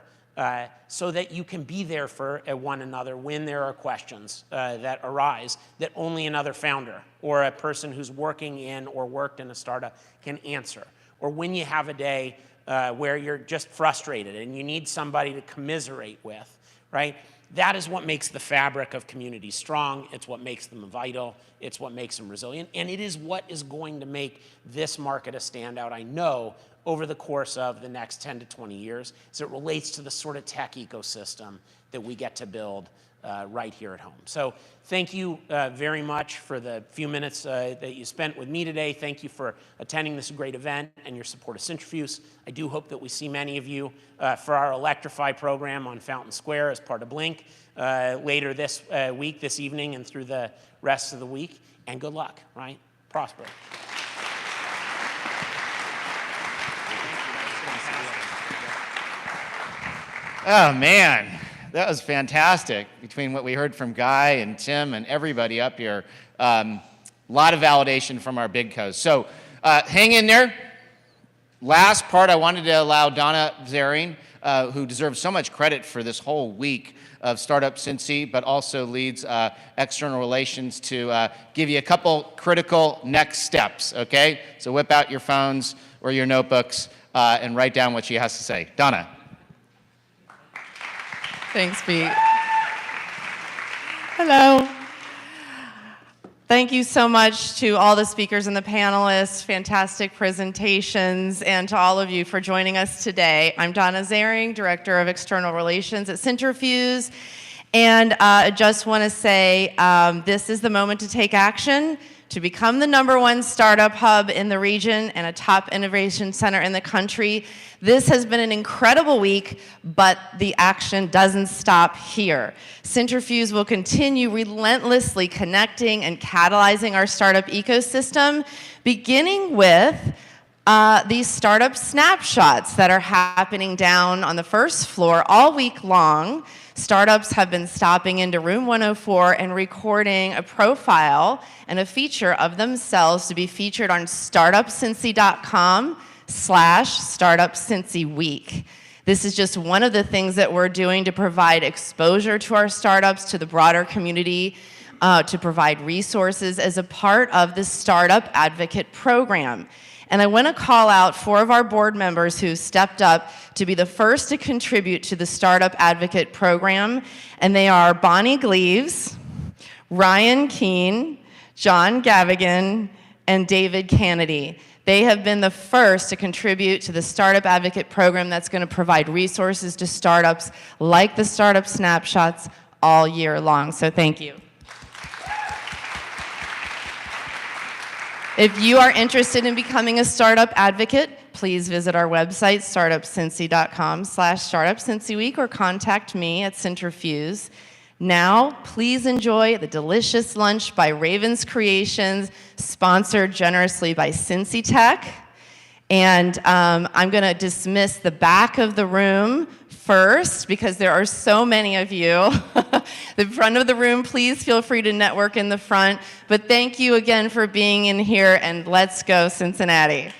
So that you can be there for one another when there are questions that arise that only another founder or a person who's working in or worked in a startup can answer. Or when you have a day where you're just frustrated and you need somebody to commiserate with, right? That is what makes the fabric of communities strong. It's what makes them vital. It's what makes them resilient. And it is what is going to make this market a standout, I know, over the course of the next 10 to 20 years as it relates to the sort of tech ecosystem that we get to build right here at home. So thank you very much for the few minutes that you spent with me today. Thank you for attending this great event and your support of Cintrifuse. I do hope that we see many of you for our Electrify program on Fountain Square as part of Blink later this week, this evening, and through the rest of the week. And good luck, right? Prosper. Oh, man, that was fantastic. Between what we heard from Guy and Tim and everybody up here, a lot of validation from our big co's. So hang in there. Last part, I wanted to allow Donna Zering, who deserves so much credit for this whole week of Startup Cincy, but also leads external relations, to give you a couple critical next steps, okay? So whip out your phones or your notebooks and write down what she has to say. Donna. Thanks, Pete. Hello. Thank you so much to all the speakers and the panelists, fantastic presentations, and to all of you for joining us today. I'm Donna Zering, Director of External Relations at Cintrifuse, and I just want to say this is the moment to take action to become the #1 startup hub in the region and a top innovation center in the country. This has been an incredible week, but the action doesn't stop here. Cintrifuse will continue relentlessly connecting and catalyzing our startup ecosystem, beginning with these startup snapshots that are happening down on the first floor all week long. Startups have been stopping into room 104 and recording a profile and a feature of themselves to be featured on startupcincy.com/startupcincyweek. This is just one of the things that we're doing to provide exposure to our startups, to the broader community, to provide resources as a part of the Startup Advocate Program. And I want to call out 4 of our board members who stepped up to be the first to contribute to the Startup Advocate Program, and they are Bonnie Gleaves, Ryan Keene, John Gavigan, and David Kennedy. They have been the first to contribute to the Startup Advocate Program that's going to provide resources to startups like the Startup Snapshots all year long. So thank you. If you are interested in becoming a startup advocate, please visit our website, startupcincy.com/startupcincyweek, or contact me at Cintrifuse. Now, please enjoy the delicious lunch by Raven's Creations, sponsored generously by Cincy Tech. And I'm going to dismiss the back of the room first because there are so many of you. The front of the room, please feel free to network in the front. But thank you again for being in here, and let's go Cincinnati.